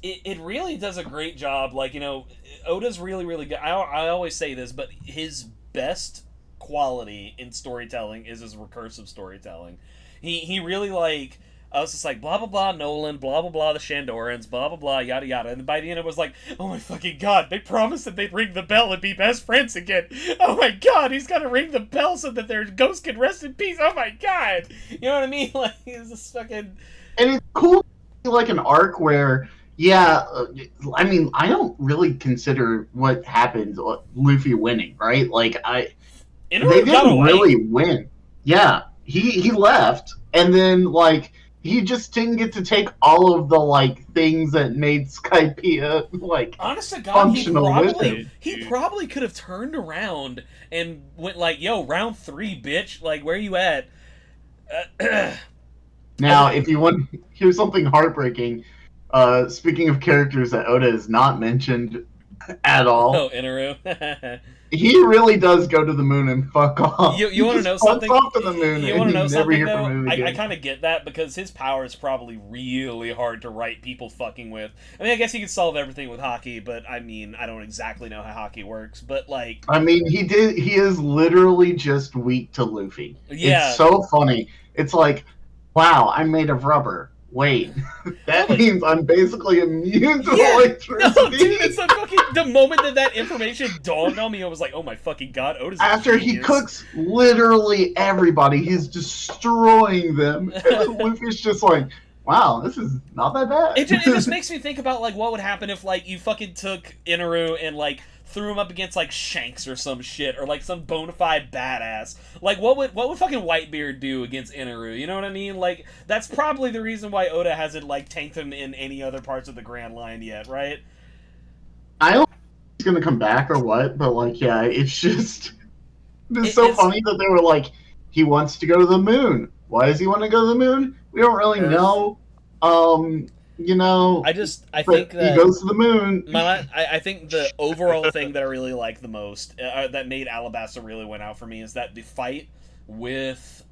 it really does a great job. Like, Oda's really good. I always say this, but his best quality in storytelling is his recursive storytelling. He really, like, I was just like, blah blah blah Nolan, blah blah blah the Shandorans, blah blah blah yada yada, and by the end it was like, oh my fucking god, they promised that they'd ring the bell and be best friends again. Oh my god, he's gotta ring the bell so that their ghost can rest in peace. Oh my god, you know what I mean? Like, it's just fucking. And it's cool, like an arc where, yeah, I mean, I don't really consider what happened Luffy winning, right? Like, they didn't really win. Yeah, he left, and then, like, he just didn't get to take all of the, like, things that made Skypiea, like, honest to God, functional with him. He probably could have turned around and went like, yo, round 3, bitch. Like, where you at? Now, if you want, here's something heartbreaking. Speaking of characters that Oda has not mentioned at all. Oh, Inaru. He really does go to the moon and fuck off. You want to know something? Off to the moon you want to know something, though? I kind of get that, because his power is probably really hard to write people fucking with. I mean, I guess he could solve everything with hockey, but I mean, I don't exactly know how hockey works, but like... I mean, he is literally just weak to Luffy. Yeah. It's so funny. It's like, wow, I'm made of rubber. Wait, that means I'm basically immune to electricity. No, dude, it's the fucking... The moment that information dawned on me, I was like, oh my fucking god, Oda's after he cooks literally everybody, he's destroying them. And Luffy's just like, wow, this is not that bad. It just makes me think about, like, what would happen if, like, you fucking took Inaru and, like, threw him up against, like, Shanks or some shit, or, like, some bona fide badass. Like, what would fucking Whitebeard do against Inaru? You know what I mean? Like, that's probably the reason why Oda hasn't, like, tanked him in any other parts of the Grand Line yet, right? I don't know if he's gonna come back or what, but, like, yeah, it's just... It's so funny that they were like, he wants to go to the moon. Why does he want to go to the moon? We don't really know. You know, I think that he goes to the moon. I think the overall thing that I really like the most, that made Alabasta really went out for me, is that the fight with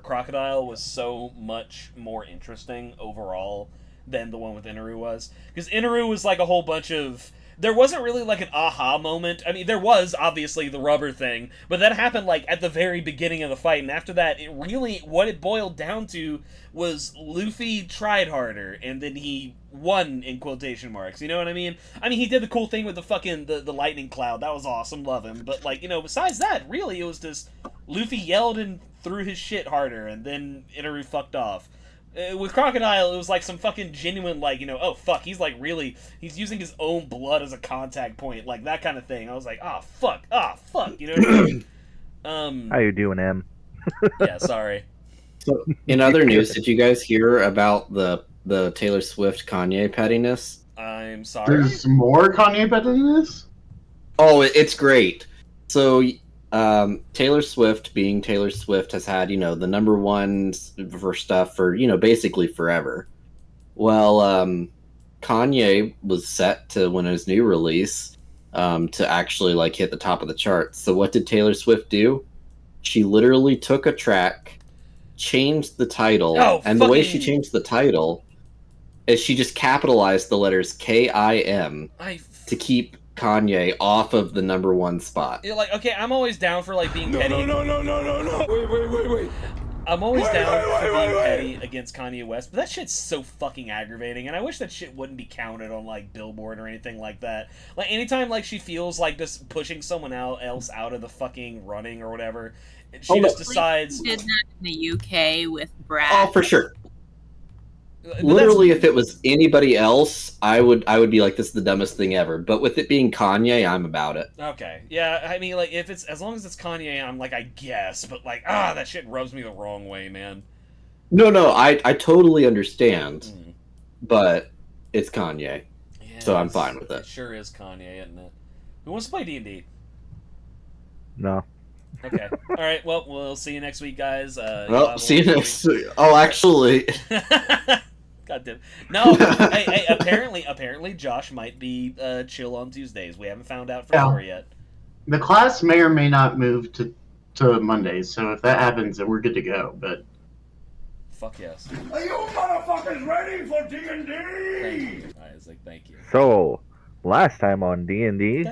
Crocodile was so much more interesting overall than the one with Inaru was. Because Inaru was like a whole bunch of... There wasn't really, like, an aha moment. I mean, there was, obviously, the rubber thing, but that happened, like, at the very beginning of the fight, and after that, what it boiled down to was Luffy tried harder, and then he won, in quotation marks, you know what I mean? I mean, he did the cool thing with the fucking, the lightning cloud, that was awesome, love him, but, like, besides that, really, it was just, Luffy yelled and threw his shit harder, and then Inaru fucked off. With Crocodile, it was like some fucking genuine, like, oh fuck, he's like really, he's using his own blood as a contact point, like that kind of thing. I was like, oh fuck, you know what I mean? How you doing, Em? Yeah, sorry. So, in other news, did you guys hear about the Taylor Swift Kanye pettiness? I'm sorry. There's more Kanye pettiness? Oh, it's great. So, Taylor Swift, being Taylor Swift, has had, the number one for stuff for, basically forever. Well, Kanye was set to, when his new release, to actually, like, hit the top of the charts. So what did Taylor Swift do? She literally took a track, changed the title, and the way she changed the title is she just capitalized the letters K-I-M to keep Kanye off of the number one spot. Like, okay, I'm always down for, like, being petty. No. Wait. I'm always down for being petty against Kanye West, but that shit's so fucking aggravating, and I wish that shit wouldn't be counted on, like, Billboard or anything like that. Like, anytime, like, she feels like just pushing someone else out of the fucking running or whatever, she just decides... She did that in the UK with Brad. Oh, for sure. Literally, if it was anybody else, I would be like, this is the dumbest thing ever. But with it being Kanye, I'm about it. Okay. Yeah, I mean, like, if it's, as long as it's Kanye, I'm like, I guess. But, like, that shit rubs me the wrong way, man. No, I totally understand. But it's Kanye. Yeah, so I'm fine with it. It sure is Kanye, isn't it? Who wants to play D&D? No. Okay. All right. Well, we'll see you next week, guys. See you next week. Oh, actually... God damn. No, hey, apparently Josh might be chill on Tuesdays. We haven't found out for sure yet. The class may or may not move to Mondays, so if that happens, then we're good to go. But fuck yes. Are you motherfuckers ready for D&D? Thank you, Isaac. Thank you. So, last time on D&D,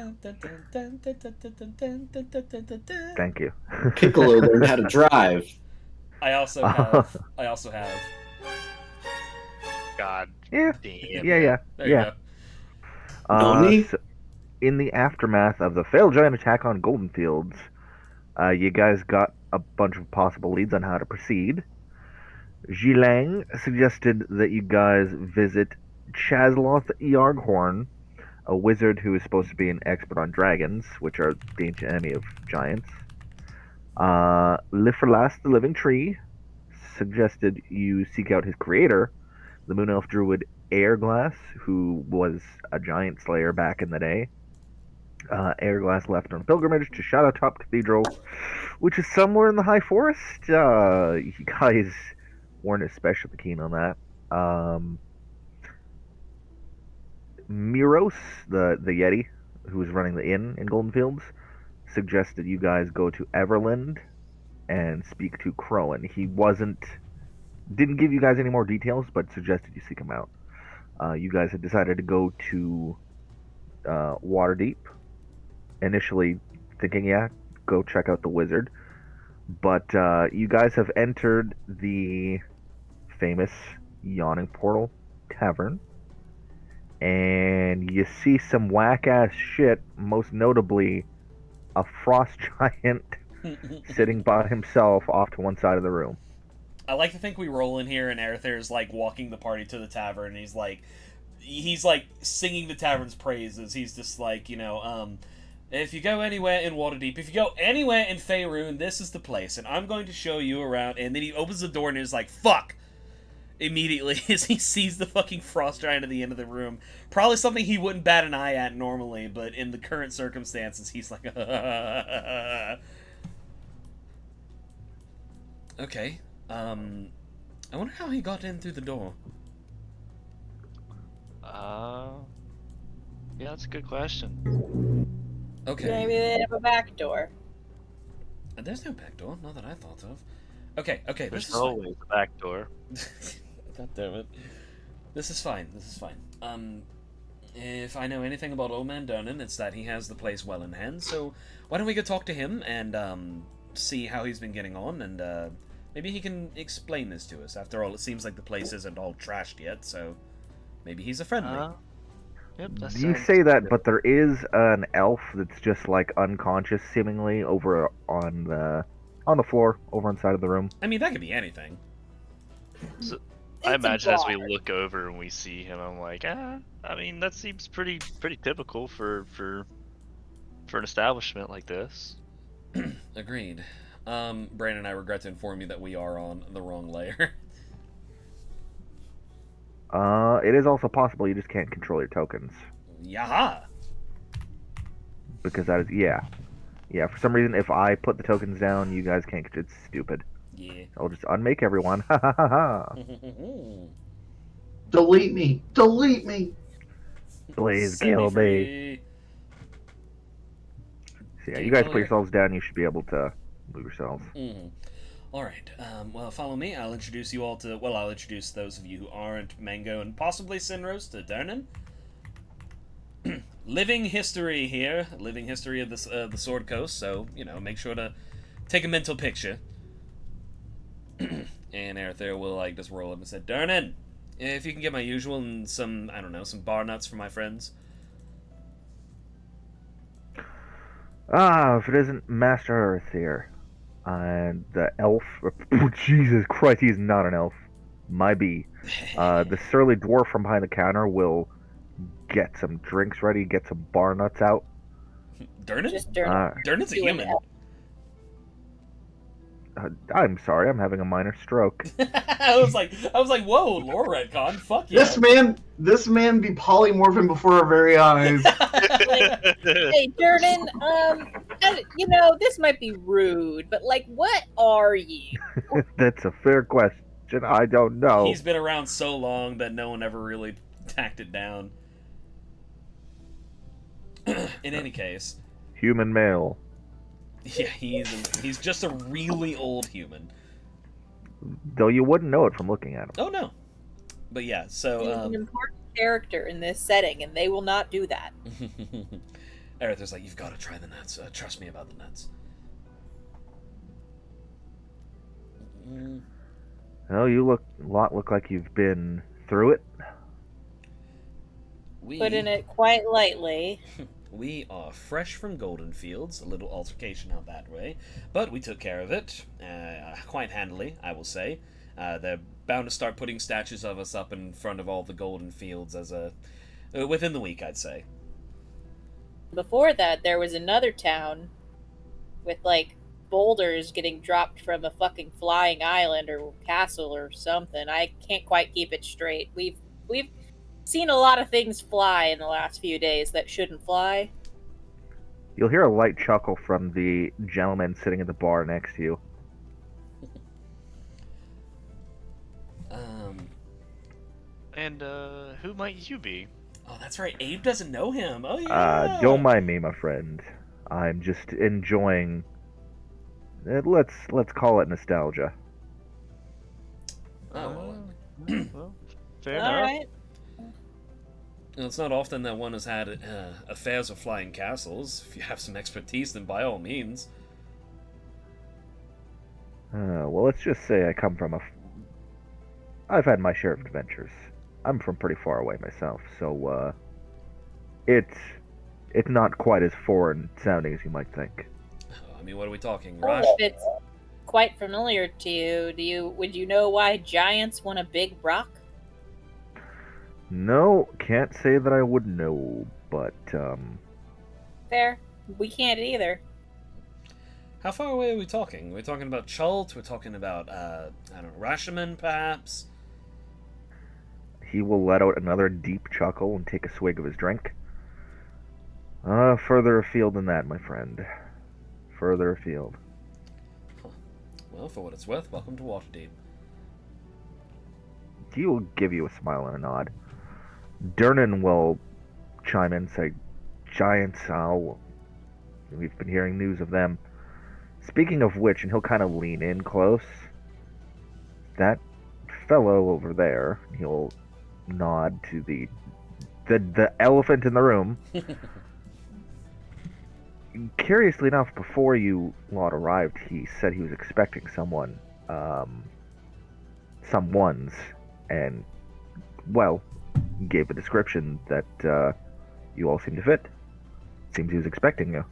thank you. Piccolo learned how to drive. I also have. God Yeah, damn. yeah. There you go. Nani? So, in the aftermath of the failed giant attack on Golden Fields, you guys got a bunch of possible leads on how to proceed. Jilang suggested that you guys visit Chazloth Yarghorn, a wizard who is supposed to be an expert on dragons, which are the ancient enemy of giants. Lifralas, the living tree, suggested you seek out his creator, the moon elf druid Airglass, who was a giant slayer back in the day. Airglass left on a pilgrimage to Shadowtop Cathedral, which is somewhere in the High Forest. You guys weren't especially keen on that. Miros, the Yeti, who was running the inn in Golden Fields, suggested you guys go to Everland and speak to Crowan. He didn't give you guys any more details, but suggested you seek him out. You guys had decided to go to Waterdeep, initially thinking, yeah, go check out the wizard. But you guys have entered the famous Yawning Portal Tavern, and you see some whack-ass shit, most notably a frost giant sitting by himself off to one side of the room. I like to think we roll in here and Arethair's like walking the party to the tavern, and he's like singing the tavern's praises. He's just like, if you go anywhere in Waterdeep, if you go anywhere in Faerun, this is the place, and I'm going to show you around. And then he opens the door and is like, fuck! Immediately, as he sees the fucking frost giant at the end of the room. Probably something he wouldn't bat an eye at normally, but in the current circumstances, he's like, okay. I wonder how he got in through the door. Yeah, that's a good question. Okay. Maybe they have a back door. There's no back door, not that I thought of. Okay, this There's is always a back door. God damn it. This is fine. If I know anything about Old Man Durnan, it's that he has the place well in hand, so why don't we go talk to him and see how he's been getting on, and maybe he can explain this to us. After all, it seems like the place isn't all trashed yet, so maybe he's a friendly. Yep, You say that, but there is an elf that's just like unconscious, seemingly, over on the floor, over on the side of the room. I mean, that could be anything. So, I imagine as we look over and we see him, I'm like, I mean, that seems pretty typical for an establishment like this. Agreed. Brandon, I regret to inform you that we are on the wrong layer. It is also possible you just can't control your tokens. Yaha! Because that is, yeah, for some reason, if I put the tokens down, you guys can't, it's stupid. Yeah. I'll just unmake everyone. Ha ha ha ha. Delete me. Please Set me kill me. free. So yeah, you guys put yourselves down, you should be able to move yourselves. Alright, well, follow me. I'll introduce you all to... Well, I'll introduce those of you who aren't Mango and possibly Sinrose to Durnan. Living history here. Living history of the Sword Coast, so, make sure to take a mental picture. And Arethair will, just roll up and say, Durnan, if you can get my usual and some, I don't know, some bar nuts for my friends. If it isn't Master Earth here. And the elf... Oh, Jesus Christ, he's not an elf. My bee. The surly dwarf from behind the counter will get some drinks ready, get some bar nuts out. Durnan? Just Durnan. Durnan's a human. I'm sorry, I'm having a minor stroke. I was like, whoa, lore retcon, fuck yeah. This man be polymorphing before our very eyes. Hey, Durnan, this might be rude, but, what are you? That's a fair question. I don't know. He's been around so long that no one ever really tacked it down. In any case. Human male. Yeah, he's just a really old human. Though you wouldn't know it from looking at him. Oh no, but yeah. So He's an important character in this setting, and they will not do that. Aerith's like, you've got to try the nuts. Trust me about the nuts. Oh, you look like you've been through it. Putting it quite lightly. We are fresh from Golden Fields, a little altercation out that way, but we took care of it quite handily, I will say. They're bound to start putting statues of us up in front of all the Golden Fields as within the week, I'd say. Before that, there was another town with like boulders getting dropped from a fucking flying island or castle or something. I can't quite keep it straight. We've seen a lot of things fly in the last few days that shouldn't fly. You'll hear a light chuckle from the gentleman sitting at the bar next to you. And who might you be? Oh, that's right. Abe doesn't know him. Oh yeah. Don't mind me, my friend. I'm just enjoying. Let's call it nostalgia. Oh well, fair All enough. right. it's not often that one has had affairs with flying castles. If you have some expertise, then by all means. Well, let's just say I come from I've had my share of adventures. I'm from pretty far away myself, so it's not quite as foreign sounding as you might think. I mean, what are we talking? Well, Rush? if it's quite familiar to you, would you know why giants want a big rock? No, can't say that I would know, but Fair. We can't either. How far away are we talking? We're talking about Chult? We're talking about, I don't know, Rashomon, perhaps? he will let out another deep chuckle and take a swig of his drink. Further afield than that, my friend. Further afield. Huh. Well, for what it's worth, welcome to Waterdeep. He will give you a smile and a nod. Durnan will chime in and say, Giants, we've been hearing news of them. Speaking of which, and he'll kind of lean in close, that fellow over there, he'll nod to the elephant in the room. Curiously enough, before you lot arrived, he said he was expecting someones, and, well, gave a description that you all seem to fit. Seems he was expecting you.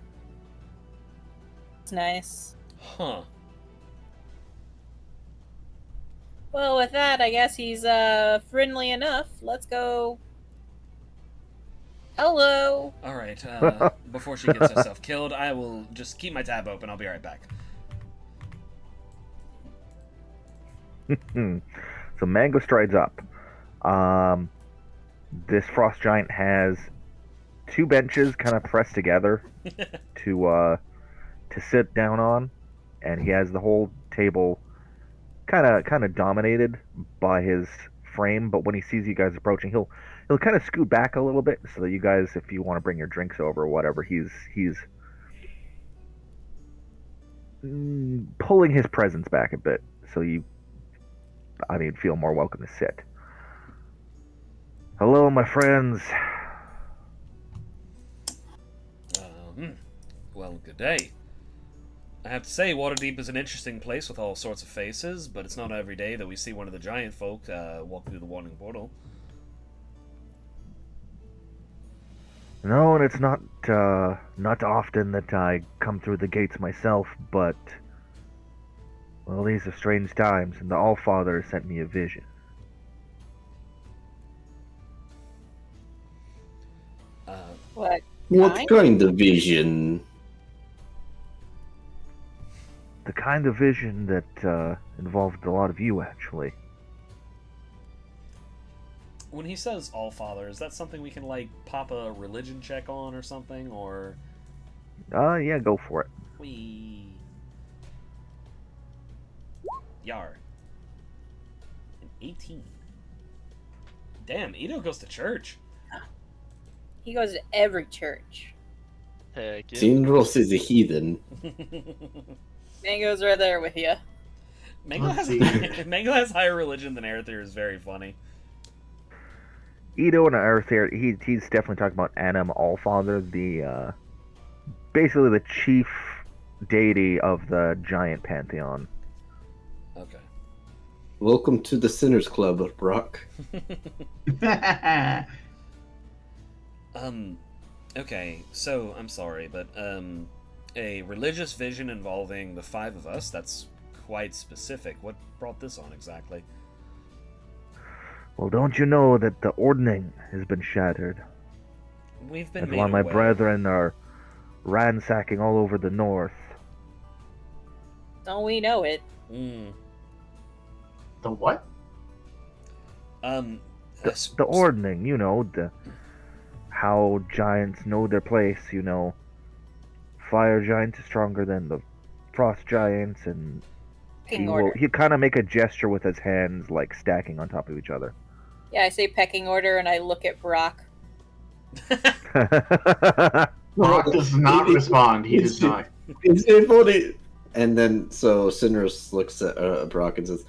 It's nice. Huh. Well, with that, I guess he's friendly enough. Let's go. Hello. Alright, before she gets herself killed, I will just keep my tab open. I'll be right back. So Mango strides up. This frost giant has two benches kind of pressed together to sit down on, and he has the whole table kind of dominated by his frame. But when he sees you guys approaching, he'll kind of scoot back a little bit so that you guys, if you want to bring your drinks over or whatever, he's pulling his presence back a bit so you, feel more welcome to sit. Hello, my friends. Well, good day. I have to say, Waterdeep is an interesting place with all sorts of faces, but it's not every day that we see one of the giant folk walk through the Wanting Portal. No, and it's not often that I come through the gates myself, but, well, these are strange times, and the Allfather sent me a vision. What kind of vision? The kind of vision that involved a lot of you, actually. When he says Allfather, is that something we can, like, pop a religion check on or something, or... Yeah, go for it. Wee. Yar. An 18. Damn, Ito goes to church. He goes to every church. Heck yeah. Sinros is a heathen. Mango's right there with you. Mango has higher religion than Arethyr is very funny. Ito and Arethyr, he's definitely talking about Anim Allfather, the basically the chief deity of the giant pantheon. Okay. Welcome to the Sinners Club, Brock. Okay, so I'm sorry, but a religious vision involving the five of us, that's quite specific. What brought this on exactly? Well, don't you know that the ordning has been shattered? We've been That's made why my aware. brethren are ransacking all over the north. Don't we know it? The what? The ordning, you know, how giants know their place, you know. Fire giant is stronger than the frost giants, and he kind of make a gesture with his hands, like stacking on top of each other. Yeah, I say pecking order, and I look at Brock. Brock does not respond. He does not. It's funny. And then, so Cinerus looks at Brock and says,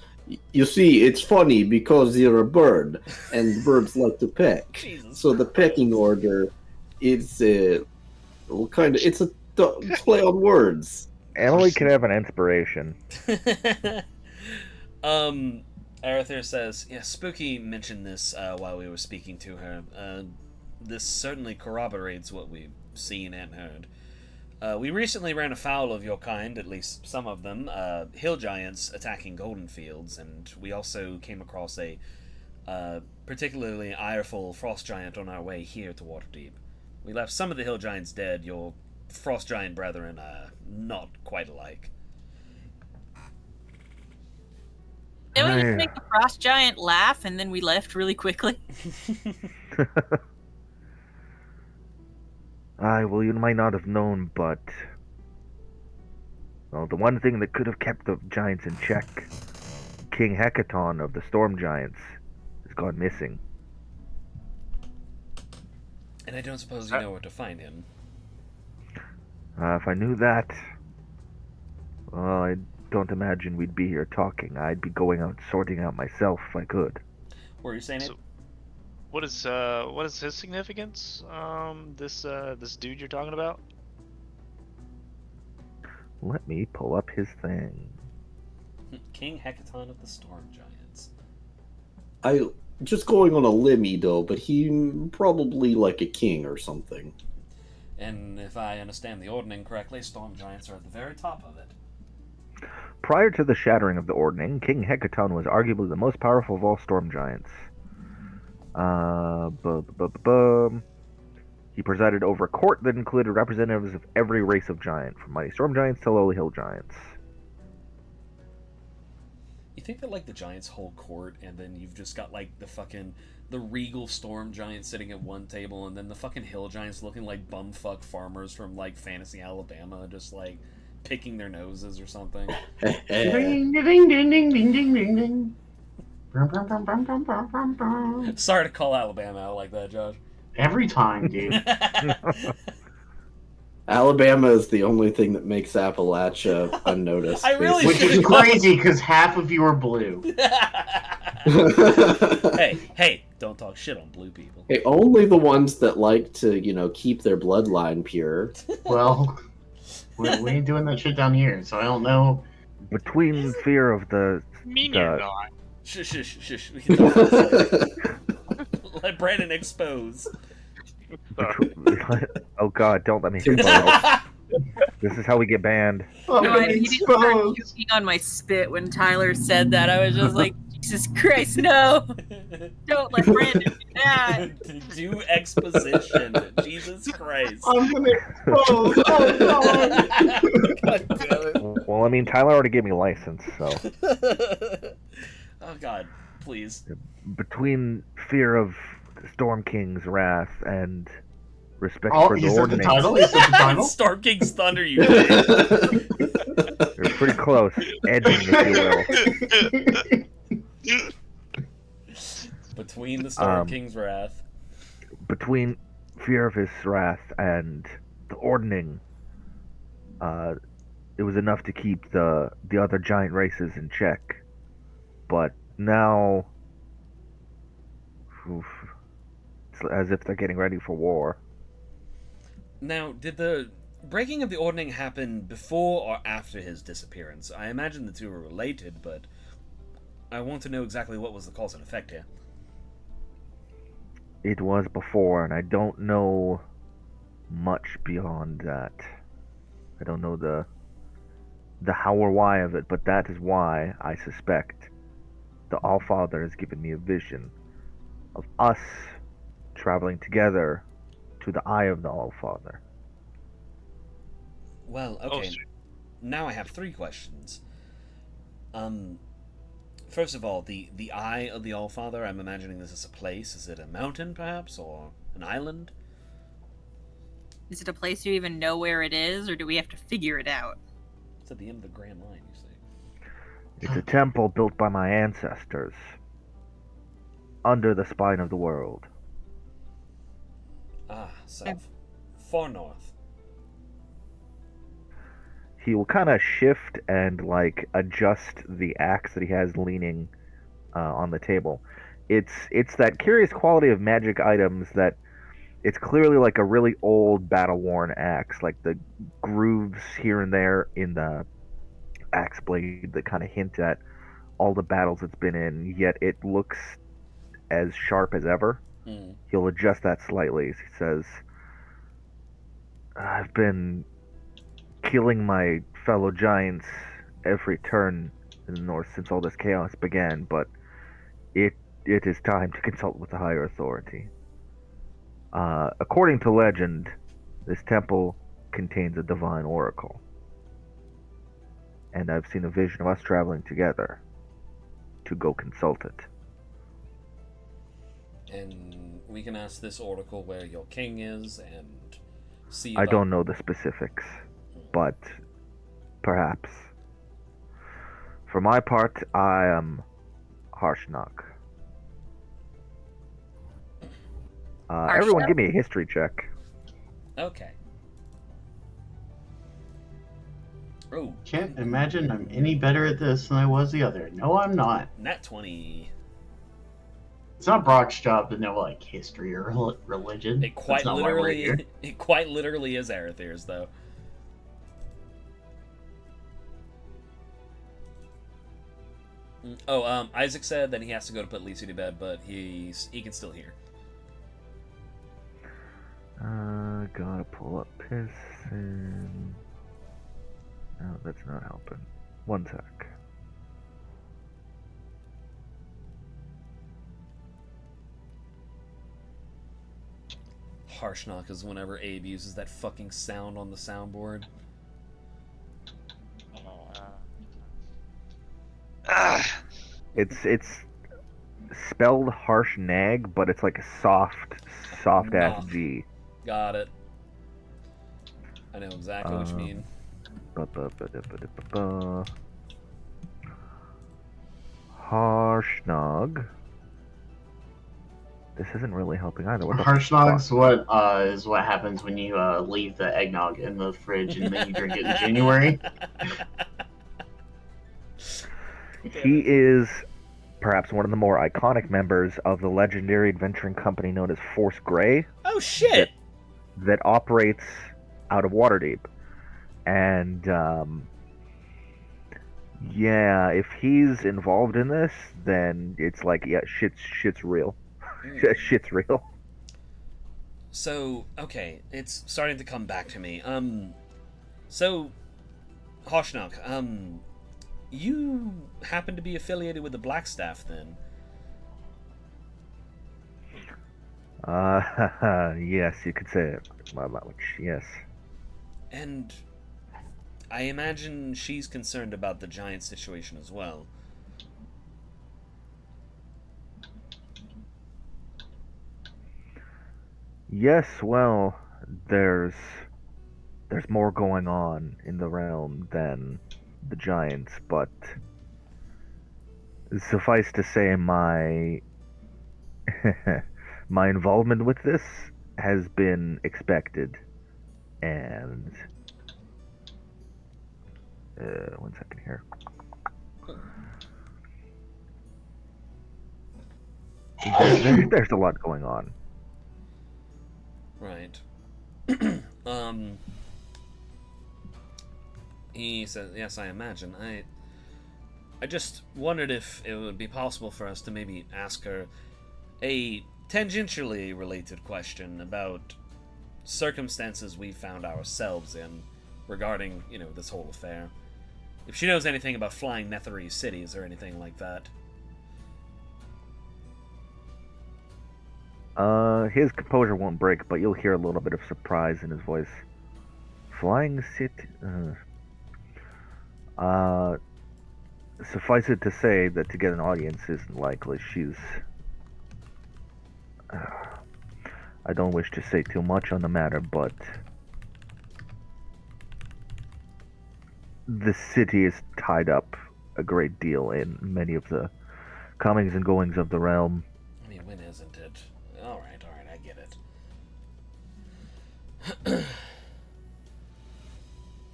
"You see, it's funny because you're a bird, and birds like to peck. Jesus So the pecking order, it's a play on words." Emily can have an inspiration. Arethyr says, yeah, Spooky mentioned this while we were speaking to her. This certainly corroborates what we've seen and heard. We recently ran afoul of your kind, at least some of them, hill giants attacking golden fields, and we also came across a particularly ireful frost giant on our way here to Waterdeep. We left some of the hill giants dead, your frost giant brethren not quite alike. Didn't we just make the frost giant laugh and then we left really quickly? Well, you might not have known, but... Well, the one thing that could have kept the giants in check, King Hecaton of the Storm Giants, has gone missing. And I don't suppose you know where to find him. If I knew that... Well, I don't imagine we'd be here talking. I'd be going out sorting out myself if I could. Were you saying it? What is his significance? This dude you're talking about? Let me pull up his thing. King Hecaton of the Storm Giants. I just going on a limb, though, but he probably like a king or something. And if I understand the ordning correctly, Storm Giants are at the very top of it. Prior to the shattering of the ordning, King Hecaton was arguably the most powerful of all Storm Giants. He presided over a court that included representatives of every race of giant, from mighty storm giants to lowly hill giants. You think that, like, the giants hold court, and then you've just got, like, the regal storm giant sitting at one table, and then the fucking hill giants looking like bumfuck farmers from, like, Fantasy Alabama, just, like, picking their noses or something. Ding, ding, ding, ding, ding, ding, ding, ding. Sorry to call Alabama out like that, Josh. Every time, dude. Alabama is the only thing that makes Appalachia unnoticed. Which is crazy because half of you are blue. hey, don't talk shit on blue people. Hey, only the ones that like to, keep their bloodline pure. Well, we ain't doing that shit down here, so I don't know. Between fear of the... You're not. Shush. We can talk. Let Brandon expose. Oh god, don't let me expose. This is how we get banned. No, I immediately started puking on my spit when Tyler said that. I was just like, Jesus Christ, no! Don't let Brandon do that! Do exposition. Jesus Christ. I'm gonna expose. God damn it. Well, I mean, Tyler already gave me license, so... Oh god, please. Between fear of the Storm King's wrath and respect for the Is that the ordinance... title? Is that the title? Storm King's Thunder, you did. You're pretty close. Edging, if you will. Between the Storm King's wrath. Between fear of his wrath and the ordning, it was enough to keep the other giant races in check. But now, oof, it's as if they're getting ready for war. Now, did the breaking of the ordning happen before or after his disappearance? I imagine the two are related, but I want to know exactly what was the cause and effect here. It was before, and I don't know much beyond that. I don't know the how or why of it, but that is why I suspect the Allfather has given me a vision of us traveling together to the eye of the Allfather. Well, okay. Now I have 3 questions. First of all, the Eye of the Allfather, I'm imagining this is a place. Is it a mountain, perhaps, or an island? Is it a place you even know where it is, or do we have to figure it out? It's at the end of the Grand Line, you see. It's a temple built by my ancestors under the spine of the world. Ah, so far north. He will kind of shift and like adjust the axe that he has leaning on the table. It's that curious quality of magic items that it's clearly like a really old battle-worn axe, like the grooves here and there in the axe blade that kind of hint at all the battles it's been in, yet it looks as sharp as ever. He'll adjust that slightly. He says, I've been killing my fellow giants every turn in the north since all this chaos began, but it is time to consult with the higher authority. According to legend, this temple contains a divine oracle. And I've seen a vision of us traveling together to go consult it. And we can ask this oracle where your king is and see I about... don't know the specifics, but perhaps. For my part, I am Harshnag. Everyone give me a history check. Okay. Oh. Can't imagine I'm any better at this than I was the other. No, I'm not. Nat 20. It's not Brock's job to know like history or religion. It quite literally is Arethyr's, though. Oh, Isaac said that he has to go to put Lisa to bed, but he can still hear. Gotta pull up Piston. No, that's not helping. One sec. Harshnag is whenever Abe uses that fucking sound on the soundboard. It's spelled Harshnag, but it's like a soft ass G. Got it. I know exactly what you mean. Harshnag. This isn't really helping either. Harshnag's is what happens when you leave the eggnog in the fridge and then you drink it in January. He is perhaps one of the more iconic members of the legendary adventuring company known as Force Grey. Oh shit! That operates out of Waterdeep. And yeah, if he's involved in this, then it's like, yeah, shit's real. Shit's real. So, okay, it's starting to come back to me. So, Harshnag, you happen to be affiliated with the Blackstaff, then? Yes, you could say it. Yes. And I imagine she's concerned about the giant situation as well. Yes, well, there's more going on in the realm than the giants, but suffice to say my my involvement with this has been expected, and 1 second here. There's a lot going on. Right. He says, yes, I imagine. I just wondered if it would be possible for us to maybe ask her a tangentially related question about circumstances we found ourselves in regarding, this whole affair. If she knows anything about flying Netherese cities or anything like that. His composure won't break, but you'll hear a little bit of surprise in his voice. Flying city? Suffice it to say that to get an audience isn't likely. She's... I don't wish to say too much on the matter, but... the city is tied up a great deal in many of the comings and goings of the realm. I mean, when isn't it? Alright, I get it.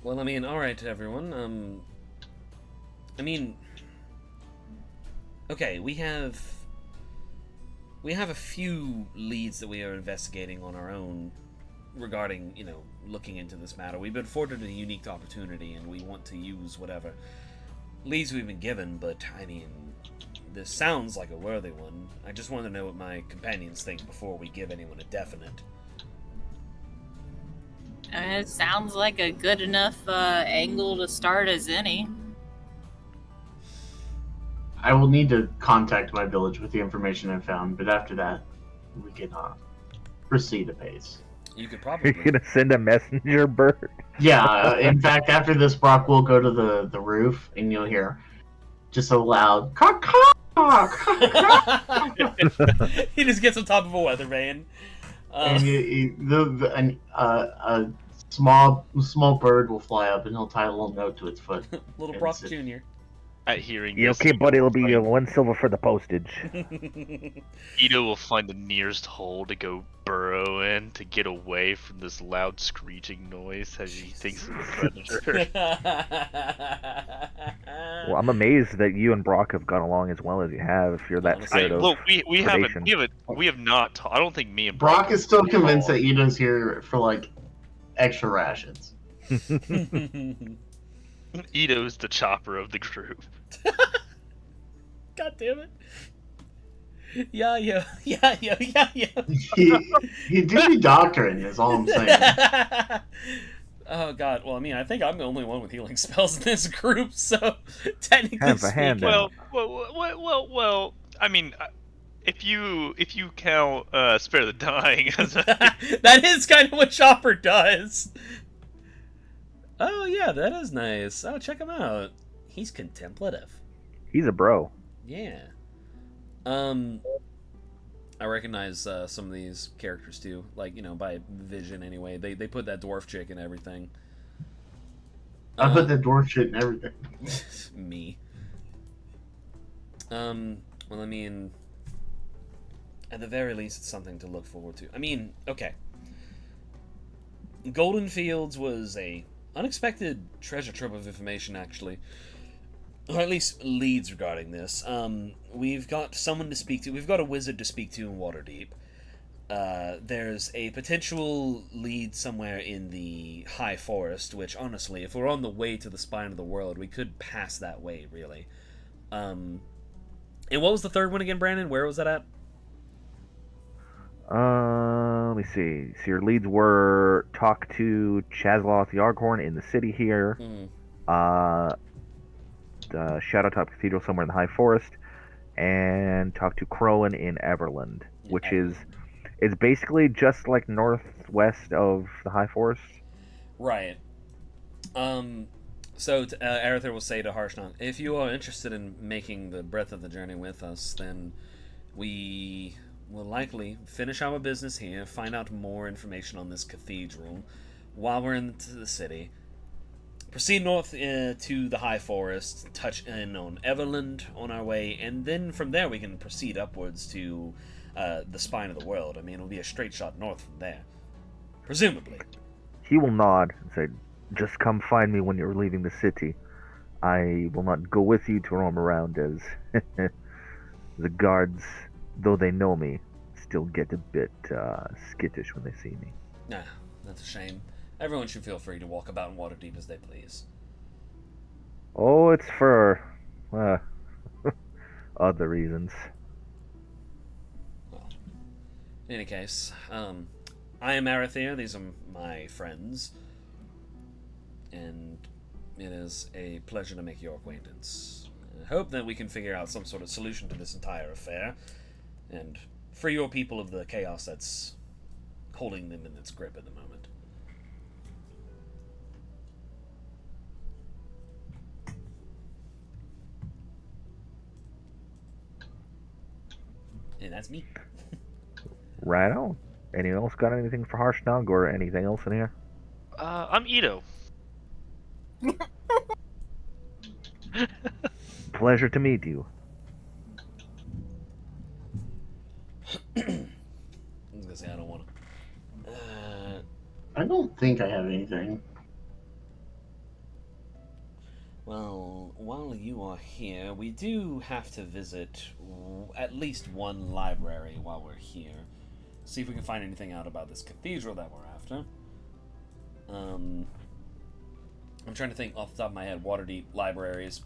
Well, I mean, alright, everyone. Okay, we have a few leads that we are investigating on our own regarding, looking into this matter. We've been afforded a unique opportunity, and we want to use whatever leads we've been given, but, this sounds like a worthy one. I just want to know what my companions think before we give anyone a definite. It sounds like a good enough angle to start as any. I will need to contact my village with the information I found, but after that, we can proceed apace. You could probably... You're gonna send a messenger bird? Yeah, in fact, after this, Brock will go to the roof, and you'll hear just a loud caw-caw. He just gets on top of a weather vane. And a small bird will fly up, and he'll tie a little note to its foot. Little Brock Jr. At hearing Yeah, this, okay, buddy, it'll be 1 silver for the postage. Ito will find the nearest hole to go burrow in to get away from this loud screeching noise as he thinks of the predator. Well, I'm amazed that you and Brock have got along as well as you have. If you're that scared of Look, we predation. have not. I don't think me and Brock is still convinced that Ito's here for extra rations. Ito's the chopper of the group. God damn it. Yeah. He do be doctoring, is all I'm saying. Oh god, well, I think I'm the only one with healing spells in this group, so technically Have a hand speaking... Well, if you count Spare the Dying as that is kind of what Chopper does. Oh yeah, that is nice. Oh, check him out. He's contemplative. He's a bro. Yeah. I recognize some of these characters too, by vision anyway. They put that dwarf chick and everything. I put that dwarf shit in everything. Me. Well, at the very least, it's something to look forward to. Okay. Golden Fields was a unexpected treasure trove of information, actually. Or at least leads regarding this. We've got someone to speak to. We've got a wizard to speak to in Waterdeep. There's a potential lead somewhere in the High Forest, which, honestly, if we're on the way to the spine of the world, we could pass that way, really. And what was the third one again, Brandon? Where was that at? Let me see. So your leads were talk to Chazloth Yarghorn in the city here. Shadowtop Cathedral somewhere in the High Forest, and talk to Crowan in Everland, which is basically just northwest of the High Forest. Right. So Arether will say to Harshnag, if you are interested in making the breadth of the journey with us, then we will likely finish our business here, find out more information on this cathedral while we're into the city, proceed north to the High Forest, touch in on Everland on our way, and then from there we can proceed upwards to the spine of the world. It'll be a straight shot north from there. Presumably. He will nod and say, just come find me when you're leaving the city. I will not go with you to roam around as the guards, though they know me, still get a bit skittish when they see me. Nah, that's a shame. Everyone should feel free to walk about in Waterdeep as they please. Oh, it's for uh, other reasons. Well, in any case, I am Arathir. These are my friends, and it is a pleasure to make your acquaintance. I hope that we can figure out some sort of solution to this entire affair, and free your people of the chaos that's holding them in its grip at the moment. And that's me. Right on. Anyone else got anything for Harshnag or anything else in here? I'm Ito. Pleasure to meet you. I was gonna say I don't want to. I don't think I have anything. Well, while you are here, we do have to visit at least one library while we're here. See if we can find anything out about this cathedral that we're after. I'm trying to think off the top of my head, Waterdeep libraries.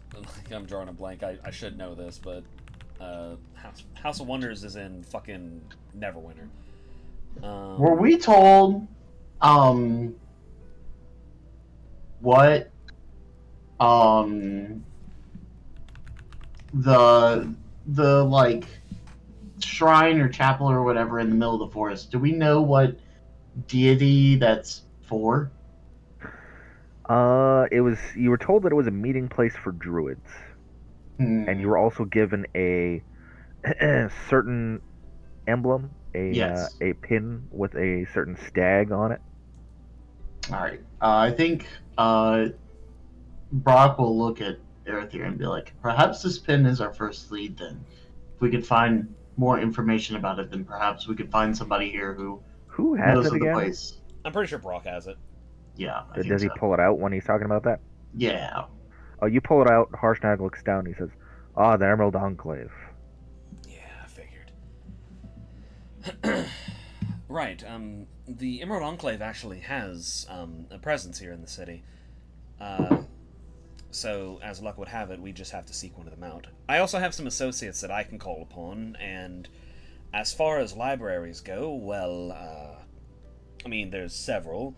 I'm drawing a blank. I should know this, but House of Wonders is in fucking Neverwinter. Were we told what the like shrine or chapel or whatever in the middle of the forest? Do we know what deity that's for? You were told that it was a meeting place for druids. And you were also given a certain emblem, a pin with a certain stag on it. All right. I think Brock will look at Arathir and be like, perhaps this pin is our first lead then. If we could find more information about it, then perhaps we could find somebody here who has knows it of again? the place. I'm pretty sure Brock has it. Yeah. Does he pull it out when he's talking about that? Yeah. Oh, you pull it out. Harshnag looks down. And he says, "Ah, the Emerald Enclave." Yeah, I figured. Right. The Emerald Enclave actually has a presence here in the city. So, as luck would have it, we just have to seek one of them out. I also have some associates that I can call upon, and as far as libraries go, well, I mean, there's several.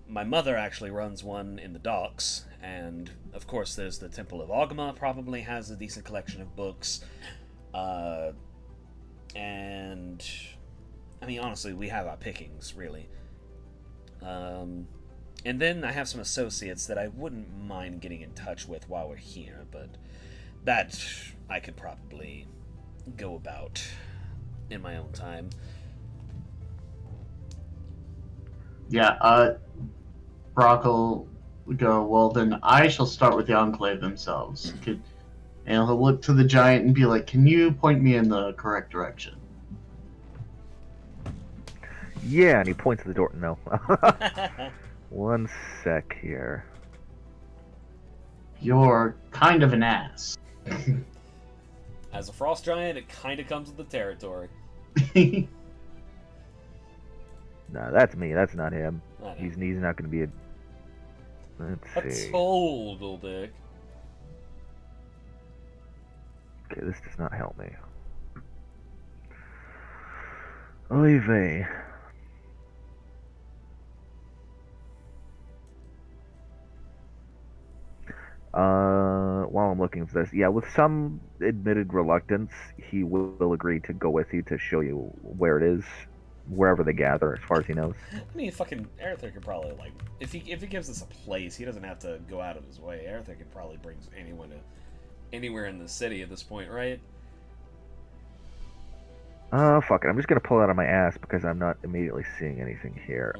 My mother actually runs one in the docks, and of course there's the Temple of Ogma, probably has a decent collection of books. And, I mean, honestly, we have our pickings, really. And then I have some associates that I wouldn't mind getting in touch with while we're here, but that I could probably go about in my own time. Yeah, Brock will go, well, then I shall start with the Enclave themselves. And he'll look to the giant and be like, can you point me in the correct direction? Yeah, and he points to the door. No. One sec here. You're kind of an ass. As a frost giant, it kind of comes with the territory. No, that's me. That's not him. He's not going to be a... Let's see. A total dick. Okay, this does not help me. Oy vey. While I'm looking for this, yeah, with some admitted reluctance, he will agree to go with you to show you where it is, wherever they gather, as far as he knows. I mean, fucking Arathir could probably, like, if he gives us a place, he doesn't have to go out of his way. Arathir could probably bring anyone to anywhere in the city at this point, right? Fuck it. I'm just gonna pull it out of my ass because I'm not immediately seeing anything here.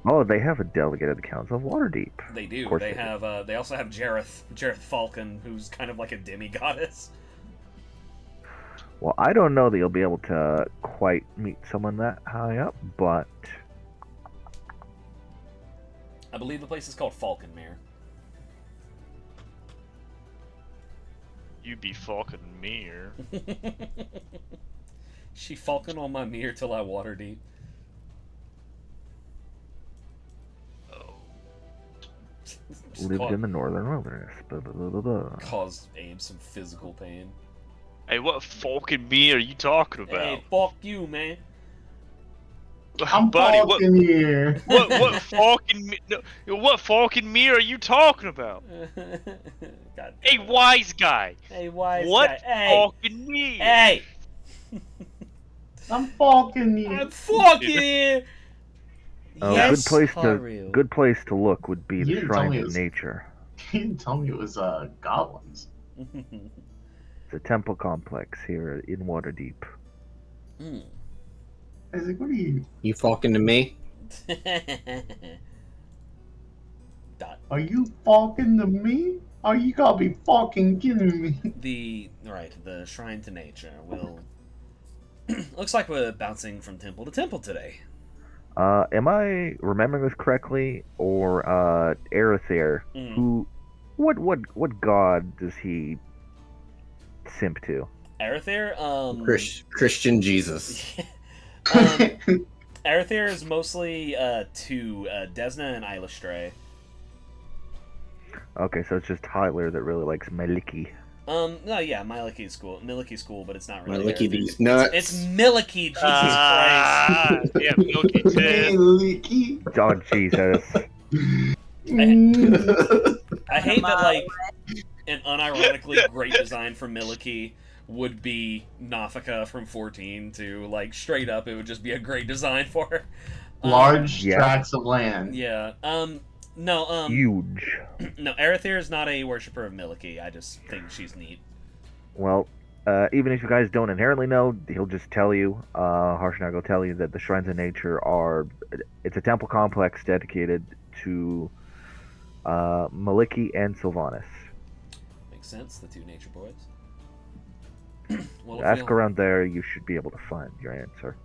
Oh, they have a delegate at the Council of Waterdeep. They do. They have. They also have Jareth Falcon, who's kind of like a demigoddess. Well, I don't know that you'll be able to quite meet someone that high up, but I believe the place is called Falconmere. You be fucking mirror. She falcon on my mirror till I water deep. Oh. Lived in the northern wilderness. Blah, blah, blah, blah, blah. Caused Abe some physical pain. Hey, what fucking me are you talking about? Hey, fuck you, man. I'm Buddy, fucking here. what fucking me? No, what fucking me are you talking about? God. Hey, wise guy. Hey, wise What guy. Hey. fucking me? Hey. I'm fucking here. I'm fucking here. Oh, Yes, good place to look would be You the didn't tell me shrines it of was- nature. You didn't tell me it was goblins. It's a temple complex here in Waterdeep. Mm. I was like, what are you? You fucking to me? Dot. Are you fucking to me? Are you gotta be fucking kidding me? The shrine to nature will. Looks like we're bouncing from temple to temple today. Am I remembering this correctly, or Arethyr, Mm. who, what god does he simp to? Arethyr, Christian Jesus. Arethyr is mostly to Desna and Eilistray. Okay, so it's just Tyler that really likes Maliki. No, yeah, Miliki's cool. Miliki's cool, but it's not really. Licky Arethyr. these nuts. It's Miliki, Jesus Ah, yeah, milky Hey, tits. Leaky. Oh, Jesus. I hate that, like, an unironically great design for Miliki would be Nafika from 14 to, like, straight up, it would just be a great design for her. Large Yeah. tracts of land. Yeah. Huge. No, Arethyr is not a worshiper of Miliki. I just think she's neat. Well, even if you guys don't inherently know, he'll just tell you, Harshnag will tell you that the Shrines of Nature it's a temple complex dedicated to Maliki and Sylvanas. Makes sense, the two nature boys. Well, if Ask we'll- around there, you should be able to find your answer.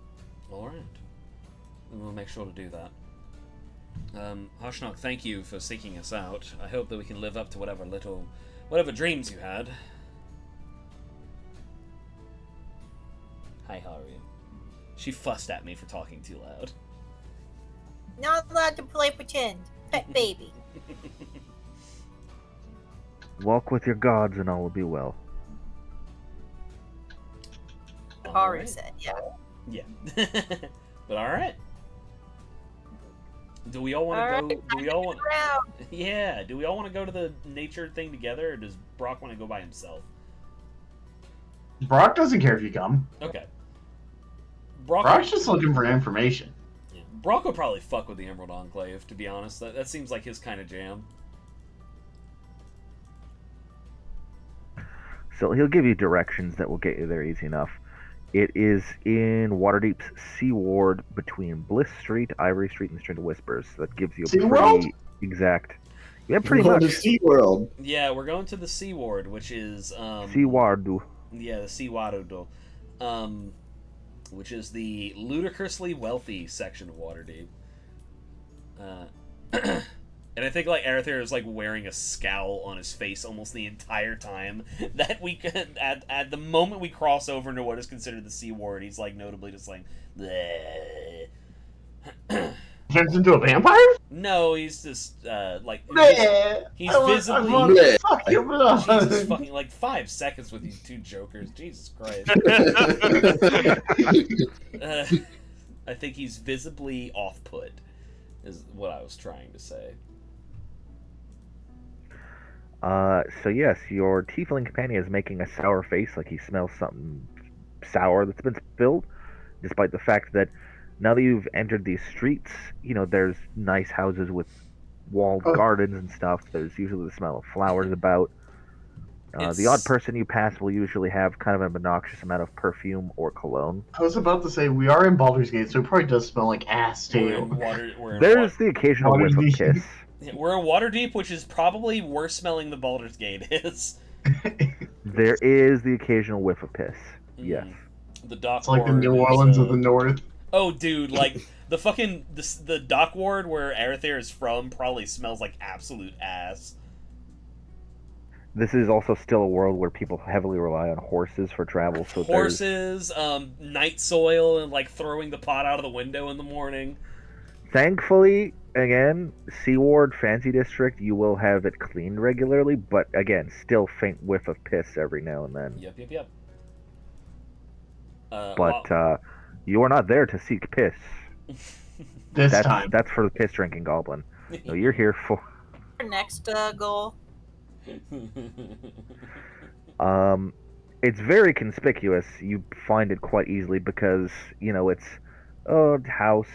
Alright. We'll make sure to do that. Harshnag, thank you for seeking us out. I hope that we can live up to whatever dreams you had. Hi, how are you? She fussed at me for talking too loud. Not allowed to play pretend. Pet baby. Walk with your gods and all will be well. Kari Alright. said, yeah. Yeah. But alright. Do we all want to Alright, go? Do we all want? Around. Yeah. Do we all want to go to the nature thing together, or does Brock want to go by himself? Brock doesn't care if you come. Okay. Brock's just looking for information. Yeah. Brock would probably fuck with the Emerald Enclave, to be honest. That seems like his kind of jam. So he'll give you directions that will get you there easy enough. It is in Waterdeep's Sea Ward between Bliss Street, Ivory Street, and the Street of Whispers. That gives you a Sea pretty World? exact. Yeah, pretty Going much. to SeaWorld. Yeah, we're going to the Sea Ward, which is Sea Wardu. Yeah, the Sea Warudo, which is the ludicrously wealthy section of Waterdeep. And I think like Arethyr is like wearing a scowl on his face almost the entire time that we could at the moment we cross over into what is considered the Sea Ward, he's like notably just like bleh. Turns into a vampire? No, he's just like Bleh. he's I visibly want to fuck your blood. Jesus fucking like 5 seconds with these two jokers. Jesus Christ. I think he's visibly off-put, is what I was trying to say. So yes, your tiefling companion is making a sour face, like he smells something sour that's been spilled, despite the fact that now that you've entered these streets, you know, there's nice houses with walled gardens and stuff. There's usually the smell of flowers about. The odd person you pass will usually have kind of an obnoxious amount of perfume or cologne. I was about to say, we are in Baldur's Gate, so it probably does smell like ass, There's the occasional whiff of piss. We're in Waterdeep, which is probably worse smelling than Baldur's Gate is. There is the occasional whiff of piss. Yes. The dock It's like the ward New is, Orleans of the North. Oh, dude, like the fucking the dock ward where Arethyr is from probably smells like absolute ass. This is also still a world where people heavily rely on horses for travel. So horses, night soil, and like throwing the pot out of the window in the morning. Thankfully, again, Seaward Fancy District, you will have it cleaned regularly, but again, still faint whiff of piss every now and then. Yep. But you are not there to seek piss. Time. That's for the piss drinking goblin. No, you're here for. Next goal. It's very conspicuous. You find it quite easily because it's house.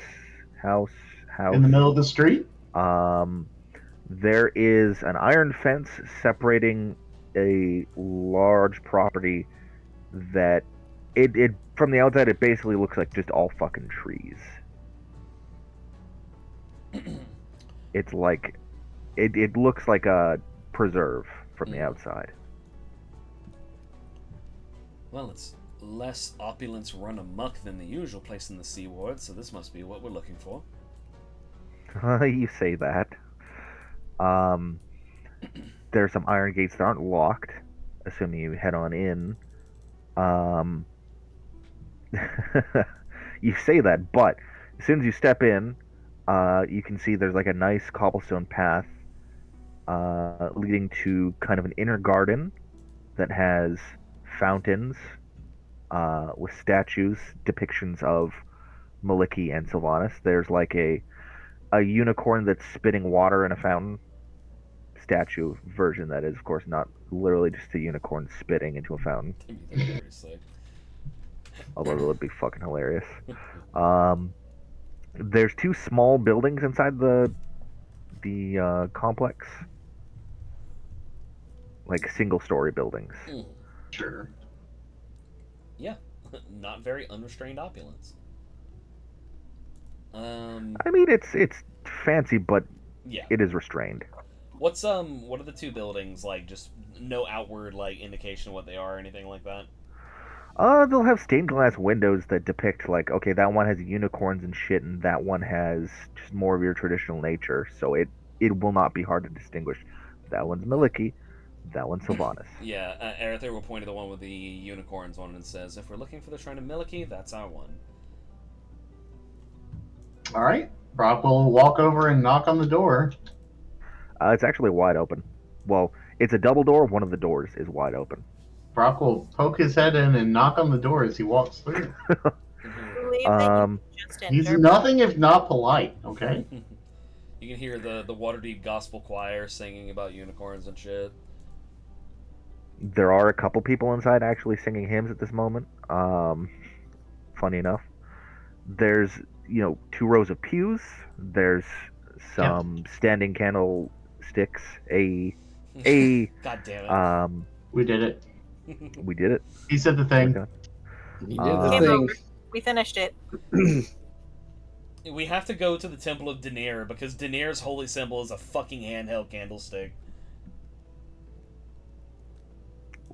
In the middle of the street. There is an iron fence separating a large property that it from the outside it basically looks like just all fucking trees. It's like it looks like a preserve from the outside. Well, it's less opulence run amok than the usual place in the Seaward, so this must be what we're looking for. You say that. There's some iron gates that aren't locked, assuming you head on in. You say that, but as soon as you step in, you can see there's like a nice cobblestone path leading to kind of an inner garden that has fountains with statues, depictions of Maliki and Sylvanas. There's like a unicorn that's spitting water in a fountain statue version that is, of course, not literally just a unicorn spitting into a fountain. Although that would be fucking hilarious. There's two small buildings inside the complex, like single-story buildings. Sure. Yeah, not very unrestrained opulence. I mean, it's fancy, but yeah, it is restrained. What are the two buildings like? Just no outward like indication of what they are or anything like that. They'll have stained glass windows that depict like, okay, that one has unicorns and shit, and that one has just more of your traditional nature. So it will not be hard to distinguish. That one's Maliki, that one's Sylvanas. Yeah, Arethyr will point to the one with the unicorns on and says, "If we're looking for the shrine of Maliki, that's our one." All right. Brock will walk over and knock on the door. It's actually wide open. Well, it's a double door. One of the doors is wide open. Brock will poke his head in and knock on the door as he walks through. He's nothing if not polite, okay? You can hear the Waterdeep Gospel Choir singing about unicorns and shit. There are a couple people inside actually singing hymns at this moment. Funny enough. There's, 2 rows of pews. There's some standing candlesticks. God damn it. We did it. We did it. He said the thing. You did the thing. We finished it. We have to go to the Temple of Daenerys because Daenerys' holy symbol is a fucking handheld candlestick.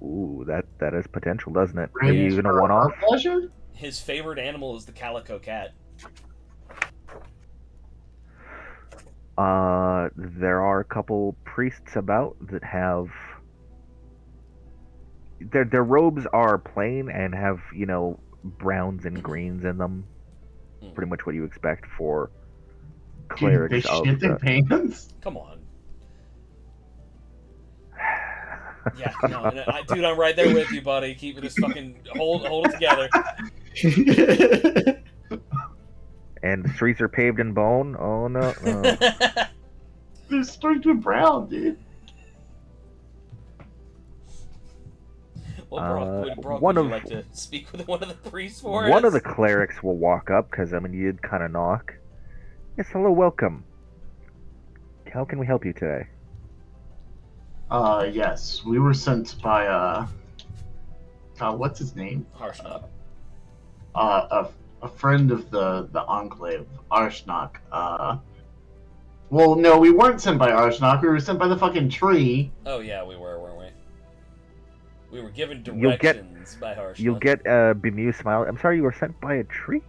Ooh, that has potential, doesn't it? Maybe even a one-off. His favorite animal is the calico cat. There are a couple priests about that have their robes are plain and have, browns and greens in them. Pretty much what you expect for clerics. Dude, they shit their pants? Come on. Yeah, no, dude, I'm right there with you, buddy. Keep this fucking hold it together. And the streets are paved in bone. Oh no. They're streaked with brown, dude. Well, Brock, would you like to speak with one of the priests for us? One of the clerics will walk up because you did kind of knock. Yes, hello, welcome. How can we help you today? Yes, we were sent by what's his name? Harshnag. A friend of the Enclave, Arshnag. Well, no, we weren't sent by Arshnag. We were sent by the fucking tree. Oh yeah, we were, weren't we? We were given directions by Harshnag. You'll get a bemused smile. I'm sorry, you were sent by a tree?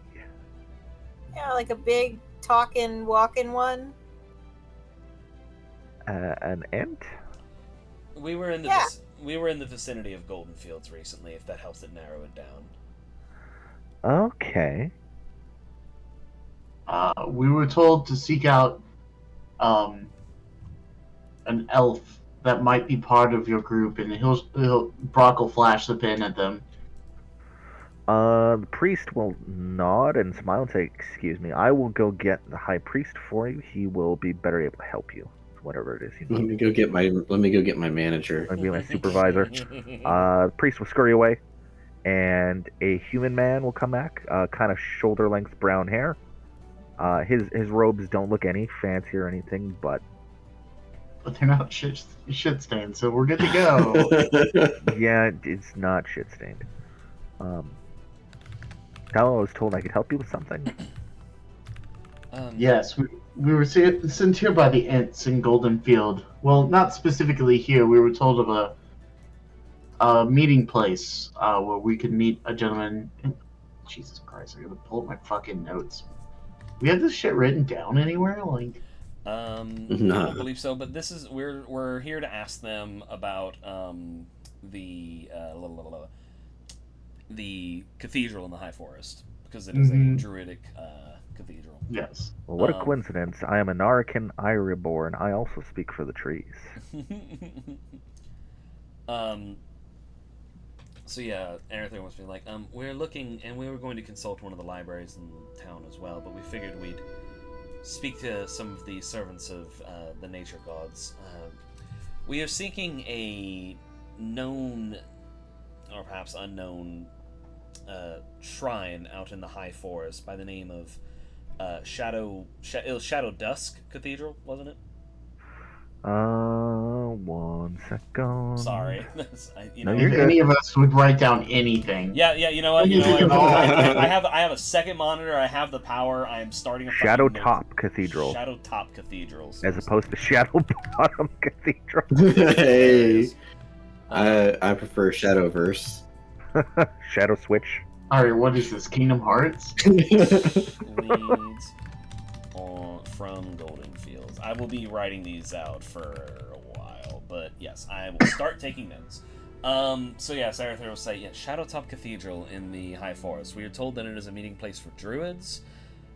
Yeah, like a big talking, walking one. An ant? We were in the we were in the vicinity of Golden Fields recently. If that helps it narrow it down. Okay. We were told to seek out an elf that might be part of your group, and Brock will flash the pin at them. The priest will nod and smile and say, "Excuse me, I will go get the high priest for you. He will be better able to help you, whatever it is you Let need." me go get my manager. I'll be my supervisor. The priest will scurry away, and a human man will come back, kind of shoulder-length brown hair. His robes don't look any fancy or anything, but they're not shit stained, so we're good to go. yeah, it's not shit stained. I was told I could help you with something. Yes, we were sent here by the Ents in Golden Field. Well, not specifically here. We were told of a meeting place where we could meet a gentleman. Jesus Christ! I gotta pull up my fucking notes. We have this shit written down anywhere? Like, I don't believe so. But this is we're here to ask them about the cathedral in the High Forest, because it is a druidic cathedral. Yes. Well, what a coincidence. I am an Arican Ireborn. I also speak for the trees. So yeah, Arether wants to be like, we're looking, and we were going to consult one of the libraries in town as well, but we figured we'd speak to some of the servants of the nature gods. We are seeking a known, or perhaps unknown, shrine out in the High Forest by the name of Shadow Dusk Cathedral, wasn't it? 1 second. Sorry. If any of us would write down anything. Yeah, you know what? I have a second monitor. I have the power. I am starting a Shadow Top Cathedral. Shadow Top Cathedrals. As opposed to Shadow Bottom Cathedral. Hey, I prefer Shadowverse. Shadow Switch. Alright, what is this? Kingdom Hearts? Leads from Golden Fields. I will be writing these out for a while, but yes, I will start taking notes. So yes, Arether will say, Shadowtop Cathedral in the High Forest. We are told that it is a meeting place for druids,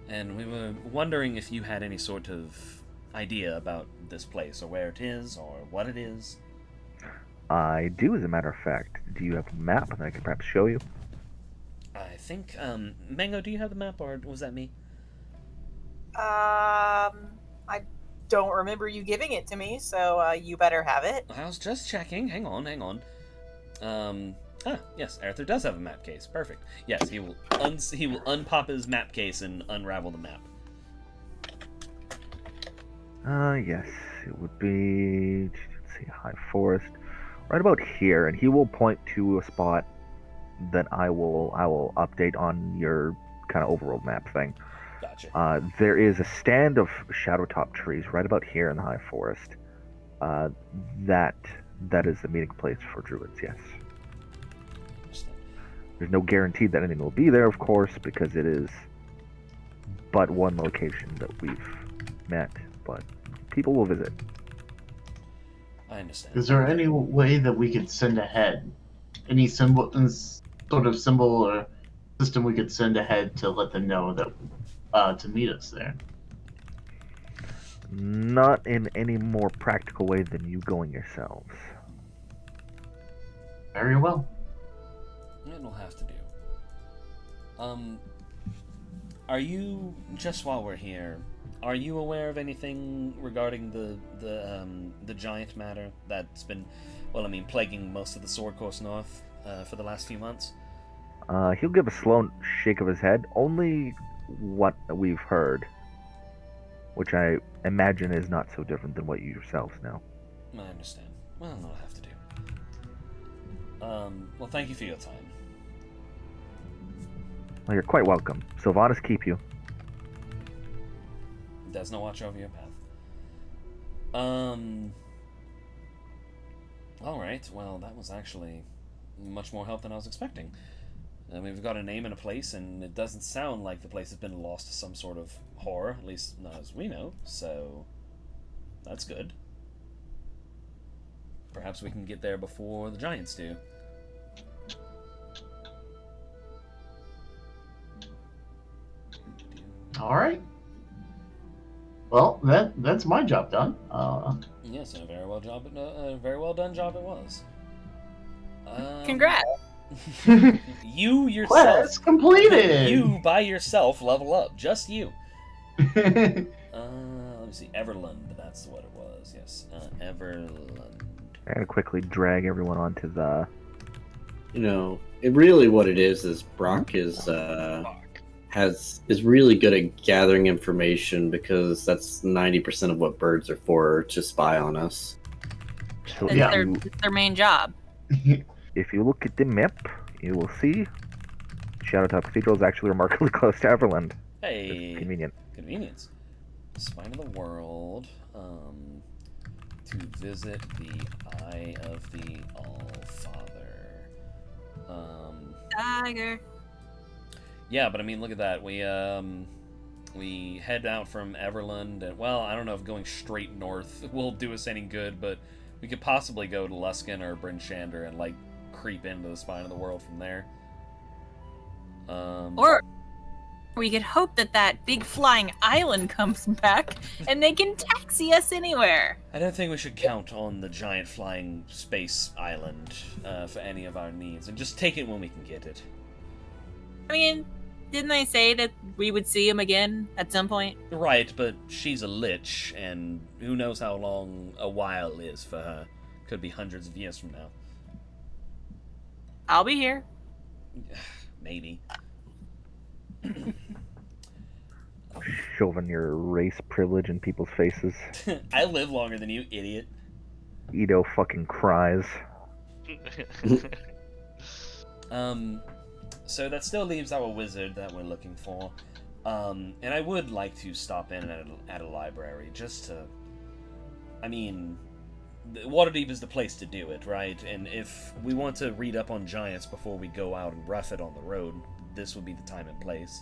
and we were wondering if you had any sort of idea about this place, or where it is, or what it is. I do, as a matter of fact. Do you have a map that I could perhaps show you? I think, Mango, do you have the map, or was that me? I don't remember you giving it to me, so you better have it. I was just checking. Hang on. Yes, Arether does have a map case. Perfect. Yes, he will unpop his map case and unravel the map. Yes, it would be, let's see, High Forest, right about here, and he will point to a spot that I will update on your kind of overworld map thing. Gotcha. There is a stand of Shadowtop trees right about here in the High Forest. That is the meeting place for druids, yes. There's no guarantee that anything will be there, of course, because it is but one location that we've met, but people will visit. I understand. Is there any way that we could send ahead? Any sort of symbol or system we could send ahead to let them know that to meet us there? Not in any more practical way than you going yourselves. Very well. It'll have to do. Are you, just while we're here, are you aware of anything regarding the giant matter that's been, plaguing most of the Sword Coast North for the last few months? He'll give a slow shake of his head. Only what we've heard, which I imagine is not so different than what you yourselves know. I understand. Well, I'll have to do. Well, thank you for your time. Well, you're quite welcome. Sylvanas keep you. Does not watch over your path. Alright, well, that was actually much more help than I was expecting. We've got a name and a place, and it doesn't sound like the place has been lost to some sort of horror, at least not as we know, so that's good. perhaps we can get there before the giants do. All right. Well, that's my job done. Yes, and a very well done job it was. Congrats. You yourself. Quest completed. You by yourself level up. Just you. Let me see. Everlund. That's what it was. Yes. Everlund. I'm gonna quickly drag everyone onto the. Really what it is Brock is really good at gathering information because that's 90% of what birds are for, to spy on us. So It's their main job. if you look at the map, you will see Shadowtop Cathedral is actually remarkably close to Everland. Hey. It's convenient. Convenience. Spine of the World. To visit the Eye of the All-Father. Tiger. Yeah, but I mean, look at that. We head out from Everland, and well, I don't know if going straight north will do us any good, but we could possibly go to Luskin or Bryn Shander and like creep into the Spine of the World from there. Or we could hope that big flying island comes back and they can taxi us anywhere. I don't think we should count on the giant flying space island for any of our needs, and just take it when we can get it. I mean, didn't they say that we would see him again at some point? Right, but she's a lich, and who knows how long a while is for her. Could be hundreds of years from now. I'll be here. Maybe. Shoving your race privilege in people's faces. I live longer than you, idiot. Ito fucking cries. So that still leaves our wizard that we're looking for. And I would like to stop in at a library, just to... I mean, Waterdeep is the place to do it, right? And if we want to read up on giants before we go out and rough it on the road, this would be the time and place.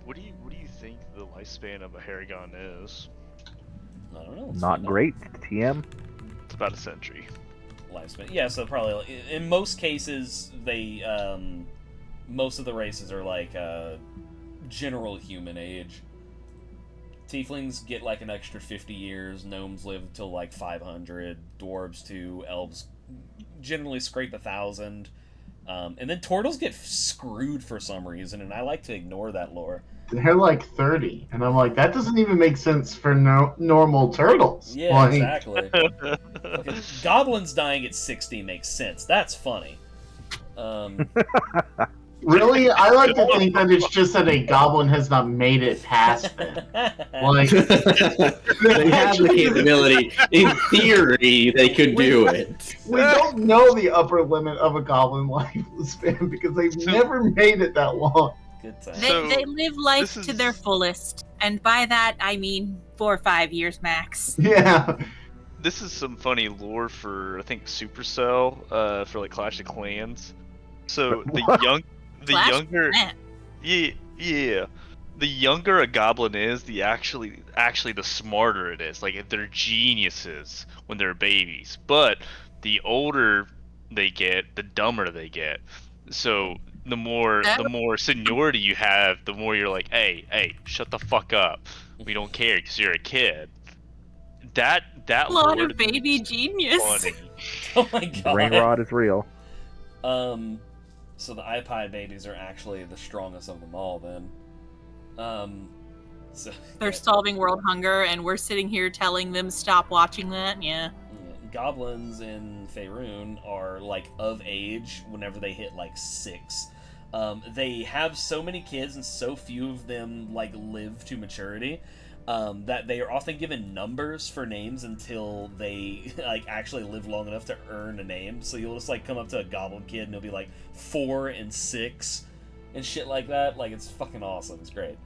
What do you think the lifespan of a Haragon is? I don't know. Not great, TM. It's about a century. Lifespan. Yeah, so probably in most cases they most of the races are like general human age. Tieflings get like an extra 50 years, gnomes live till like 500, dwarves too, elves generally scrape 1,000, and then turtles get screwed for some reason, and I like to ignore that lore. They're like 30, and I'm like, that doesn't even make sense for normal turtles. Yeah, like... exactly. Okay, goblins dying at 60 makes sense. That's funny. Really? I like to think that it's just that a goblin has not made it past them. Like, they have the capability. In theory, they could do it. We don't know the upper limit of a goblin lifespan because they've never made it that long. Good time. They live life to their fullest, and by that I mean 4 or 5 years max. Yeah. This is some funny lore for, I think, Supercell, for like Clash of Clans. So the younger, the younger a goblin is, the actually the smarter it is. Like they're geniuses when they're babies, but the older they get, the dumber they get. So the more seniority you have, the more you're like, hey, shut the fuck up. We don't care because you're a kid. That a lot of baby genius. Funny. Oh my god. Brain rot is real. So the iPod babies are actually the strongest of them all, then. So they're solving world hunger, and we're sitting here telling them stop watching that. Yeah. Goblins in Faerun are like of age whenever they hit like 6. They have so many kids and so few of them like live to maturity that they are often given numbers for names until they like actually live long enough to earn a name. So you'll just like come up to a goblin kid and he'll be like 4 and 6 and shit like that. Like it's fucking awesome. It's great.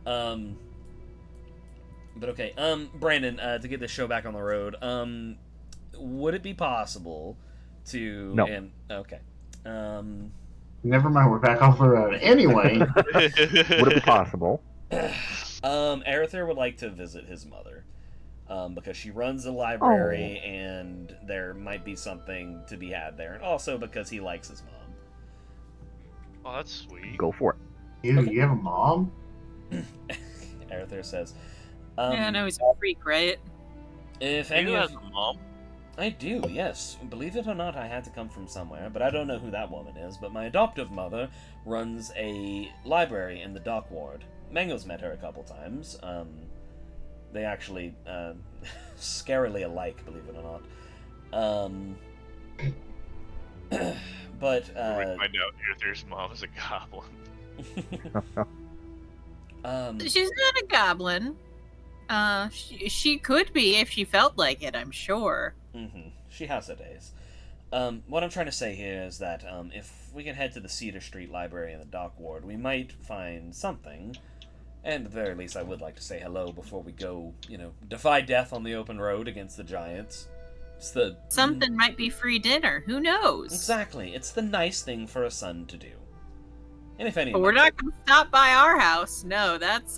But okay, Brandon, to get this show back on the road, would it be possible to... No. Okay. Never mind, we're back off the road. Anyway. Would it be possible? Arethyr would like to visit his mother. because she runs a library and there might be something to be had there, and also because he likes his mom. Oh, that's sweet. Go for it. You have a mom? Arthur says, Yeah, I know he's a freak, right? If You any have of... a mom? I do, yes. Believe it or not, I had to come from somewhere, but I don't know who that woman is. But my adoptive mother runs a library in the dock ward. Mango's met her a couple times. They actually, scarily alike, believe it or not. But, We find out Arthur's mom is a goblin. She's not a goblin. She could be if she felt like it, I'm sure. She has her days. What I'm trying to say here is that if we can head to the Cedar Street Library in the dock ward, we might find something. And at the very least, I would like to say hello before we go, defy death on the open road against the giants. It's the... Something might be free dinner. Who knows? Exactly. It's the nice thing for a son to do. And if any... But we're not going to stop by our house. No, that's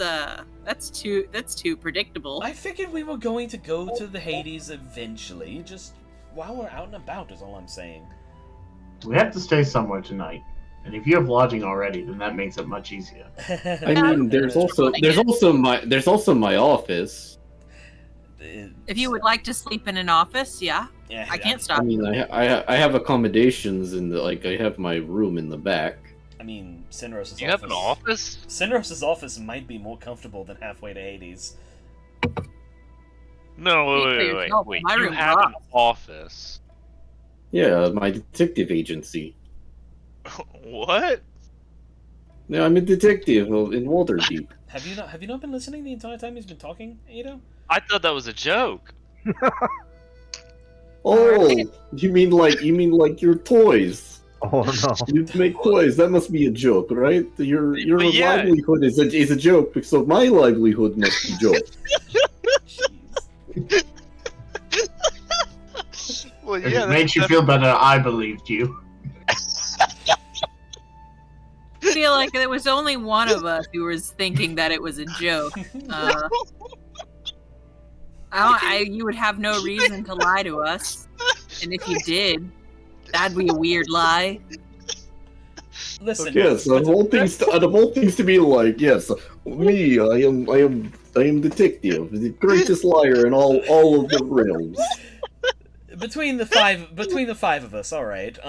too predictable. I figured we were going to go to the Hades eventually, just while we're out and about is all I'm saying. We have to stay somewhere tonight. And if you have lodging already, then that makes it much easier. I mean, there's also my office. If you would like to sleep in an office, yeah, I can't stop. I mean, I have accommodations in the I have my room in the back. I mean, Sinros's You have an office? Sinros's office might be more comfortable than halfway to Hades. No, wait. My You room have an rocks. office. Yeah, my detective agency. What? Yeah, I'm a detective in Waterdeep. Have you not been listening the entire time he's been talking, Ado? I thought that was a joke. Oh, you mean like your toys? Oh no. You make toys. That must be a joke, right? Your But yeah. livelihood is a joke, so my livelihood must be a joke. Jeez. Well, If yeah, it makes you feel better, I believed you. I feel like there was only one of us who was thinking that it was a joke. You would have no reason to lie to us, and if you did, that'd be a weird lie. Listen. Yes, out of all things to be like, yes, me, I am detective, the greatest liar in all of the realms. Between the five of us, all right.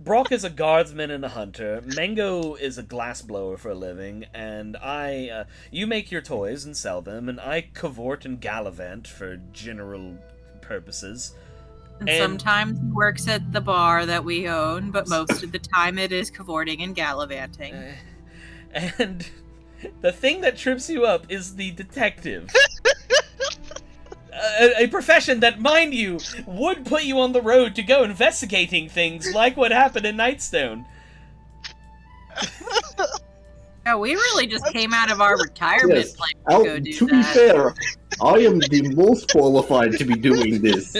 Brock is a guardsman and a hunter. Mango is a glassblower for a living, and you make your toys and sell them, and I cavort and gallivant for general purposes. And sometimes he works at the bar that we own, but most of the time it is cavorting and gallivanting. And the thing that trips you up is the detective. A profession that, mind you, would put you on the road to go investigating things like what happened in Nightstone. Yeah, we really just came out of our retirement plan to go do to that. be fair, I am the most qualified to be doing this.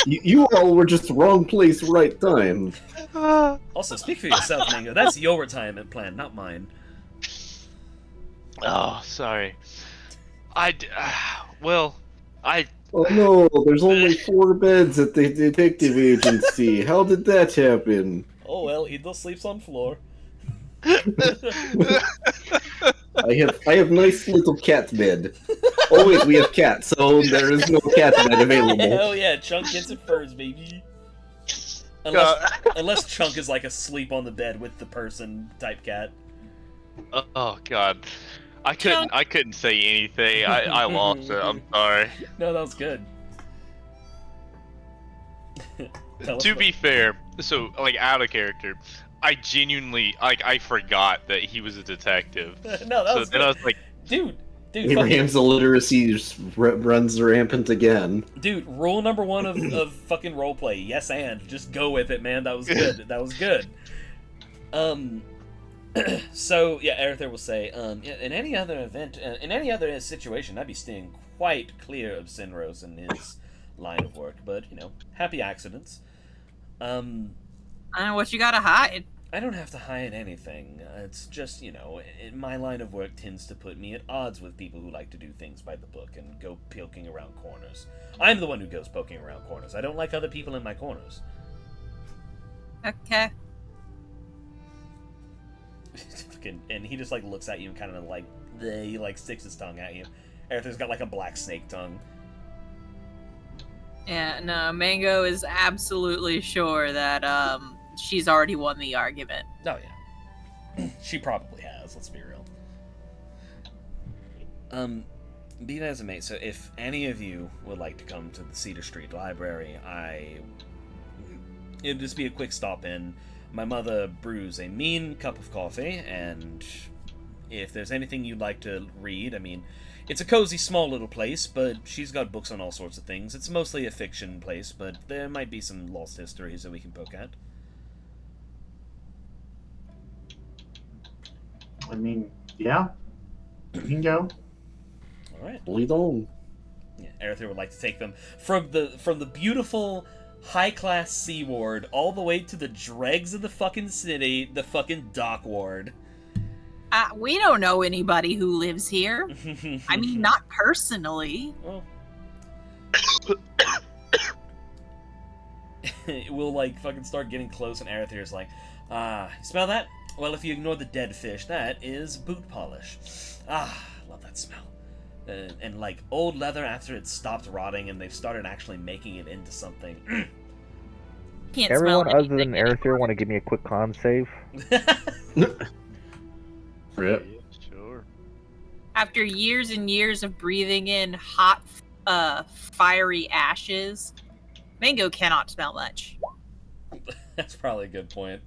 You all were just wrong place, right time. Also, speak for yourself, Mango. That's your retirement plan, not mine. Oh, sorry. Oh no, there's only 4 beds at the detective agency. How did that happen? Oh well, Edel sleeps on floor. I have nice little cat bed. Oh wait, we have cats, so there is no cat bed available. Hell yeah, Chunk gets it first, baby. Unless Chunk is like asleep on the bed with the person type cat. Oh god. I couldn't say anything. I lost it. I'm sorry. No, that was good. To be fair, so like out of character, I genuinely I forgot that he was a detective. No, that So was then good. I was like, Dude, Abraham's illiteracy just runs rampant again. Dude, rule number 1 of fucking roleplay, yes and. Just go with it, man. That was good. That was good. So, yeah, Arthur will say, in any other event, in any other situation, I'd be staying quite clear of Sinros and his line of work, but, happy accidents. I don't know what you gotta hide. I don't have to hide anything. It's just, my line of work tends to put me at odds with people who like to do things by the book and go poking around corners. I'm the one who goes poking around corners. I don't like other people in my corners. Okay. And he just, like, looks at you and kind of, like, he, like, sticks his tongue at you. Arthur's got, like, a black snake tongue. Yeah, no, Mango is absolutely sure that, she's already won the argument. Oh, yeah. She probably has, let's be real. Be that as it may, so if any of you would like to come to the Cedar Street Library, it'd just be a quick stop in. My mother brews a mean cup of coffee, and if there's anything you'd like to read, I mean, it's a cozy, small little place, but she's got books on all sorts of things. It's mostly a fiction place, but there might be some lost histories that we can poke at. I mean, yeah, you can go. All right. Lead on. Yeah, Arthur would like to take them from the beautiful, high-class Sea Ward all the way to the dregs of the fucking city, the fucking Dock Ward. We don't know anybody who lives here. I mean, not personally. Well, we'll, like, fucking start getting close, and Arthur's like, smell that? Well, if you ignore the dead fish, that is boot polish. Love that smell. And, like, old leather after it stopped rotting and they've started actually making it into something. Can't Everyone smell other than Arthur want to give me a quick con save? Rip. Sure. After years and years of breathing in hot, fiery ashes, Mango cannot smell much. That's probably a good point.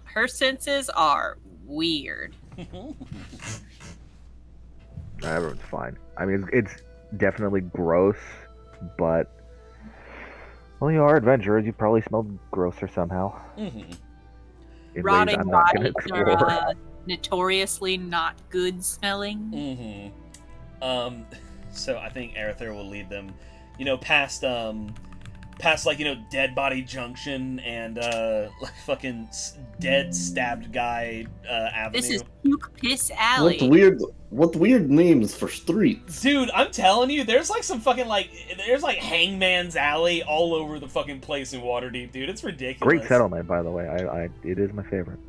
Her senses are weird. Everyone's fine. I mean, it's definitely gross, but well, you are adventurers. You probably smelled grosser somehow. Mm-hmm. In ways Rotting I'm not gonna bodies explore. are notoriously not good smelling. Mm-hmm. So I think Arthur will lead them, past like, Dead Body Junction and like fucking dead stabbed guy avenue. This is Puke Piss Alley. What weird names for streets? Dude, I'm telling you, there's like some fucking there's like Hangman's Alley all over the fucking place in Waterdeep, dude. It's ridiculous. Great settlement, by the way. It is my favorite.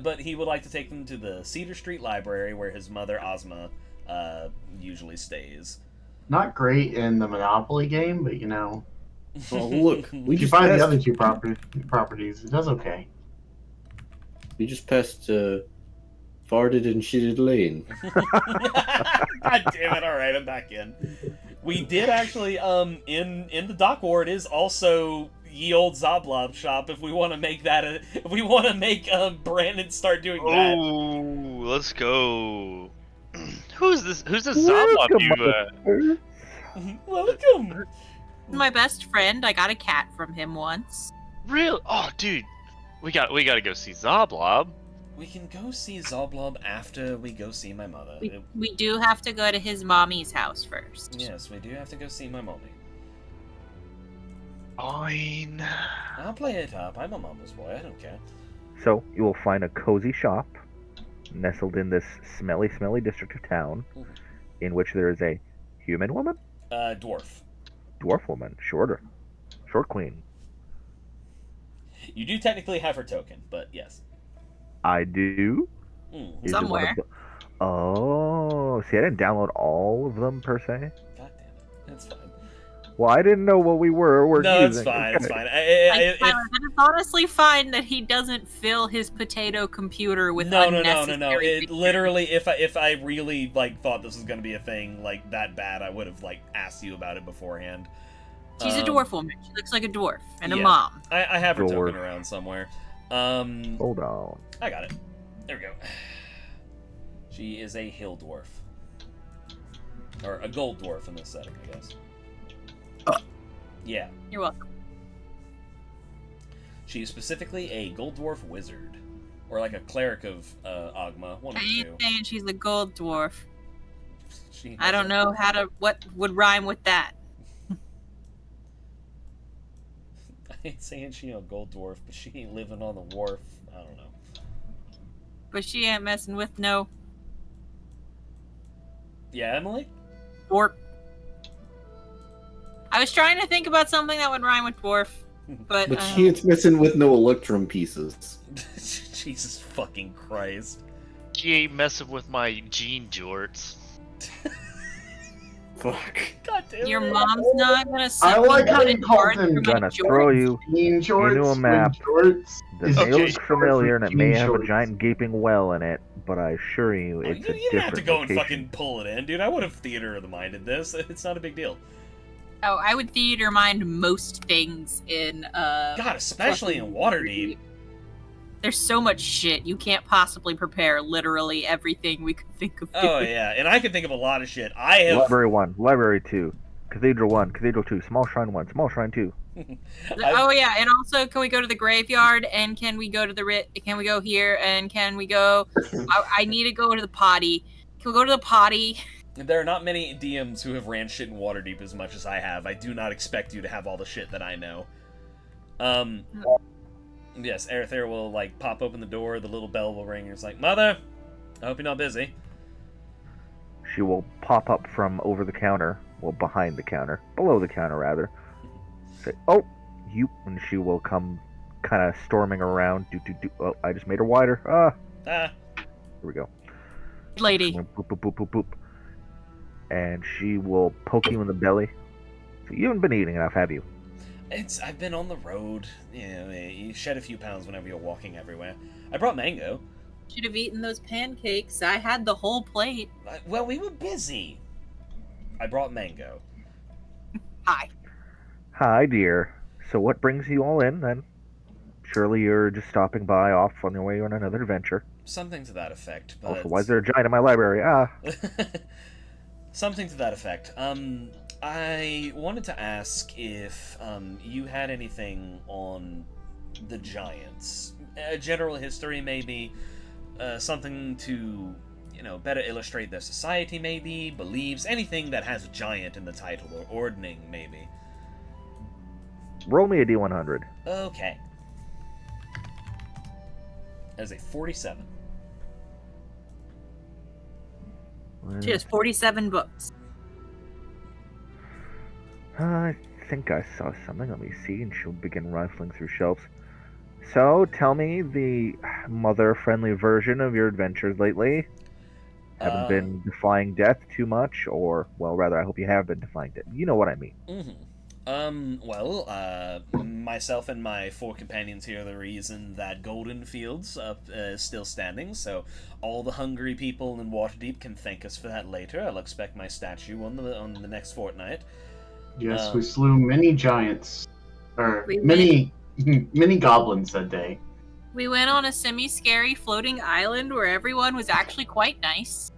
But he would like to take them to the Cedar Street Library where his mother Ozma usually stays. Not great in the Monopoly game, but Oh, look, we if you just buy the passed, other two properties, it does okay. we just passed farted and shitted lane. God damn it! All right, I'm back in. We did actually in the Dock Ward is also Ye Old Zoblob Shop. If we want to make that if we want to make Brandon start doing that. Oh, let's go. Who's this Zoblob you? Welcome. My best friend, I got a cat from him once. Real? Oh, dude, we got to go see Zoblob. We can go see Zoblob after we go see my mother. We do have to go to his mommy's house first. Yes, we do have to go see my mommy. Fine. I'll play it up. I'm a mama's boy. I don't care. So you will find a cozy shop nestled in this smelly district of town, in which there is a human woman, Dwarf woman, short queen. You do technically have her token, but yes. I do. Is it one Somewhere. of Oh, see, I didn't download all of them per se. God damn it. That's fine. Well, I didn't know what we were No, using. it's fine. It's fine. Tyler, it's honestly fine that he doesn't fill his potato computer with No. unnecessary It features. literally, if I really thought this was gonna be a thing that bad, I would have asked you about it beforehand. She's a dwarf woman. She looks like a dwarf and a yeah. mom. I have her Dwarf. token around somewhere. Hold on. I got it. There we go. She is a hill dwarf. Or a gold dwarf in this setting, I guess. Yeah. You're welcome. She's specifically a gold dwarf wizard. Or like a cleric of Ogma, one of I the ain't two. saying she's a gold dwarf. She I don't know what would rhyme with that. ain't saying she a gold dwarf, but she ain't living on the wharf. I don't know. But she ain't messing with no Yeah, Emily? dwarf. I was trying to think about something that would rhyme with dwarf, but she ain't messing with no electrum pieces. Jesus fucking Christ. She ain't messing with my jean jorts. Fuck. God damn your it. mom's not gonna. I like how you called them I'm gonna throw you jean shorts into a map. with jorts. The is name Okay. looks familiar and it may jean have shorts. a giant gaping well in it, but I assure you Oh, it's you a didn't have to different go location. and fucking pull it in, dude. I would have theater minded this. It's not a big deal. Oh, I would theater mind most things in God, especially in Waterdeep. There's so much shit. You can't possibly prepare literally everything we could think of. Oh yeah, and I can think of a lot of shit. I have Library 1, Library 2, Cathedral 1, Cathedral 2, Small Shrine 1, Small Shrine 2. Oh yeah, and also can we go to the graveyard and can we go to the can we go here and can we go I need to go to the potty. Can we go to the potty? There are not many DMs who have ran shit in Waterdeep as much as I have. I do not expect you to have all the shit that I know. Yes, Arethyr will, like, pop open the door, the little bell will ring, and it's like, Mother, I hope you're not busy. She will pop up from over the counter, well, behind the counter, below the counter, rather. Say, oh, you, and she will come kind of storming around. Oh, I just made her wider. Here we go. Lady. Boop, boop, boop, boop, boop. And she will poke you in the belly. So you haven't been eating enough, have you? I've been on the road. You know, you shed a few pounds whenever you're walking everywhere. I brought mango. Should have eaten those pancakes. I had the whole plate. Well, we were busy. I brought mango. Hi. Hi, dear. So what brings you all in, then? Surely you're just stopping by off on your way on another adventure. Something to that effect, but... Also, why is there a giant in my library? Something to that effect. I wanted to ask if you had anything on the Giants. A general history, maybe. Something to, you know, better illustrate their society, maybe. Beliefs. Anything that has Giant in the title, or Ordning, maybe. Roll me a D100. Okay. As a 47. She has 47 books. I think I saw something. Let me see. And she'll begin rifling through shelves. So, tell me the mother-friendly version of your adventures lately. Haven't been defying death too much, or, well, rather, I hope you have been defying death. You know what I mean. Myself and my 4 companions here are the reason that Golden Fields is still standing, so all the hungry people in Waterdeep can thank us for that later. I'll expect my statue on the next fortnight. Yes, we slew many giants, or We many goblins that day. We went on a semi-scary floating island where everyone was actually quite nice.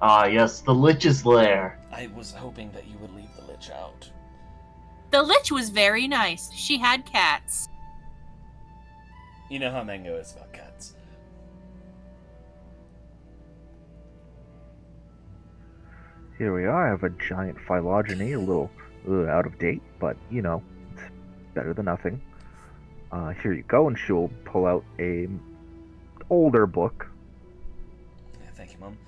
Ah, yes, the Lich's lair. I was hoping that you would leave the Lich out. The Lich was very nice. She had cats. You know how Mango is about cats. Here we are. I have a giant phylogeny, a little out of date, but, you know, it's better than nothing. Here you go, and she'll pull out a older book. Yeah, thank you, Mom.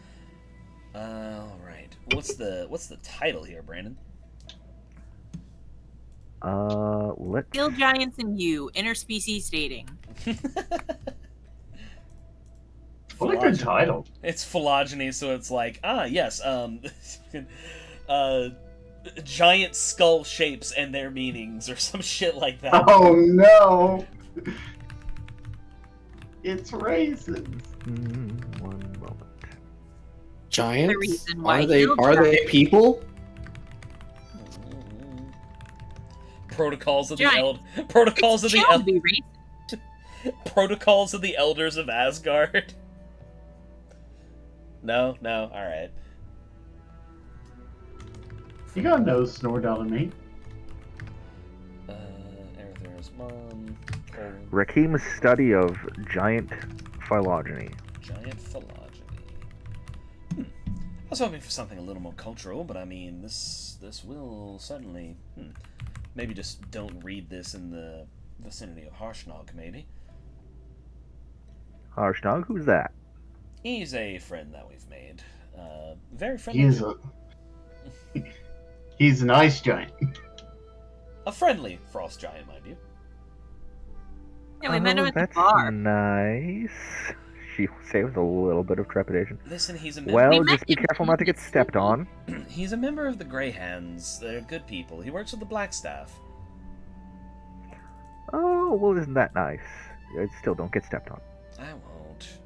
Alright. What's the title here, Brandon? Let's... Kill Giants and You, interspecies dating. What a good title. It's phylogeny, so it's like, yes, giant skull shapes and their meanings, or some shit like that. Oh no! It's raisins. One moment. Giants? The reason why Are they you people? Protocols of Giant. Protocols of It's the chill to be racist. Protocols of the Elders of Asgard. No, all right. You got no snore down on me. Arethy's mom. Rakim's study of giant phylogeny. Giant phylogeny. I was hoping for something a little more cultural, but I mean, this will certainly. Maybe just don't read this in the vicinity of Harshnag, maybe. Harshnag? Who's that? He's a friend that we've made. Very friendly. He's an ice giant. A friendly frost giant, mind you. Yeah, we met him at the That's bar. nice. She say with a little bit of trepidation. Listen, he's a member. Well, met just be him. careful not to get stepped on. He's a member of the Grey Hands. They're good people. He works with the Black Staff. Oh, well, isn't that nice? Still, don't get stepped on. I won't.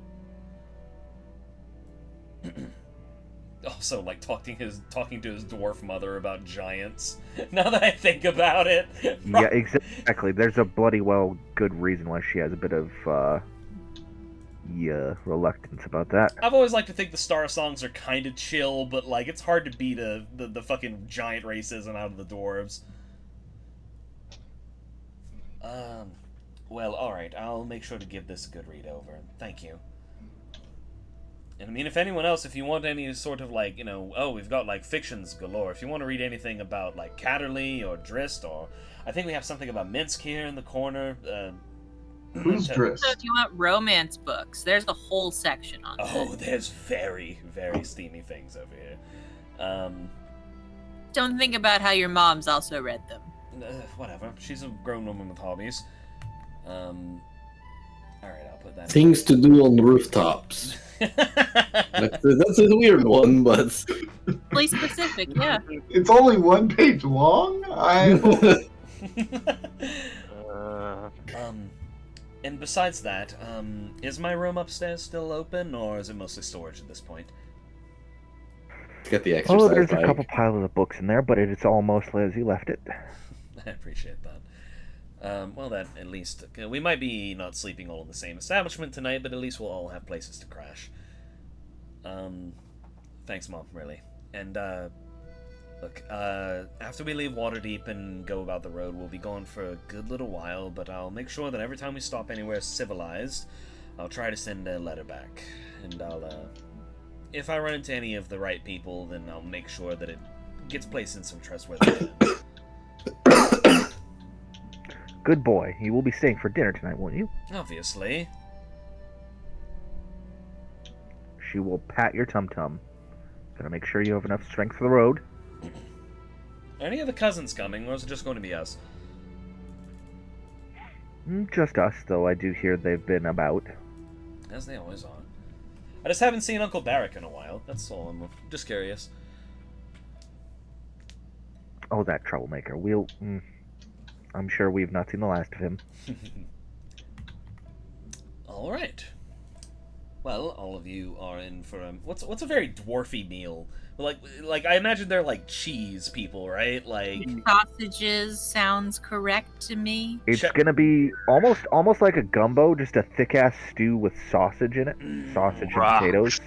Also, like talking to his dwarf mother about giants. Now that I think about it. Yeah, exactly. There's a bloody well good reason why she has a bit of reluctance about that. I've always liked to think the Star songs are kind of chill, but like it's hard to beat the fucking giant racism out of the dwarves. Well, alright, I'll make sure to give this a good read over. Thank you. And I mean, if anyone else, if you want any sort of like, we've got like fictions galore. If you want to read anything about like Catterley or Drist, or I think we have something about Minsk here in the corner. Who's Drist? So if you want romance books, there's a whole section on Oh, this. there's very, very steamy things over here. Don't think about how your mom's also read them. Whatever. She's a grown woman with hobbies. Alright, I'll put that Things to do on rooftops. That's a weird one, but Really specific, yeah. It's only 1 page long? And besides that, is my room upstairs still open, or is it mostly storage at this point? Get the exercise. Oh, there's a bike. couple piles of books in there, but it's all mostly as you left it. I appreciate that. Well, that at least we might be not sleeping all in the same establishment tonight, but at least we'll all have places to crash. Thanks, Mom, really. And look, after we leave Waterdeep and go about the road, we'll be gone for a good little while. But I'll make sure that every time we stop anywhere civilized, I'll try to send a letter back, and I'll if I run into any of the right people, then I'll make sure that it gets placed in some trustworthy hands. Good boy. You will be staying for dinner tonight, won't you? Obviously. She will pat your tum-tum. Gotta make sure you have enough strength for the road. Are any of the cousins coming, or is it just going to be us? Just us, though I do hear they've been about. As they always are. I just haven't seen Uncle Barrack in a while, that's all. I'm just curious. Oh, that troublemaker. I'm sure we've not seen the last of him. Alright. Well, all of you are in for what's a very dwarfy meal? Like I imagine they're like cheese people, right? Like Sausages sounds correct to me. It's gonna be almost like a gumbo, just a thick-ass stew with sausage in it. Sausage and potatoes.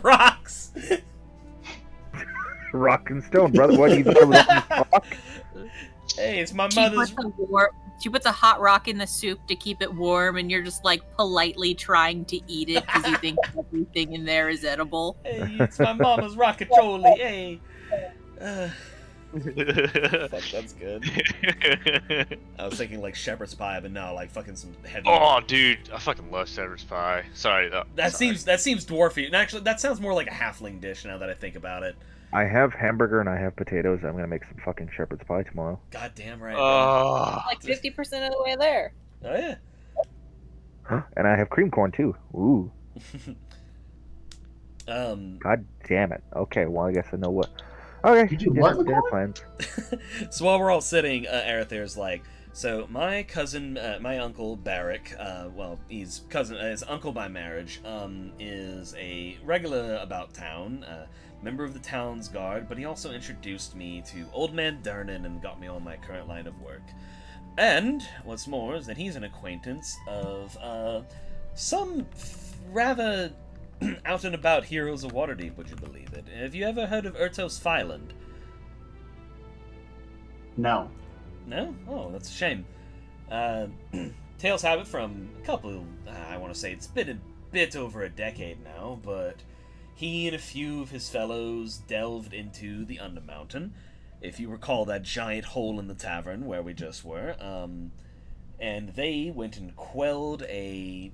Rocks! Rock and stone, brother. What, you thought it was on the rock? Hey, it's my mother's... She puts a hot rock in the soup to keep it warm, and you're just like politely trying to eat it because you think everything in there is edible. Hey, it's my mama's rockacholi. Hey. Fuck, that's good. I was thinking like shepherd's pie, but no, like fucking some heavy. Oh, dude, I fucking love shepherd's pie. Sorry, though. That seems dwarfy. And actually, that sounds more like a halfling dish now that I think about it. I have hamburger and I have potatoes. I'm gonna make some fucking shepherd's pie tomorrow. God damn right. Like 50% of the way there. Oh yeah. Huh? And I have cream corn too. Ooh. God damn it. Okay, well I guess I know what. Okay. You do what with dinner corn? plans. So while we're all sitting, Arethair's like, so my cousin, my uncle Barrack, well, he's his uncle by marriage, is a regular about town, member of the town's guard, but he also introduced me to Old Man Durnan and got me on my current line of work. And what's more is that he's an acquaintance of some rather out and about heroes of Waterdeep, would you believe it? Have you ever heard of Ertos Fyland? No. No? Oh, that's a shame. Tales have it from a couple, I want to say it's been a bit over a decade now, but he and a few of his fellows delved into the Undermountain, if you recall that giant hole in the tavern where we just were. And they went and quelled a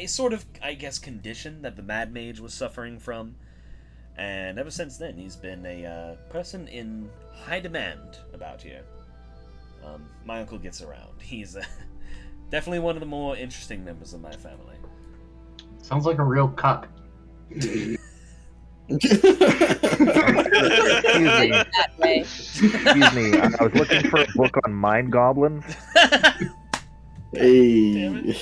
sort of, I guess, condition that the Mad Mage was suffering from. And ever since then, he's been a person in high demand about here. My uncle gets around. He's definitely one of the more interesting members of my family. Sounds like a real cuck. Excuse me. I was looking for a book on mind goblins. Hey.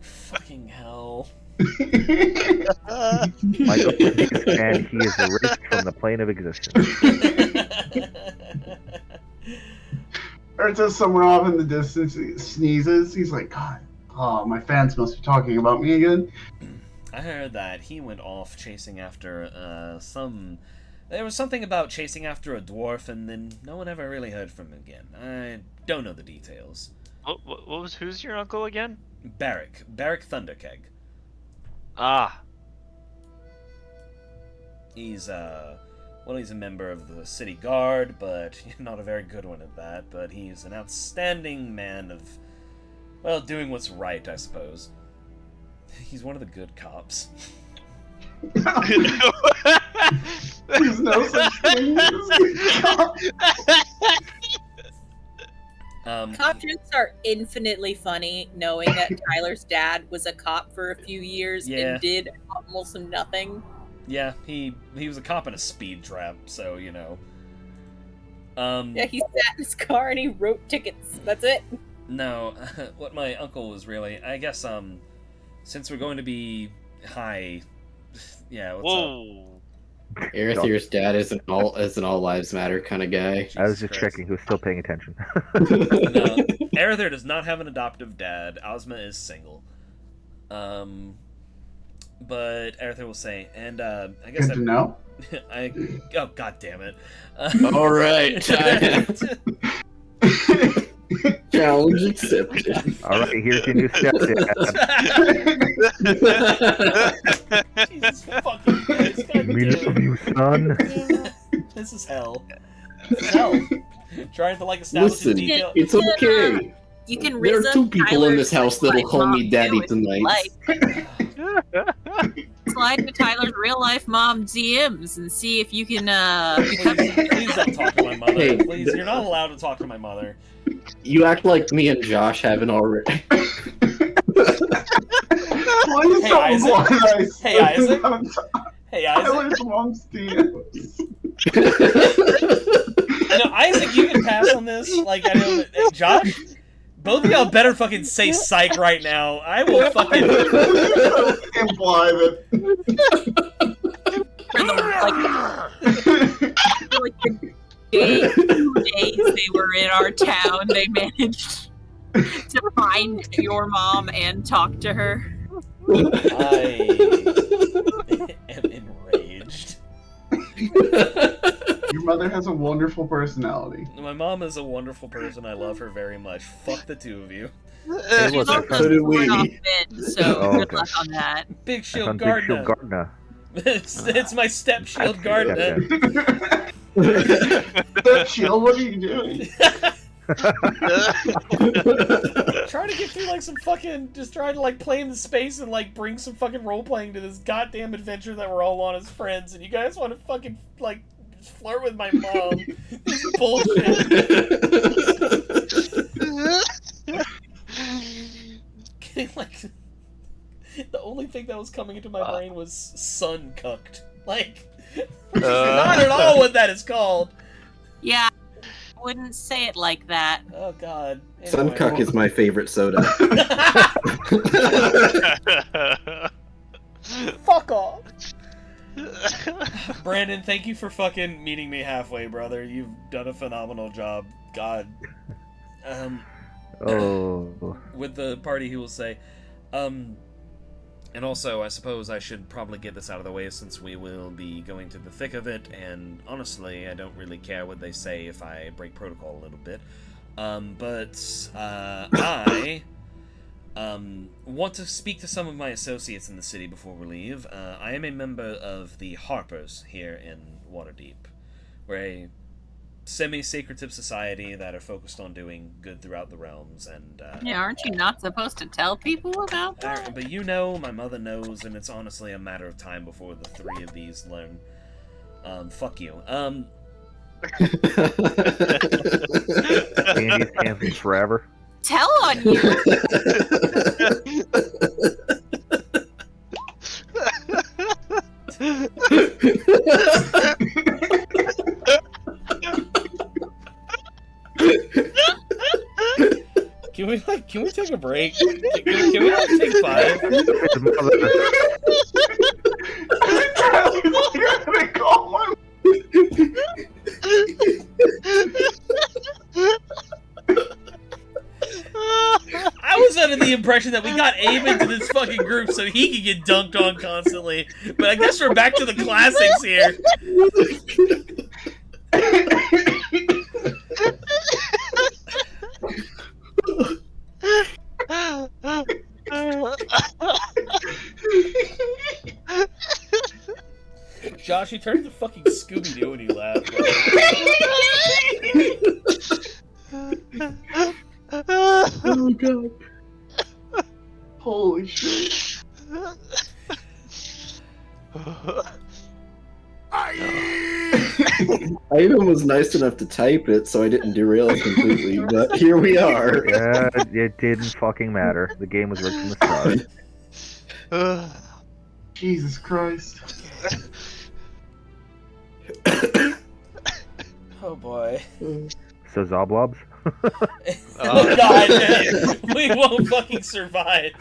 Fucking hell. My goblin is, and he is erased from the plane of existence. Or just somewhere off in the distance, he sneezes. He's like, God, oh, my fans must be talking about me again. I heard that he went off chasing after there was something about chasing after a dwarf, and then no one ever really heard from him again. I don't know the details. Who's your uncle again? Barrick Thunderkeg. Ah. He's he's a member of the city guard, but not a very good one at that. But he's an outstanding man of, well, doing what's right, I suppose. He's one of the good cops. There's no such thing as a good cop. Cop jokes are infinitely funny, knowing that Tyler's dad was a cop for a few years and did almost nothing. Yeah, he was a cop in a speed trap, so you know. Yeah, he sat in his car and he wrote tickets. That's it. No, what my uncle was really, I guess, since we're going to be high, yeah. What's Whoa. Arethyr's dad is an all lives matter kind of guy. I was just checking who's still paying attention. No, Arethyr does not have an adoptive dad. Ozma is single. But Arethyr will say, and I guess Good to know. oh, god damn it. All right. Challenge accepted. All right, here's your new stepdad. Jesus fucking Christ, god We love you, son. This is hell. This is hell. Trying to establish Listen, detail. it's okay. You can There are two people in this house that'll Tyler's call me mom, daddy too, tonight. Slide into Tyler's real life mom DMs and see if you can Please don't talk to my mother. Hey, Please, you're not allowed to talk to my mother. You act like me and Josh haven't already. Please Hey, don't Isaac. lie. Hey, Isaac. Hey, Isaac. Tyler's mom's DMs. I know, Isaac, you can pass on this. I know that, Josh, both of y'all better fucking say psych right now. I will fucking imply that. the 2 days they were in our town, they managed to find your mom and talk to her. I am enraged. Your mother has a wonderful personality. My mom is a wonderful person. I love her very much. Fuck the two of you. Hey, She's look, I also found, sworn off Ben, so Oh, good okay. luck on that. Big I Shield found Big Shield Gardner. Gardner. It's my step Shield That's Gardner. That shield, what are you doing? Trying to get through some fucking, just trying to play in the space and bring some fucking role playing to this goddamn adventure that we're all on as friends, and you guys want to fucking flirt with my mom. This is bullshit. The only thing that was coming into my brain was sun cucked. Not at all what that is called. Yeah, I woun't say it like that. Oh god. Suncuck is my favorite soda. Fuck off. Brandon, thank you for fucking meeting me halfway, brother. You've done a phenomenal job. God. Oh. With the party, he will say, and also, I suppose I should probably get this out of the way since we will be going to the thick of it, and honestly, I don't really care what they say if I break protocol a little bit. I Want to speak to some of my associates in the city before we leave. I am a member of the Harpers here in Waterdeep. We're a semi-secretive society that are focused on doing good throughout the realms, and Yeah, aren't you not supposed to tell people about that? but you know, my mother knows, and it's honestly a matter of time before the three of these learn. Fuck you. Andy's canceled forever. Tell on you. Can we take a break? Can we like take 5? I was under the impression that we got Abe into this fucking group so he could get dunked on constantly, but I guess we're back to the classics here. Josh, you turned to fucking Scooby-Doo when you laughed. Oh god. Holy shit. I even was nice enough to type it so I didn't derail it completely, but here we are. Yeah, it didn't fucking matter. The game was rigged from the start. Jesus Christ. Oh boy. So Zoblobs? Oh god, we won't fucking survive.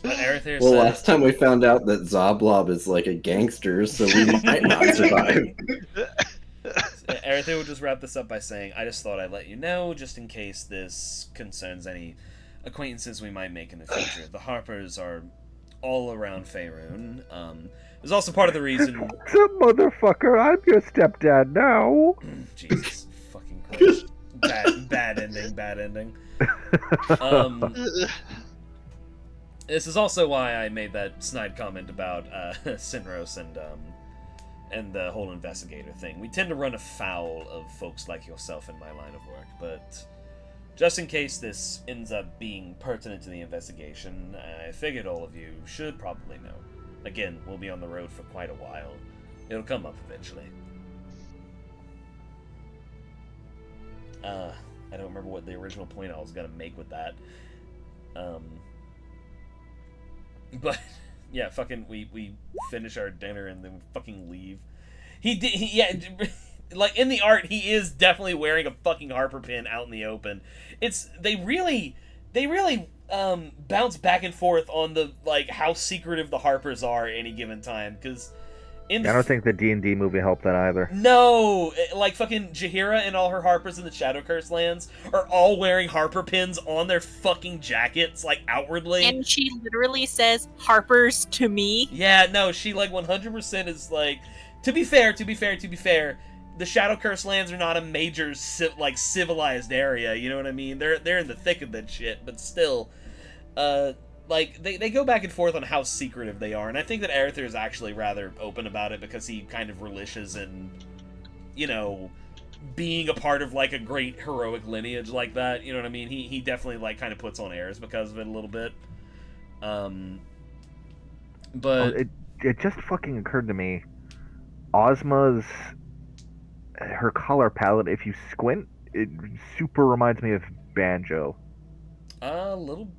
Arethyr Well, said, last time we found out that Zoblob is like a gangster, so we might not survive. Arethyr will just wrap this up by saying, I just thought I'd let you know, just in case this concerns any acquaintances we might make in the future. The Harpers are all around Faerun. It's also part of the reason... Some motherfucker, I'm your stepdad now. Jesus fucking Christ. Bad ending. This is also why I made that snide comment about Sinros and the whole investigator thing. We tend to run afoul of folks like yourself in my line of work, but just in case this ends up being pertinent to the investigation, I figured all of you should probably know. Again, we'll be on the road for quite a while. It'll come up eventually. I don't remember what the original point I was going to make with that. But, yeah, fucking, we finish our dinner and then we fucking leave. Like, in the art, he is definitely wearing a fucking Harper pin out in the open. They really bounce back and forth on the, like, how secretive the Harpers are at any given time, because... I don't think the D&D movie helped that either. No! Like, fucking Jaheira and all her Harpers in the Shadow Curse lands are all wearing Harper pins on their fucking jackets, like, outwardly. And she literally says, Harpers to me. Yeah, no, she, like, 100% is, like... To be fair, the Shadow Curse lands are not a major, civilized area, you know what I mean? They're in the thick of that shit, but still, like, they go back and forth on how secretive they are, and I think that Arethyr is actually rather open about it because he kind of relishes in, you know, being a part of, like, a great heroic lineage like that, you know what I mean? He definitely, like, kind of puts on airs because of it a little bit. But... It just fucking occurred to me, Ozma's... her color palette, if you squint, it super reminds me of Banjo. A little...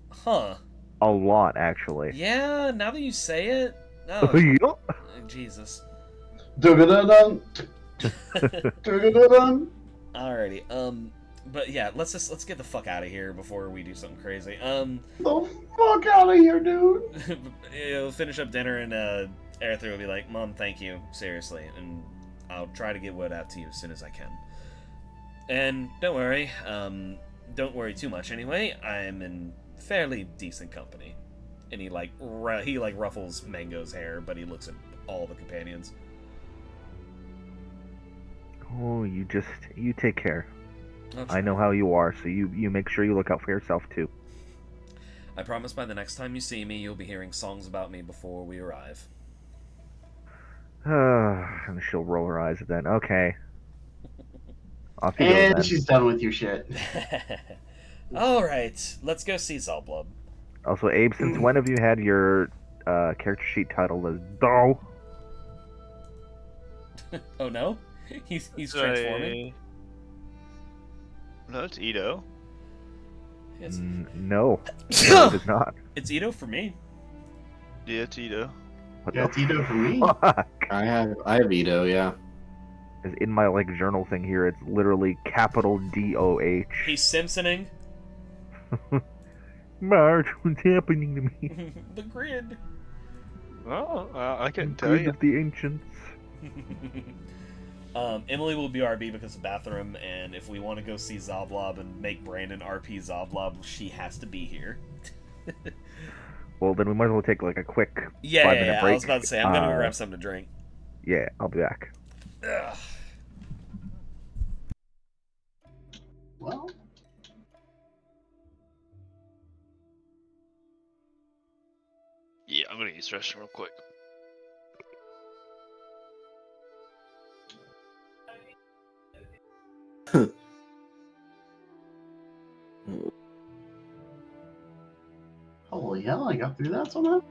Huh. A lot, actually. Yeah, now that you say it... No. Jesus. Dun-dun-dun-dun. Dun-dun-dun-dun. Alrighty, but yeah, let's get the fuck out of here before we do something crazy. The fuck out of here, dude. We'll finish up dinner and Arethyr will be like, Mom, thank you, seriously, and I'll try to get word out to you as soon as I can. And don't worry too much anyway. I'm in fairly decent company. And he ruffles Mango's hair, but he looks at all the companions. Oh, you take care. I know how you are, so you make sure you look out for yourself too. I promise by the next time you see me, you'll be hearing songs about me before we arrive. And she'll roll her eyes then. Okay. Off you go And then. she's done with your shit. Alright, let's go see Zalblub. Also, Abe, since when have you had your character sheet titled as Doe? Oh no? He's transforming? No, it's Ito. It's... No. No, it is not. It's Ito for me. Yeah, it's Ito. What Yeah, the it's Ito for me. fuck? I have Ito, yeah. Is in my like journal thing here, it's literally capital DOH. He's Simpsoning. Marge, what's happening to me? The grid. Oh, I can tell Grid you. of the ancients. Emily will be RB because of bathroom, and if we want to go see Zoblob and make Brandon RP Zoblob, she has to be here. Well, then we might as well take like a quick Yeah, 5-minute break. I was about to say, I'm gonna go grab something to drink. Yeah, I'll be back. Ugh. Well, Yeah, I'm gonna use the restroom real quick. holy hell, I got through that somehow.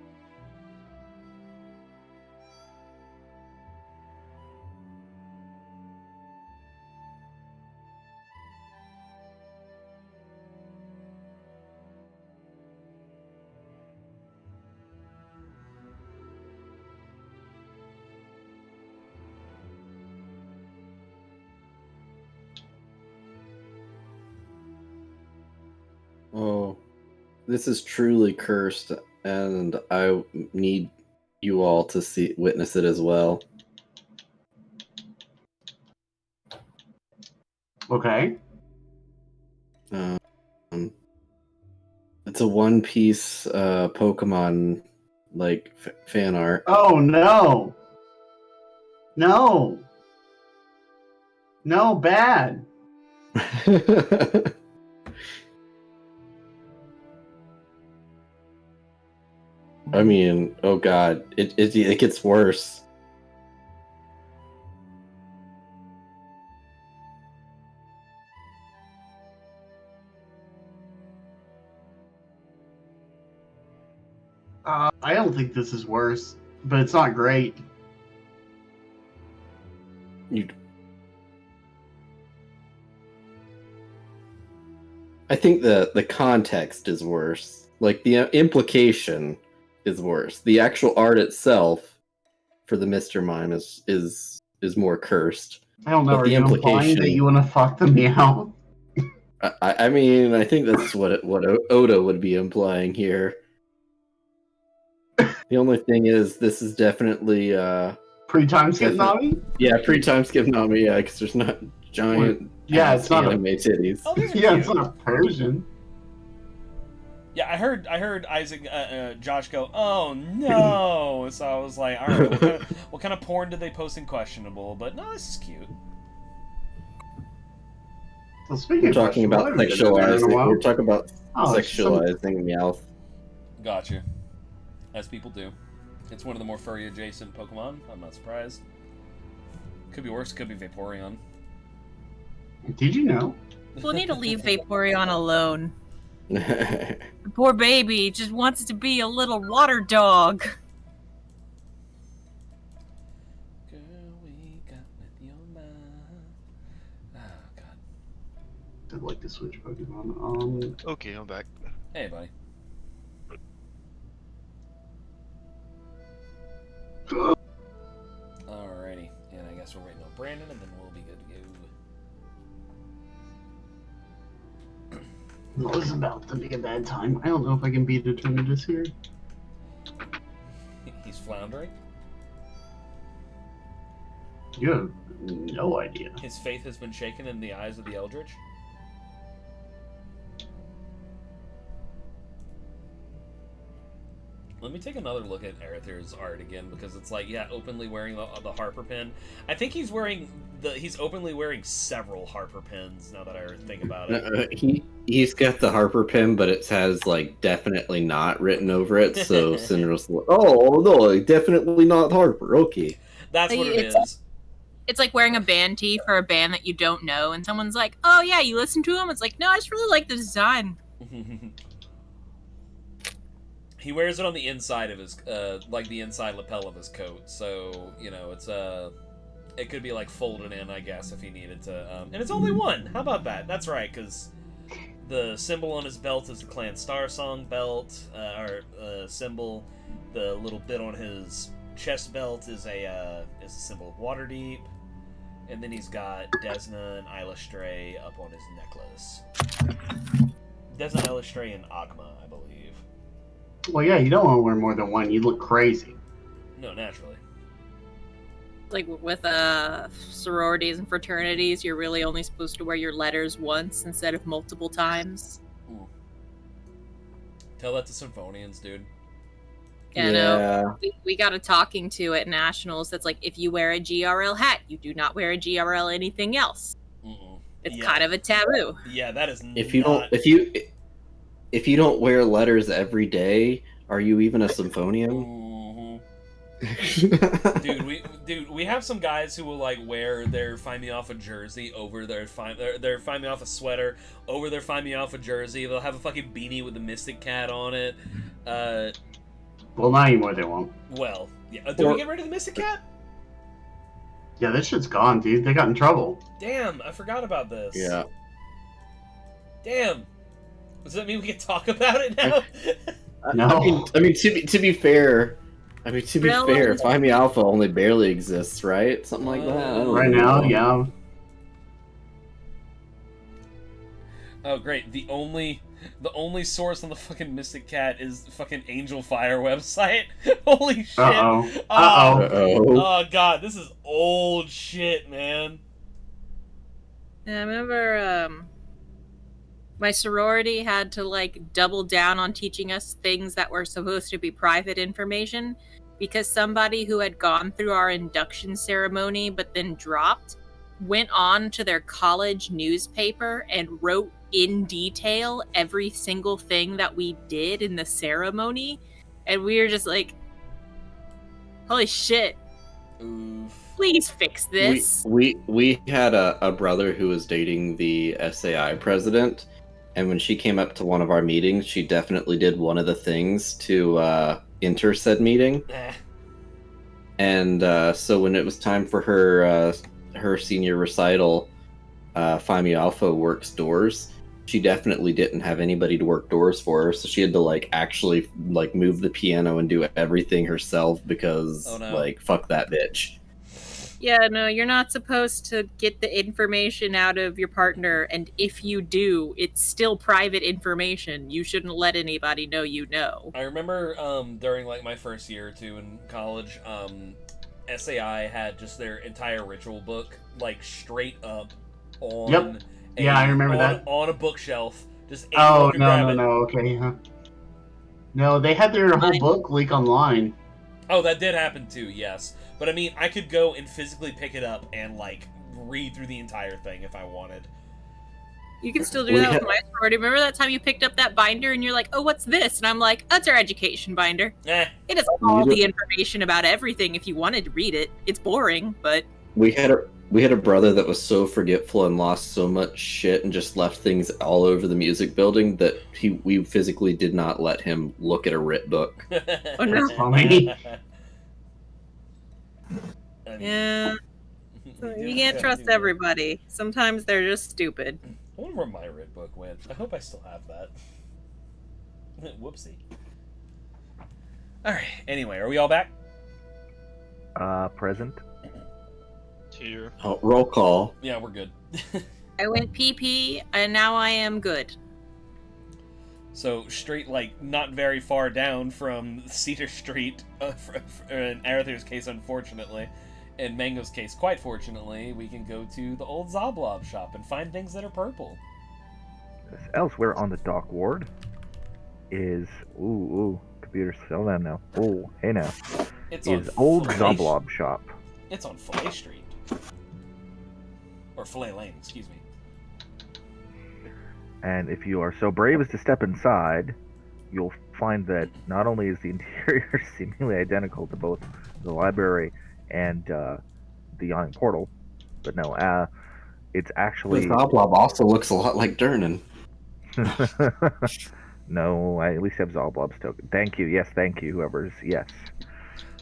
Oh, this is truly cursed, and I need you all to witness it as well. Okay. It's a One Piece Pokemon like fan art. Oh no. No. No, bad. I mean, oh god, it gets worse. I don't think this is worse, but it's not great. I think the context is worse. Like the implication is worse. The actual art itself for the Mr. Mime is more cursed. I don't know. But Are the you implying implication- that you want to fuck the meow? I mean, I think that's what Oda would be implying here. The only thing is, this is definitely Pre-time skip Nami? yeah, pre-time skip Nami, yeah, because there's not giant Yeah, it's not anime titties. Oh, these are Yeah, cute. it's not Persian. Yeah, I heard Isaac, Josh go, "Oh no!" So I was like, "All right, what kind of porn did they post in questionable?" But no, this is cute. So speaking We're of talking about questionable, I haven't been there in a sexualizing. while. We're talking about Oh, sexualizing Meowth. Gotcha. As people do. It's one of the more furry adjacent Pokemon. I'm not surprised. Could be worse. Could be Vaporeon. Did you know? We'll need to leave Vaporeon alone. The poor baby just wants to be a little water dog. Girl, we got with your mind. Oh, God. I'd like to switch Pokemon. Okay, I'm back. Hey, buddy. Alrighty. And I guess we're waiting on Brandon, and then we'll be good to go. It was about to be a bad time. I don't know if I can beat Eternatus here. He's floundering. You have no idea. His faith has been shaken in the eyes of the Eldritch. Let me take another look at Arethyr's art again, because it's like, yeah, openly wearing the Harper pin. I think he's openly wearing several Harper pins, now that I think about it. He's got the Harper pin, but it has, like, definitely not written over it, so Cinder's like, oh, no, definitely not Harper, okay. That's what it is. It's like wearing a band tee for a band that you don't know, and someone's like, oh yeah, you listen to them? It's like, no, I just really like the design. He wears it on the inside of his, like the inside lapel of his coat, so, you know, it's, it could be, like, folded in, I guess, if he needed to, and it's only one! How about that? That's right, because the symbol on his belt is the Clan Star Song belt, symbol. The little bit on his chest belt is a symbol of Waterdeep. And then he's got Desna and Isla Stray up on his necklace. Desna, Isla Stray, and Agma, I believe. Well, yeah, you don't want to wear more than one. You look crazy. No, naturally. Like with sororities and fraternities, you're really only supposed to wear your letters once instead of multiple times. Ooh. Tell that to Symphonians, dude. Yeah, no. We got a talking to at Nationals that's like, if you wear a GRL hat, you do not wear a GRL anything else. It's kind of a taboo. Yeah, that is if you don't wear letters every day, are you even a Symphonian? Dude, we have some guys who will like wear their Find Me Off a jersey over their Find Me Off a sweater over their Find Me Off a jersey. They'll have a fucking beanie with the Mystic Cat on it. Well, not anymore. They won't. Well, yeah. Did we get rid of the Mystic Cat? Yeah, this shit's gone, dude. They got in trouble. Damn, I forgot about this. Yeah. Damn. Does that mean we can talk about it now? No. I mean, to be fair, Find Me Alpha only barely exists, right? Something like that. Right now, yeah. Oh, great. The only source on the fucking Mystic Cat is the fucking Angel Fire website. Holy shit. Oh, God. This is old shit, man. Yeah, I remember, my sorority had to, like, double down on teaching us things that were supposed to be private information because somebody who had gone through our induction ceremony but then dropped went on to their college newspaper and wrote in detail every single thing that we did in the ceremony. And we were just like, holy shit. Oof. Please fix this. We had a brother who was dating the SAI president, and when she came up to one of our meetings, she definitely did one of the things to enter said meeting. And so when it was time for her senior recital, Find Me Alpha works doors. She definitely didn't have anybody to work doors for her, so she had to like actually like move the piano and do everything herself because like fuck that bitch. Yeah, no, you're not supposed to get the information out of your partner, and if you do, it's still private information. You shouldn't let anybody know you know. I remember during like my first year or two in college, SAI had just their entire ritual book like straight up on I remember that. On a bookshelf. Just no, okay, huh? No, they had their whole book leak online. Oh, that did happen too, yes. But I mean, I could go and physically pick it up and like read through the entire thing if I wanted. You can still do that with my sorority. Remember that time you picked up that binder and you're like, oh, what's this? And I'm like, that's our education binder. It has all the information about everything if you wanted to read it. It's boring, but... We had a brother that was so forgetful and lost so much shit and just left things all over the music building that we physically did not let him look at a writ book. Oh, no. Funny. Yeah. You can't trust everybody. Sometimes they're just stupid. I wonder where my writ book went. I hope I still have that. Whoopsie. Alright, anyway, are we all back? Present. Here. Oh, roll call. Yeah, we're good. I went PP, and now I am good. So, straight, like, not very far down from Cedar Street, in Arthur's case, unfortunately, in Mango's case, quite fortunately, we can go to the old Zoblob shop and find things that are purple. Elsewhere on the dock ward is, could computer's still down now. Oh, hey now. It's Is on Old Fillet Zoblob shop. It's on Fillet Street. Or Fillet Lane, excuse me. And if you are so brave as to step inside, you'll find that not only is the interior seemingly identical to both the library and the yawning portal, but no, it's actually... The Zoblob also looks a lot like Durnan. No, I at least have Zoblob's token. Thank you, yes, thank you, whoever's... Yes.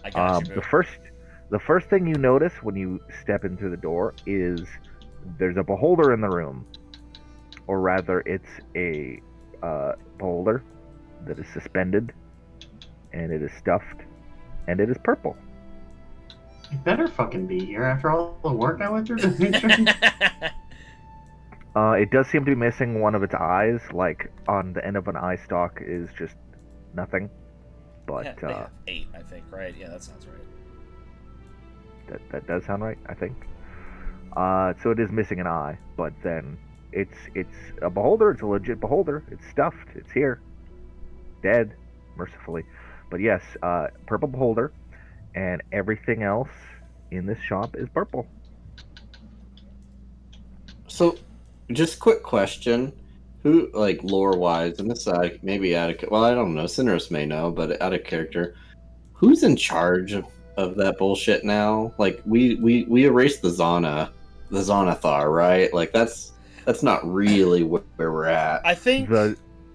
I got you, the first thing you notice when you step into the door is there's a beholder in the room. Or rather, it's a beholder that is suspended, and it is stuffed, and it is purple. It better fucking be here after all the work I went through to make sure. It does seem to be missing one of its eyes, like on the end of an eye stalk is just nothing. But yeah, they have 8, I think, right? Yeah, that sounds right. That does sound right, I think. So it is missing an eye, but then it's a beholder. It's a legit beholder. It's stuffed. It's here, dead, mercifully. But yes, purple beholder, and everything else in this shop is purple. So, just quick question. Who, like, lore-wise, and this maybe out of... Well, I don't know. Cineros may know, but out of character. Who's in charge of that bullshit now? Like, we erased the Zonathar, right? Like, that's not really where we're at. I think...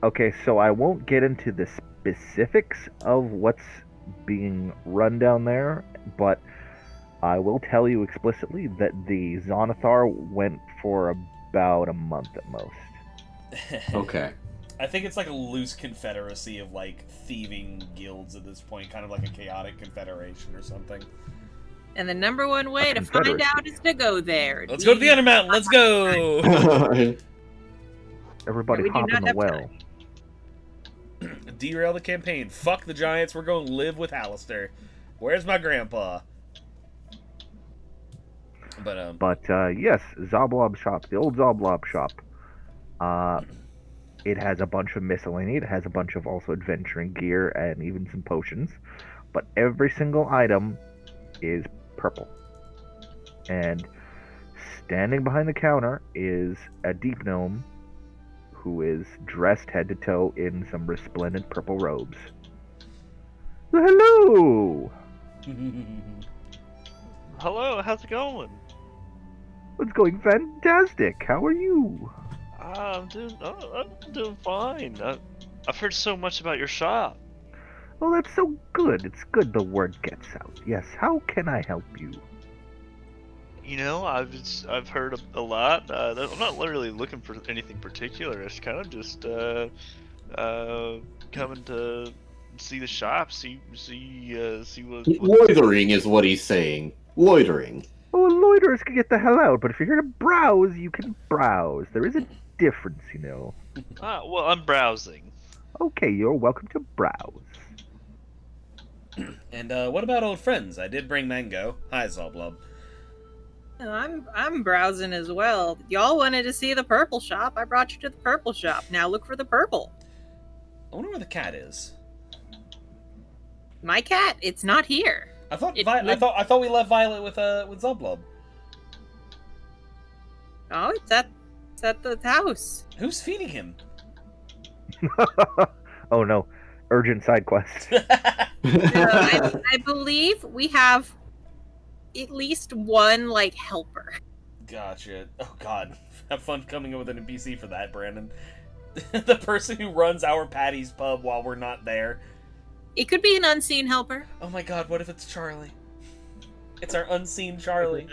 Okay, so I won't get into the specifics of what's being run down there, but I will tell you explicitly that the Zonathar went for about a month at most. Okay. I think it's like a loose confederacy of like thieving guilds at this point, kind of like a chaotic confederation or something. And the number one way to find out is to go there. Let's go to the Undermountain. Let's go. Everybody hop in the well. Derail the campaign. Fuck the Giants. We're going to live with Hallister. Where's my grandpa? But yes, Zoblob shop, the old Zoblob shop. It has a bunch of miscellany. It has a bunch of also adventuring gear and even some potions. But every single item is purple. And standing behind the counter is a deep gnome who is dressed head to toe in some resplendent purple robes. Hello! Hello, how's it going? It's going fantastic. How are you? I'm doing fine. I've heard so much about your shop. Oh, that's so good. It's good the word gets out. Yes, how can I help you? You know, I've heard a lot. I'm not literally looking for anything particular. It's kind of just coming to see the shop, see what. Loitering is what he's saying. Loitering. Oh, loiterers can get the hell out, but if you're here to browse, you can browse. There is a difference, you know. Well, I'm browsing. Okay, you're welcome to browse. And what about old friends? I did bring Mango. Hi, Zoblob. I'm browsing as well. Y'all wanted to see the purple shop. I brought you to the purple shop. Now look for the purple. I wonder where the cat is. My cat? It's not here. I thought we left Violet with Zoblob. Oh, it's at the house. Who's feeding him? Oh no, urgent side quest. I believe we have at least one like helper. Gotcha. Oh god, have fun coming up with an NPC for that, Brandon. The person who runs our Patty's pub while we're not there. It could be an unseen helper. Oh my god, what if it's Charlie? It's our unseen Charlie.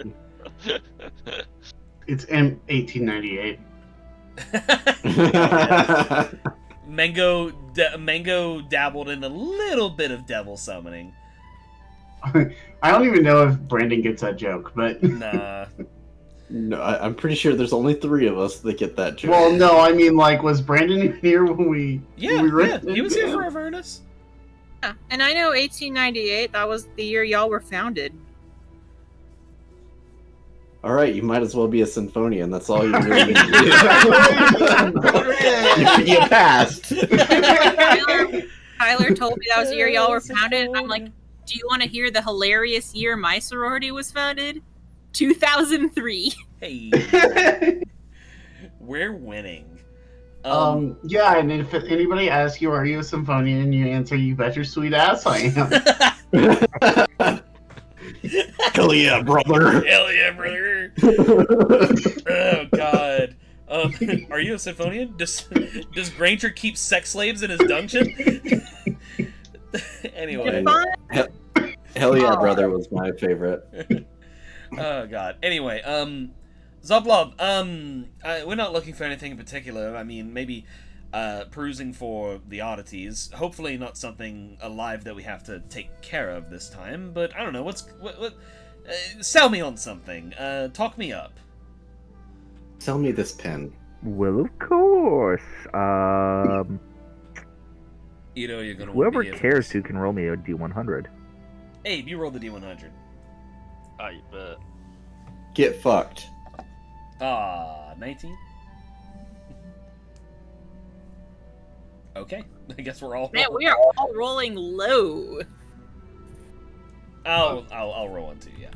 It's M1898. Mango dabbled in a little bit of devil summoning. I don't even know if Brandon gets that joke, but... Nah. No, I'm pretty sure there's only 3 of us that get that joke. Well, no, I mean, like, was Brandon even here when we... Yeah, he was here for Avernus. Yeah, and I know 1898, that was the year y'all were founded. Alright, you might as well be a Symphonian, that's all you really need to do. You passed. Tyler told me that was the year y'all were founded. I'm like, do you want to hear the hilarious year my sorority was founded? 2003. Hey. We're winning. Yeah, and if anybody asks you, are you a Symphonian, you answer, you bet your sweet ass I am. Hell yeah, brother. Hell yeah, brother. Oh, God. Are you a Symphonian? Does Granger keep sex slaves in his dungeon? Anyway. Hell yeah, brother was my favorite. Oh, God. Anyway, Zoblob, we're not looking for anything in particular. I mean, maybe perusing for the oddities. Hopefully not something alive that we have to take care of this time, but I don't know, what sell me on something. Talk me up. Sell me this pen. Well, of course. You know you're gonna Whoever cares who can roll me a D100. Abe, you roll the D100. I bet. Get fucked. 19? Okay, I guess we're all... Man, we are all rolling low. I'll roll one too, yeah.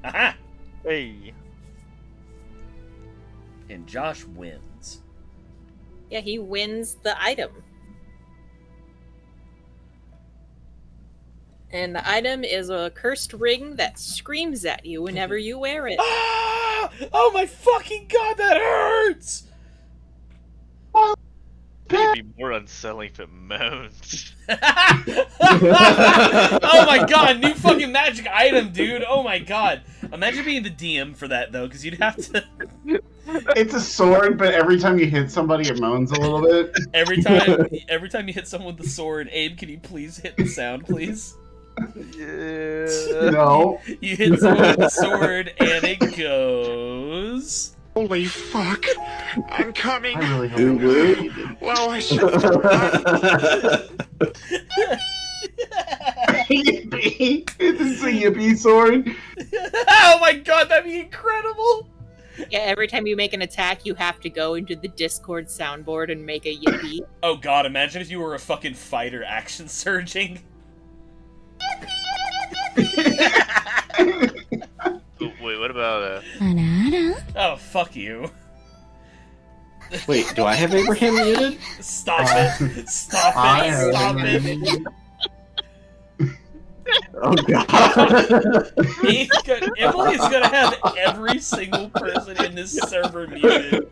Aha! Hey. And Josh wins. Yeah, he wins the item. And the item is a cursed ring that screams at you whenever you wear it. Ah! Oh my fucking god, that hurts! It'd be more unsettling if it moans. Oh my god, new fucking magic item, dude. Oh my god. Imagine being the DM for that, though, because you'd have to... It's a sword, but every time you hit somebody, it moans a little bit. Every time you hit someone with the sword, Abe, can you please hit the sound, please? Yeah. No. You hit someone with the sword, and it goes... Holy fuck! I'm coming. I really hope you Well, I should. Yippee! It's a yippee sword. Oh my god, that'd be incredible! Yeah, every time you make an attack, you have to go into the Discord soundboard and make a yippee. Oh god, imagine if you were a fucking fighter action surging. Oh, wait, what about Oh, fuck you. Wait, do I have Abraham muted? Stop it. Stop it. Stop it. Oh god. Emily's gonna have every single person in this server muted.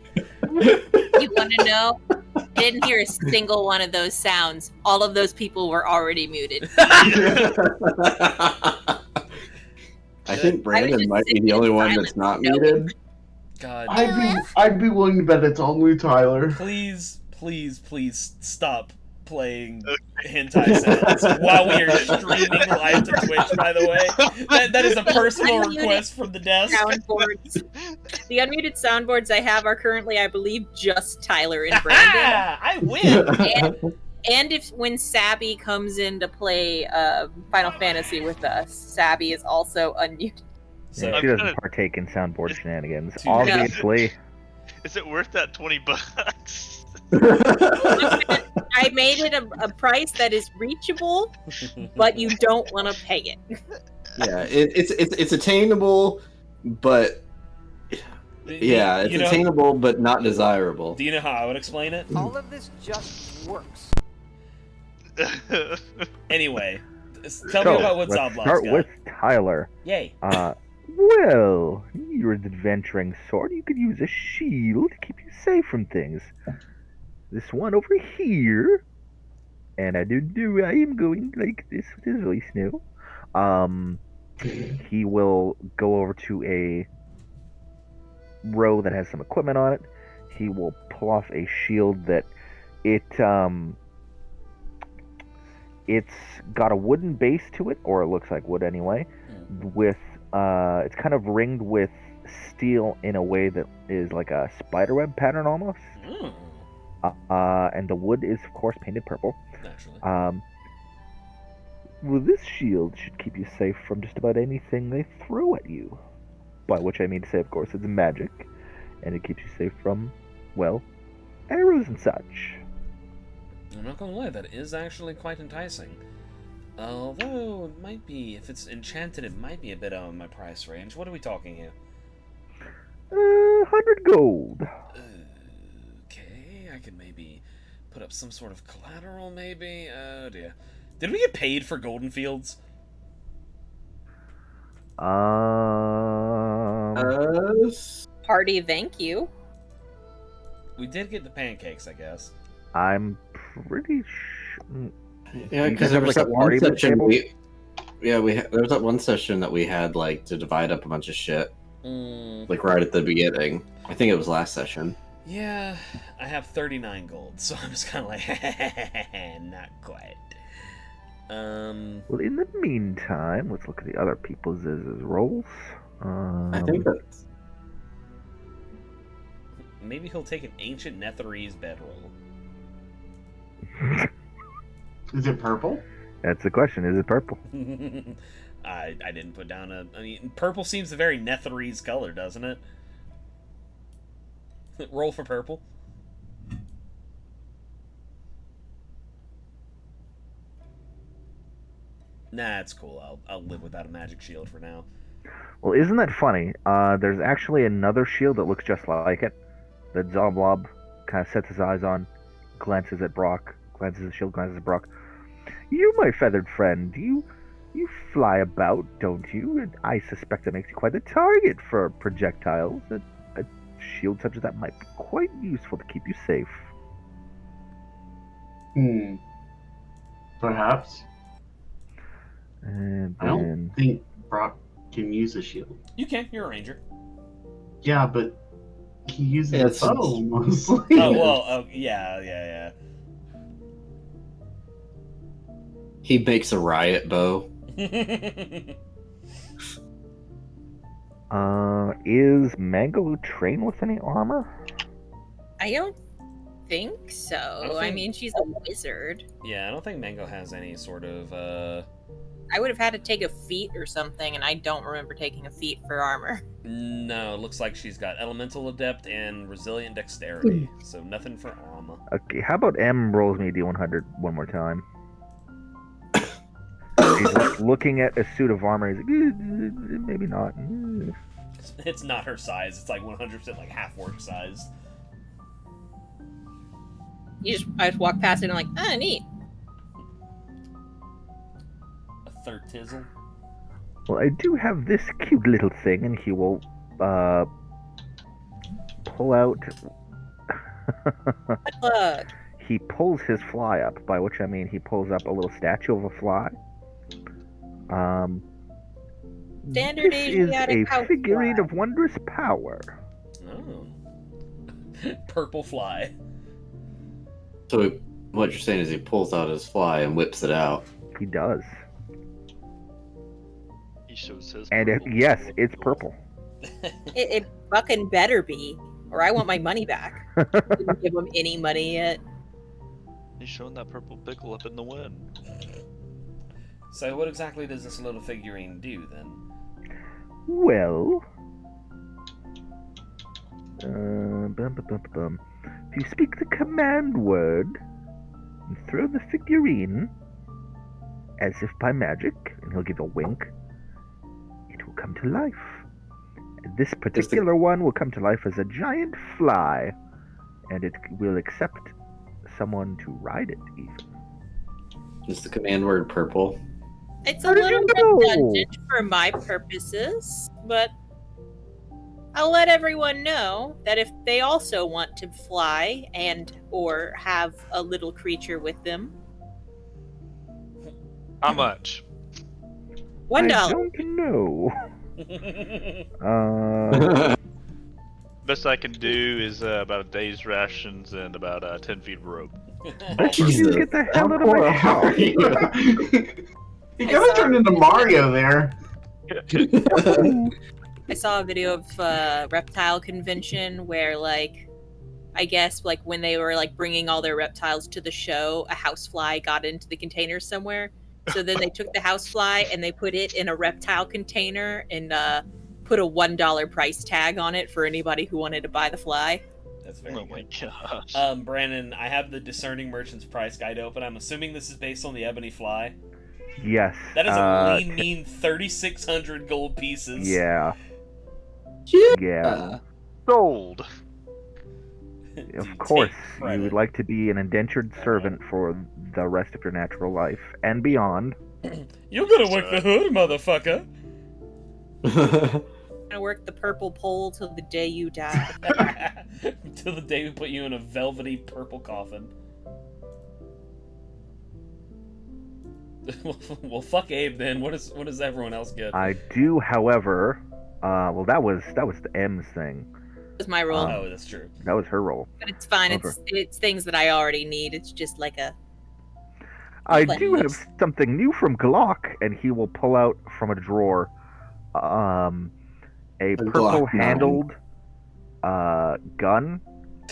You want to know? I didn't hear a single one of those sounds. All of those people were already muted. I think Brandon might be the only one that's not muted. God. I'd be willing to bet it's only Tyler. Please stop playing hentai sounds while we are streaming live to Twitch, by the way. That is a personal request from the desk. Soundboards. The unmuted soundboards I have are currently, I believe, just Tyler and Brandon. I win! And if when Sabby comes in to play Final Fantasy with us, Sabby is also unmuted. So yeah, she doesn't partake in soundboard shenanigans, obviously. Is it worth that $20? I made it a price that is reachable, but you don't want to pay it. Yeah, it's attainable, but yeah, it's attainable but not desirable. Do you know how I would explain it? All of this just works. Anyway, tell me about what Zoblob's start got. with Tyler. Yay. Well, you're an adventuring sword. You could use a shield to keep you safe from things. This one over here, and I am going like this with his voice now. He will go over to a row that has some equipment on it. He will pull off a shield that it's got a wooden base to it, or it looks like wood anyway, with it's kind of ringed with steel in a way that is like a spiderweb pattern almost. And the wood is of course painted purple. Naturally. Well, this shield should keep you safe from just about anything they throw at you. By which I mean to say, of course, it's magic, and it keeps you safe from, well, arrows and such. not gonna lie, that is actually quite enticing. Although, it might be, if it's enchanted, it might be a bit on my price range. What are we talking here? 100 gold. Okay, I could maybe put up some sort of collateral, maybe? Oh dear. Did we get paid for Golden Fields? Hearty thank you. We did get the pancakes, I guess. I'm pretty sure. Yeah, because there was that one session there was that one session that we had like to divide up a bunch of shit, like right at the beginning. I think it was last session. Yeah, I have 39 gold, so I'm just kind of like, not quite. Well, in the meantime, let's look at the other people's rolls. I think that's... Maybe he'll take an ancient Netherese bedroll. Is it purple? That's the question. Is it purple? I didn't put down a... I mean, purple seems a very Netherese color, doesn't it? Roll for purple. Nah, it's cool. I'll live without a magic shield for now. Well, isn't that funny? There's actually another shield that looks just like it. That Zoblob kind of sets his eyes on, glances at Brock, glances at the shield, glances at Brock. You, my feathered friend, you fly about, don't you? And I suspect that makes you quite a target for projectiles. A shield such as that might be quite useful to keep you safe. Perhaps. And I don't think Brock can use a shield. You can. You're a ranger. Yeah, but he uses a bow mostly. Oh, well, yeah. He makes a riot bow. Is Mango trained with any armor? I don't think so. I mean, she's a wizard. Yeah, I don't think Mango has any sort of, I would have had to take a feat or something, and I don't remember taking a feat for armor. No, it looks like she's got Elemental Adept and Resilient Dexterity, so nothing for armor. Okay, how about M rolls me a D100 one more time? He's like looking at a suit of armor. He's like, maybe not. It's not her size. It's like 100% like half work size. I just walk past it and I'm like, neat. A third tizzle. Well, I do have this cute little thing, and he will pull out. He pulls his fly up, by which I mean he pulls up a little statue of a fly. Standard this is a figurine of wondrous power. Oh. Purple fly. So what you're saying is he pulls out his fly and whips it out. He does. He shows his. And yes, it's purple. It fucking better be, or I want my money back. Didn't give him any money yet. He's showing that purple pickle up in the wind. So what exactly does this little figurine do, then? Well... If you speak the command word and throw the figurine, as if by magic, and he'll give a wink, it will come to life. And this particular one will come to life as a giant fly, and it will accept someone to ride it, even. Is the command word purple? It's a little redundant for my purposes, but I'll let everyone know that if they also want to fly and or have a little creature with them. How much? $1. I don't know. Best I can do is about a day's rations and about 10 feet of rope. Jesus. Get the hell out of my house. You gotta turn into Mario there. I saw a video of reptile convention where, like, I guess, like, when they were, like, bringing all their reptiles to the show, a housefly got into the container somewhere. So then they took the housefly and they put it in a reptile container and put a $1 price tag on it for anybody who wanted to buy the fly. That's very Oh my good. gosh. Brandon, I have the Discerning Merchant's price guide open. I'm assuming this is based on the Ebony Fly. Yes. That is a lean, mean 3,600 gold pieces. Yeah. Yeah. Sold. Of course, you credit. would like to be an indentured servant for the rest of your natural life and beyond. You're gonna work the hood, motherfucker. Gonna work the purple pole till the day you die. Till the day we put you in a velvety purple coffin. Well, fuck Abe then. What does everyone else get? I do, however, well, that was the M's thing. That was my role. Oh, that's true. That was her role. But it's fine. Over. It's things that I already need. It's just like a. I Like do have this. something new from Glock, and he will pull out from a drawer, a Glock purple-handled gun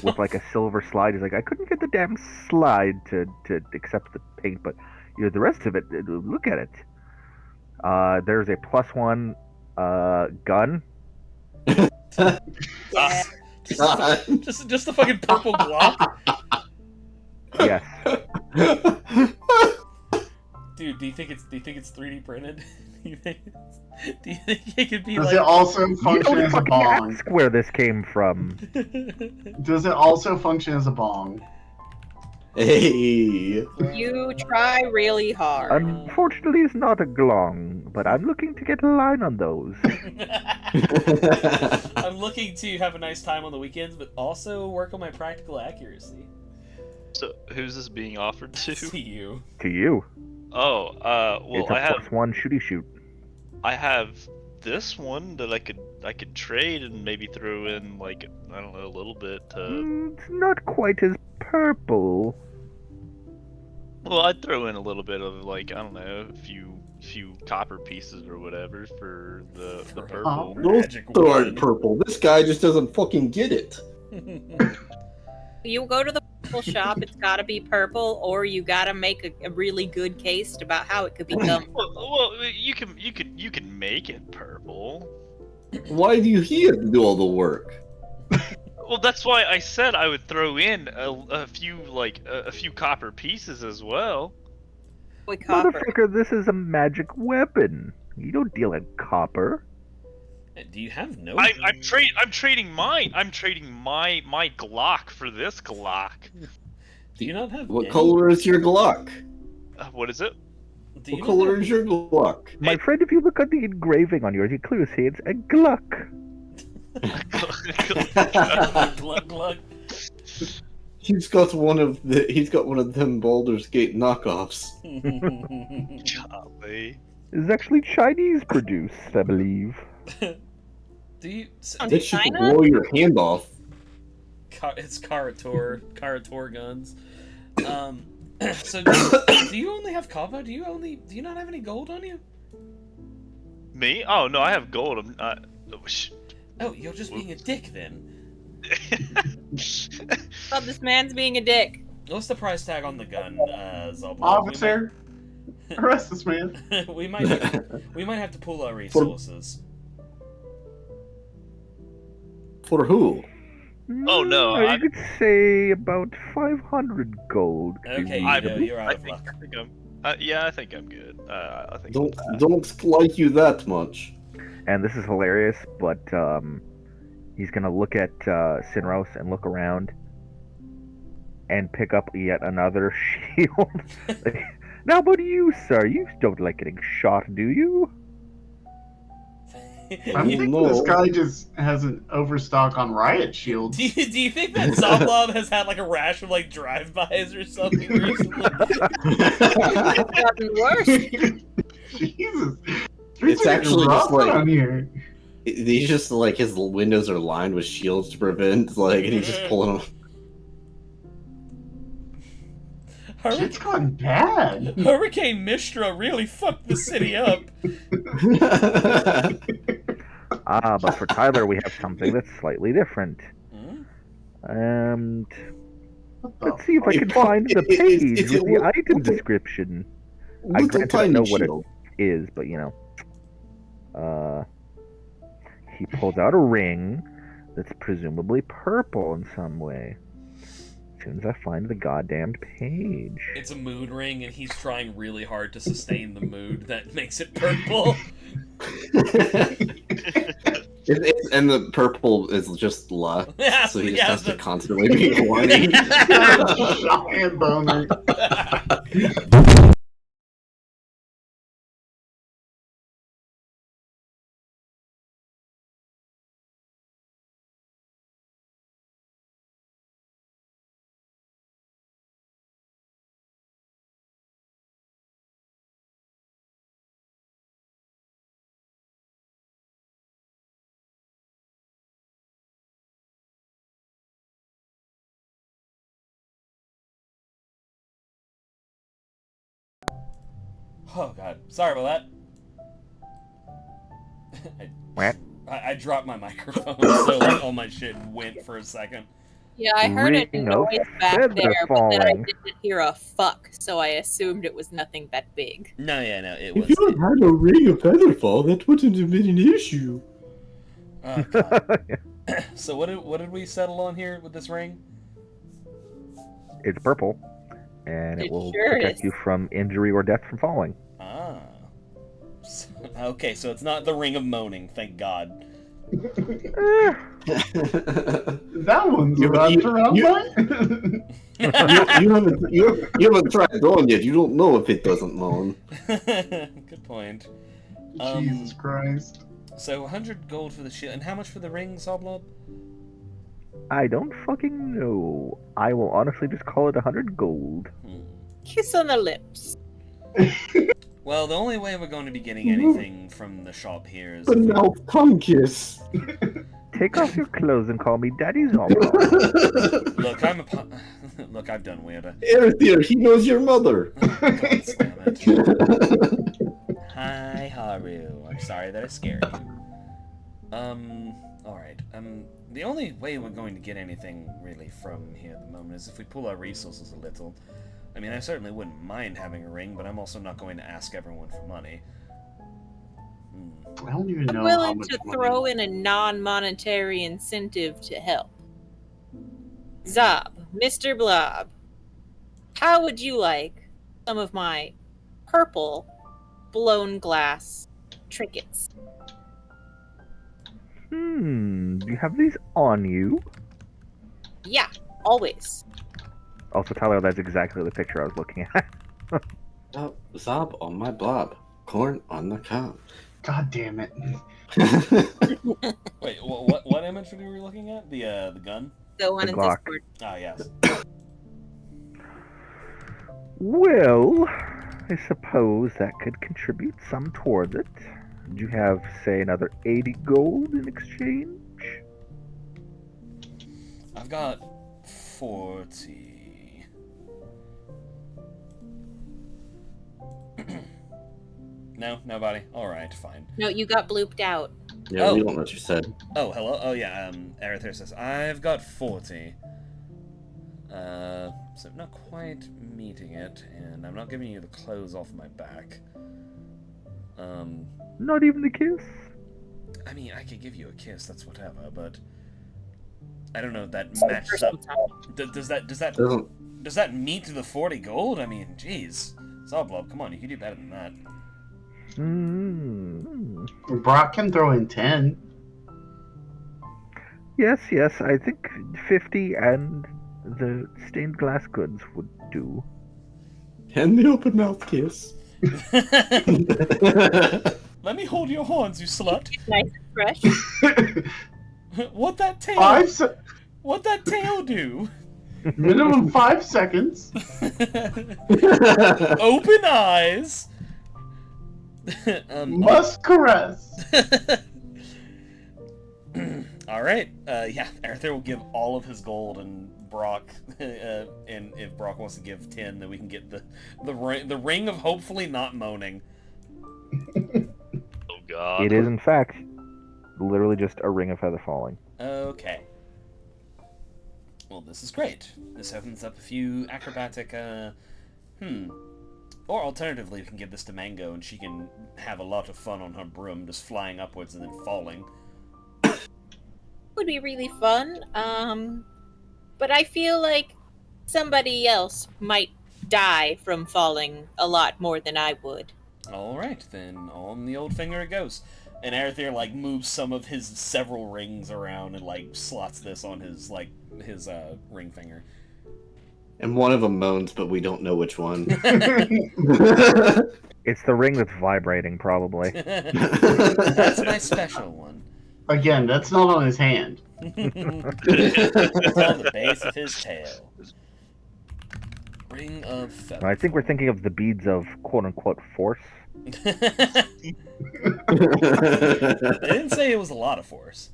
with like a silver slide. He's like, I couldn't get the damn slide to accept the paint, but the rest of it, look at it. There's a +1 gun. Yeah. Just the fucking purple Glock. Yes. Dude, do you think it's 3D printed? Do you think it could be Does like? it also You function don't as a fucking bong? ask where this came from. Does it also function as a bong? Hey. You try really hard. Unfortunately, it's not a glong, but I'm looking to get a line on those. I'm looking to have a nice time on the weekends, but also work on my practical accuracy. So who's this being offered to? To you. To you. Oh, well, It's a I have +1 shooty shoot. I have this one that I could trade and maybe throw in like I don't know a little bit. It's not quite as purple. Well, I'd throw in a little bit of like I don't know a few copper pieces or whatever for the purple. Magic Those wand. aren't purple. This guy just doesn't fucking get it. You go to the purple shop. It's got to be purple, or you got to make a really good case about how it could become. Well, you can make it purple. Why do he have to do all the work? Well, that's why I said I would throw in a few a few copper pieces as well. With copper. Motherfucker, this is a magic weapon. You don't deal in copper. Do you have no? I'm trading mine. I'm trading my Glock for this Glock. Do you not have? What any? color is your Glock? What is it? Do you What not color have- is your Glock? My friend, if you look at the engraving on yours, you clearly see it's a Gluck. Glug glug. He's got one of them Baldur's Gate knockoffs. Golly. It's actually Chinese produced, I believe. Do you? That should China? blow your hand off. It's Karator guns. So do you only have copper? Do you not have any gold on you? Me? Oh no, I have gold. I'm not. Oh, you're just being a dick then. Oh, this man's being a dick. What's the price tag on the gun, Zoblo? Officer, arrest this man. We might have to pool our resources. For who? Oh, no, You could say about 500 gold. Okay, you're out of luck. I think I'm good. I think Don't like you that much. And this is hilarious, but he's gonna look at Sinros and look around and pick up yet another shield. Now, but you, sir, you don't like getting shot, do you? I think this guy just has an overstock on riot shields. Do you think that Zoblob has had like a rash of like drive-bys or something recently? It's gotten worse. Jesus. It's actually rough just like on here. he's just like his windows are lined with shields to prevent and he's just pulling them. Shit's gone bad. Hurricane Mistra really fucked the city up. But for Tyler, we have something that's slightly different. And let's see if I can find the page with the item description. I granted I know what it is, but he pulls out a ring that's presumably purple in some way. As soon as I find the goddamned page. It's a mood ring, and he's trying really hard to sustain the mood that makes it purple. And the purple is just luck, Yeah, so he just yeah, has to constantly be horny. Giant boner. Oh god, sorry about that. I dropped my microphone, so like, all my shit went for a second. Yeah, I heard a Ring of noise back feather there, but then I falling. didn't hear a fuck, so I assumed it was nothing that big. No, it If was. you had had a ring of featherfall, that wouldn't have been an issue. Oh god. So what did we settle on here with this ring? It's purple, and it It will sure protect is. you from injury or death from falling. Ah. Okay, so it's not the ring of moaning, thank God. That one's run around You haven't tried going yet. You don't know if it doesn't moan. Good point. Jesus Christ. So 100 gold for the shield, and how much for the ring, Soblob? I don't fucking know. I will honestly just call it 100 gold. Kiss on the lips. Well, the only way we're going to be getting anything from the shop here is... But now tongue kiss. Take off your clothes and call me Daddy Zombie. Look, Look, I've done weirder. Erethier, he knows your mother. Oh, God damn it. Hi, Haru. I'm sorry that I scared you. Alright. The only way we're going to get anything, really, from here at the moment is if we pull our resources a little. I mean, I certainly wouldn't mind having a ring, but I'm also not going to ask everyone for money. I don't even know I'm how willing much to money. throw in a non-monetary incentive to help. Zob, Mr. Blob, how would you like some of my purple blown glass trinkets? Do you have these on you? Yeah, always. Also, Tyler, that's exactly the picture I was looking at. Zob on my blob. Corn on the cob. God damn it. Wait, what image were we looking at? The gun? The one The in Glock. Discord. Ah, yes. Well, I suppose that could contribute some towards it. Do you have, say, another 80 gold in exchange? I've got 40. No, nobody. All right, fine. No, you got blooped out. Yeah, we don't know what you said. Oh, hello. Oh, yeah. Arether says I've got 40. So not quite meeting it, and I'm not giving you the clothes off my back. Not even the kiss? I mean, I could give you a kiss. That's whatever, but I don't know if that matches up. Does that meet the 40 gold? I mean, jeez, Zoblub, come on, you can do better than that. Brock can throw in 10. Yes, I think 50 and the stained glass goods would do. And the open mouth kiss. Let me hold your horns, you slut. Nice and fresh. What that tail? What that tail do? Minimum 5 seconds. Open eyes. Must caress. All right. Yeah, Arthur will give all of his gold, and Brock, and if Brock wants to give 10, then we can get the ring of hopefully not moaning. Oh God. It is, in fact, literally just a ring of feather falling. Okay. Well, this is great. This opens up a few acrobatic, Or alternatively, we can give this to Mango, and she can have a lot of fun on her broom, just flying upwards and then falling. Would be really fun. But I feel like somebody else might die from falling a lot more than I would. Alright, then on the old finger it goes. And Arethyr, like, moves some of his several rings around and, like, slots this on his, like, his, ring finger. And one of them moans, but we don't know which one. It's the ring that's vibrating, probably. That's my special one. Again, that's not on his hand. It's on the base of his tail. Ring of feather. I think we're thinking of the beads of quote-unquote force. They didn't say it was a lot of force.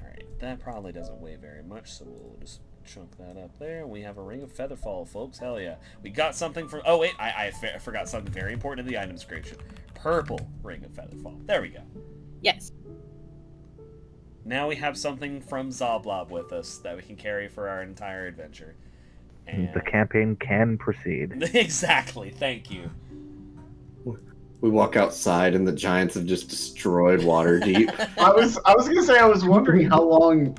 Alright, that probably doesn't weigh very much, so we'll just chunk that up there. We have a ring of featherfall, folks. Hell yeah. We got something from... Oh, wait, I forgot something very important in the item description. Purple ring of featherfall. There we go. Yes. Now we have something from Zoblob with us that we can carry for our entire adventure. And... The campaign can proceed. Exactly, thank you. We walk outside and the giants have just destroyed Waterdeep. I was gonna say, I was wondering how long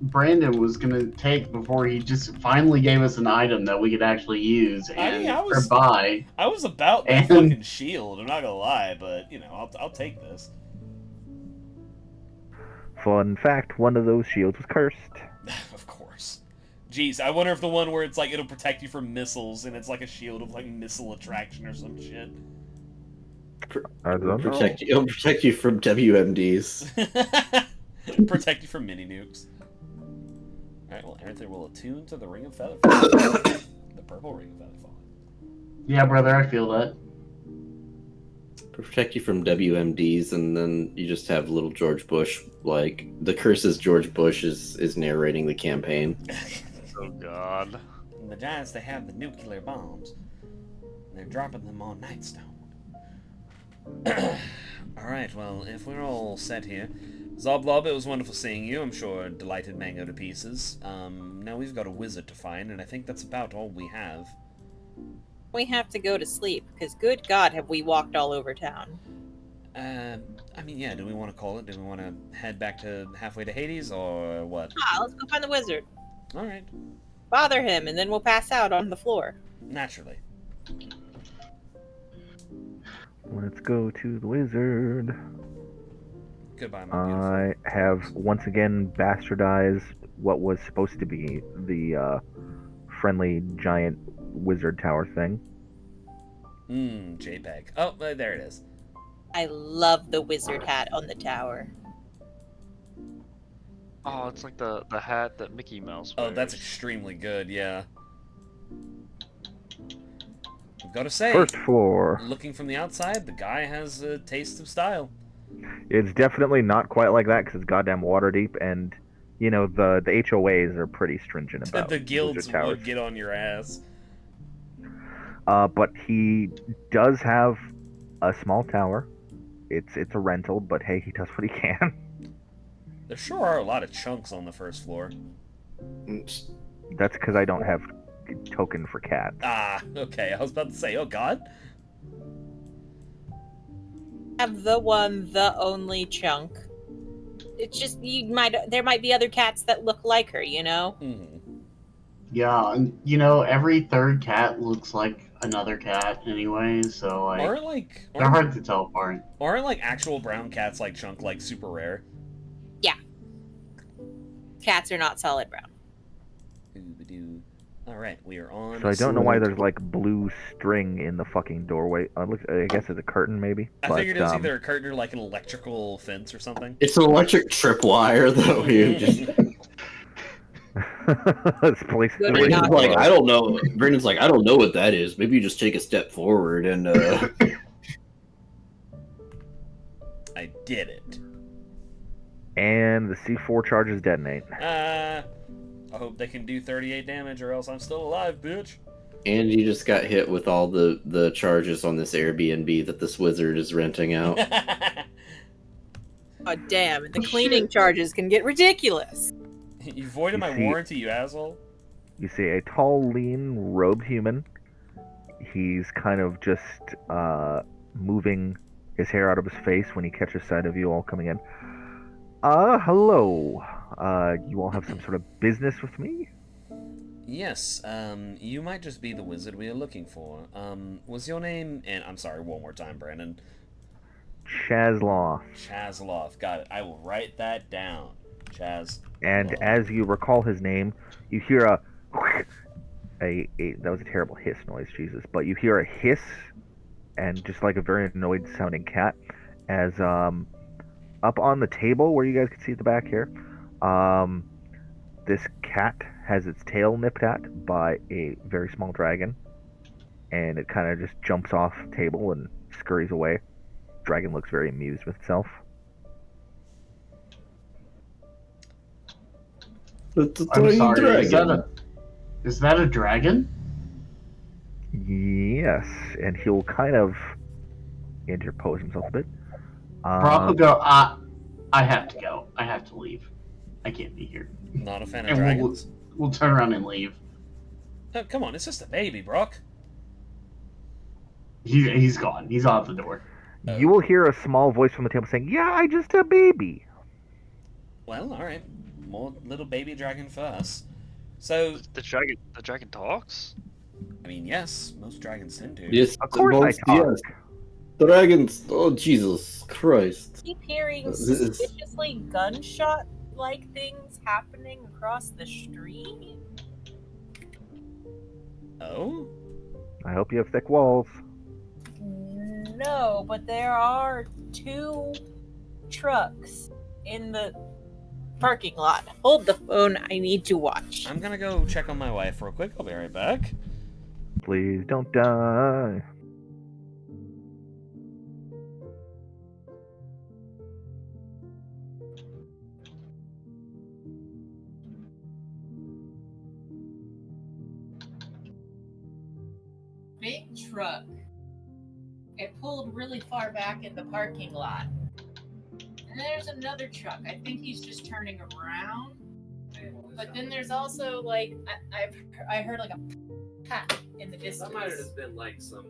Brandon was gonna take before he just finally gave us an item that we could actually use or buy. I was about that fucking shield, I'm not gonna lie, but you know, I'll take this. Fun fact, one of those shields was cursed. Of course. Jeez, I wonder if the one where it's like it'll protect you from missiles and it's like a shield of like missile attraction or some shit. It'll protect you from WMDs. Protect you from mini nukes. Alright, well, Arethyr will attune to the Ring of Featherfall. The purple Ring of Featherfall. Yeah, brother, I feel that. Protect you from WMDs, and then you just have little George Bush, like, the curse is George Bush is narrating the campaign. Oh, God. And the giants, they have the nuclear bombs. And they're dropping them on Nightstone. Alright, well, if we're all set here, Zoblob, it was wonderful seeing you. I'm sure it delighted Mango to pieces. Now we've got a wizard to find, and I think that's about all we have. We have to go to sleep, because good God, have we walked all over town. I mean, yeah, do we want to call it? Do we want to head back to halfway to Hades, or what? Let's go find the wizard. Alright. Bother him, and then we'll pass out on the floor. Naturally. Let's go to the wizard. Goodbye, my beautiful. I have once again bastardized what was supposed to be the friendly giant wizard tower thing. JPEG. Oh, there it is. I love the wizard hat on the tower. Oh, it's like the hat that Mickey Mouse wears. Oh, that's extremely good, yeah. I've got to say, First floor. Looking from the outside, the guy has a taste of style. It's definitely not quite like that because it's goddamn Waterdeep, and you know the HOAs are pretty stringent about the guilds towers. would get on your ass. But he does have a small tower. It's a rental, but hey, he does what he can. There sure are a lot of chunks on the first floor. That's because I don't have token for cats. Ah, okay. I was about to say, oh god. Have the only chunk. It's just there might be other cats that look like her, you know? Mm-hmm. Yeah, and you know, every third cat looks like another cat anyway, so they're hard to tell apart. Aren't like actual brown cats like chunk like super rare? Yeah. Cats are not solid brown. Alright, we are on. So I don't know why there's like blue string in the fucking doorway. I guess it's a curtain, maybe. I figured it was either a curtain or like an electrical fence or something. It's an electric tripwire, though. You just. Brandon's like, I don't know. Brandon's like, I don't know what that is. Maybe you just take a step forward and. I did it. And the C4 charges detonate. I hope they can do 38 damage or else I'm still alive, bitch. And you just got hit with all the charges on this Airbnb that this wizard is renting out. Oh, damn. The cleaning charges can get ridiculous. You voided my warranty, you asshole. You see a tall, lean, robed human. He's kind of just moving his hair out of his face when he catches sight of you all coming in. Hello. You all have some sort of business with me? Yes, you might just be the wizard we are looking for. Was your name... And I'm sorry, one more time, Brandon. Chazloff. Chazloff. Got it. I will write that down. Chaz. And as you recall his name, you hear a that was a terrible hiss noise, Jesus. But you hear a hiss, and just like a very annoyed sounding cat, as up on the table where you guys can see at the back here, this cat has its tail nipped at by a very small dragon, and it kind of just jumps off the table and scurries away. Dragon looks very amused with itself. I'm sorry, is that a dragon? Yes, and he'll kind of interpose himself a bit. Go. I have to go. I have to leave. I can't be here. Not a fan of dragons? We'll turn around and leave. Oh, come on, it's just a baby, Brock. He's gone. He's out the door. You will hear a small voice from the table saying, "Yeah, I just a baby." Well, all right. More little baby dragon for us. So the dragon talks? I mean, yes, most dragons tend to. Yes, of course I talk. Yes. Dragons. Oh Jesus Christ! I keep hearing suspiciously gunshot-like things happening across the street. Oh? I hope you have thick walls. No, but there are 2 trucks in the parking lot. Hold the phone, I need to watch. I'm gonna go check on my wife real quick. I'll be right back. Please don't die. Big truck. It pulled really far back in the parking lot. And there's another truck. I think he's just turning around. But then there's also like I heard like a pat in the distance. That might have just been like some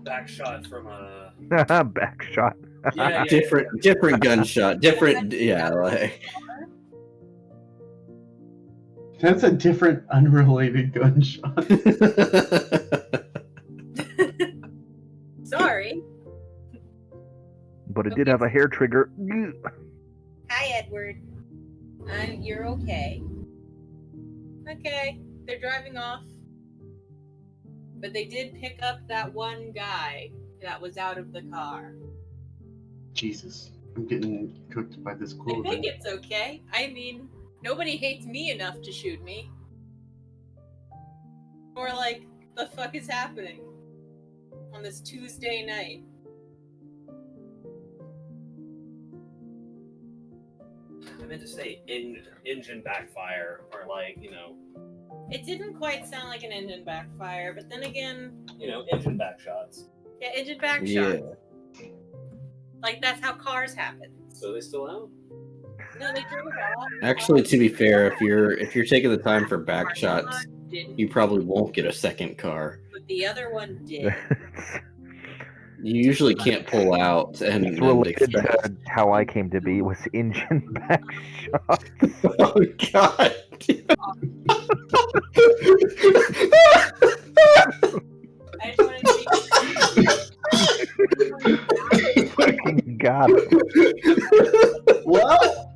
back shot from a back shot. different gunshot. Different like. That's a different, unrelated gunshot. Sorry. But it did have a hair trigger. Hi, Edward. You're okay. Okay, they're driving off. But they did pick up that one guy that was out of the car. Jesus, I'm getting cooked by this I clothing. think it's okay. I mean, nobody hates me enough to shoot me. Or like, the fuck is happening on this Tuesday night? I meant to say engine backfire, or like, you know. It didn't quite sound like an engine backfire, but then again, You know, engine back shots. yeah, engine back Yeah. shots. Like that's how cars happen. So they still out? No, they drove off. Actually, to be fair, if you're taking the time for back shots, One didn't, you probably won't get a second car. but the other one did. You usually can't pull out and It's related expect. to how I came to be was engine back shots. Oh God! I just wanted to Fucking got him. Well,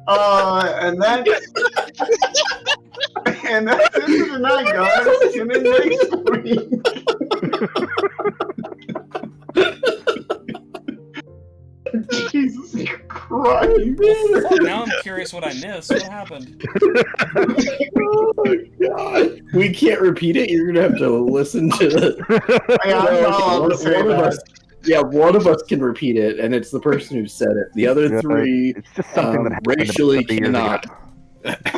and that's it for tonight, guys. Tune in next week. Jesus Christ! Now I'm curious what I missed. What happened? Oh God! We can't repeat it. You're gonna have to listen to the. I'm not allowed to say one of that. us. Yeah, one of us can repeat it, and it's the person who said it. The other three, It's just something that happened racially about 30 years ago. cannot.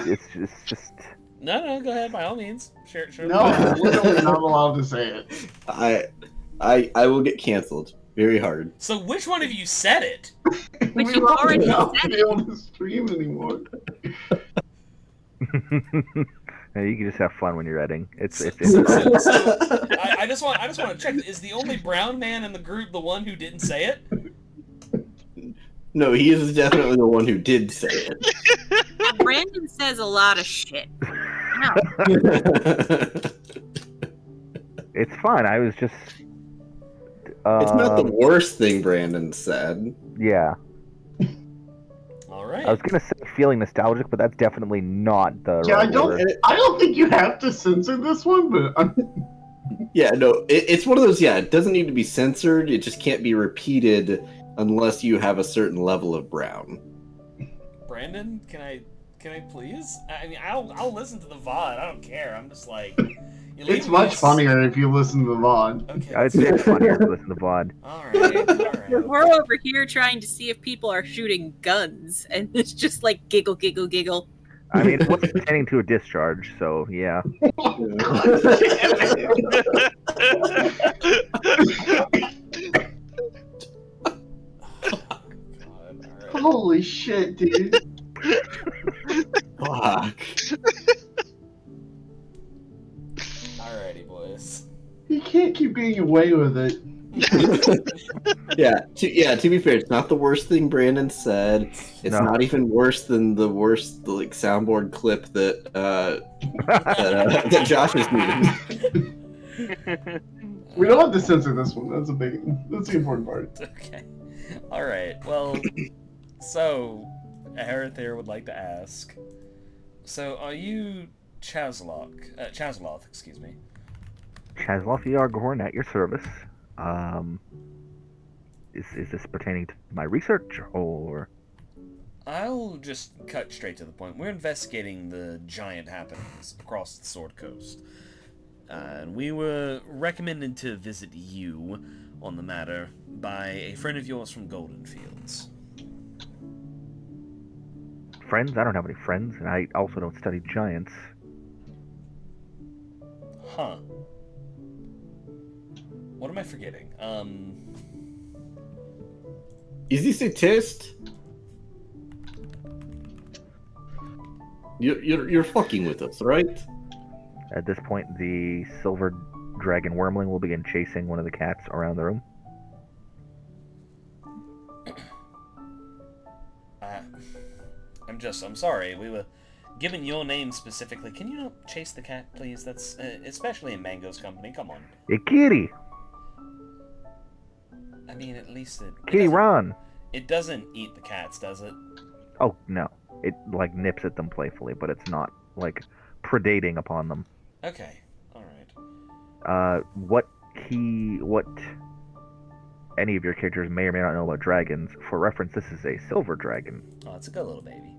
It's just. No, go ahead, by all means. Sure. No, I'm literally not allowed to say it. I will get canceled very hard. So which one of you said it? But We you won't already be able to stream anymore. Hey, you can just have fun when you're editing. It's I just want to check. Is the only brown man in the group the one who didn't say it? No, he is definitely the one who did say it. Brandon says a lot of shit. No. It's fine. I was just. It's not the worst thing Brandon said. Yeah. All right. I was gonna say feeling nostalgic, but that's definitely not the Yeah, right word. I don't think you have to censor this one, but Yeah, no, it's one of those. Yeah, it doesn't need to be censored. It just can't be repeated unless you have a certain level of brown. Brandon, can I please? I mean, I'll listen to the VOD. I don't care. I'm just like, it's much funnier if you listen to the VOD. Okay, I'd say it's funnier to listen to VOD. All right. We're over here trying to see if people are shooting guns, and it's just like giggle, giggle, giggle. I mean, it was pertaining to a discharge, so yeah. Holy shit, dude. Fuck. Alrighty, boys. You can't keep getting away with it. Yeah, to be fair, it's not the worst thing Brandon said. It's not even worse than the worst soundboard clip that that Josh is doing. We don't have to censor this one. That's the important part. Okay. All right. Well, so Aerithir would like to ask. So, are you Chazloth, excuse me. Chazloth Yargorn at your service. Is this pertaining to my research, or? I'll just cut straight to the point. We're investigating the giant happenings across the Sword Coast. And we were recommended to visit you on the matter by a friend of yours from Golden Fields. Friends? I don't have any friends, and I also don't study giants. Huh. What am I forgetting? Is this a test? You're fucking with us, right? At this point, the silver dragon wormling will begin chasing one of the cats around the room. I'm sorry. We were given your name specifically. Can you not chase the cat, please? That's especially in Mango's company. Come on. Hey, kitty! I mean, at least Kitty, run! It doesn't eat the cats, does it? Oh, no. It, nips at them playfully, but it's not, predating upon them. Okay. Alright. What any of your characters may or may not know about dragons, for reference, this is a silver dragon. Oh, it's a good little baby.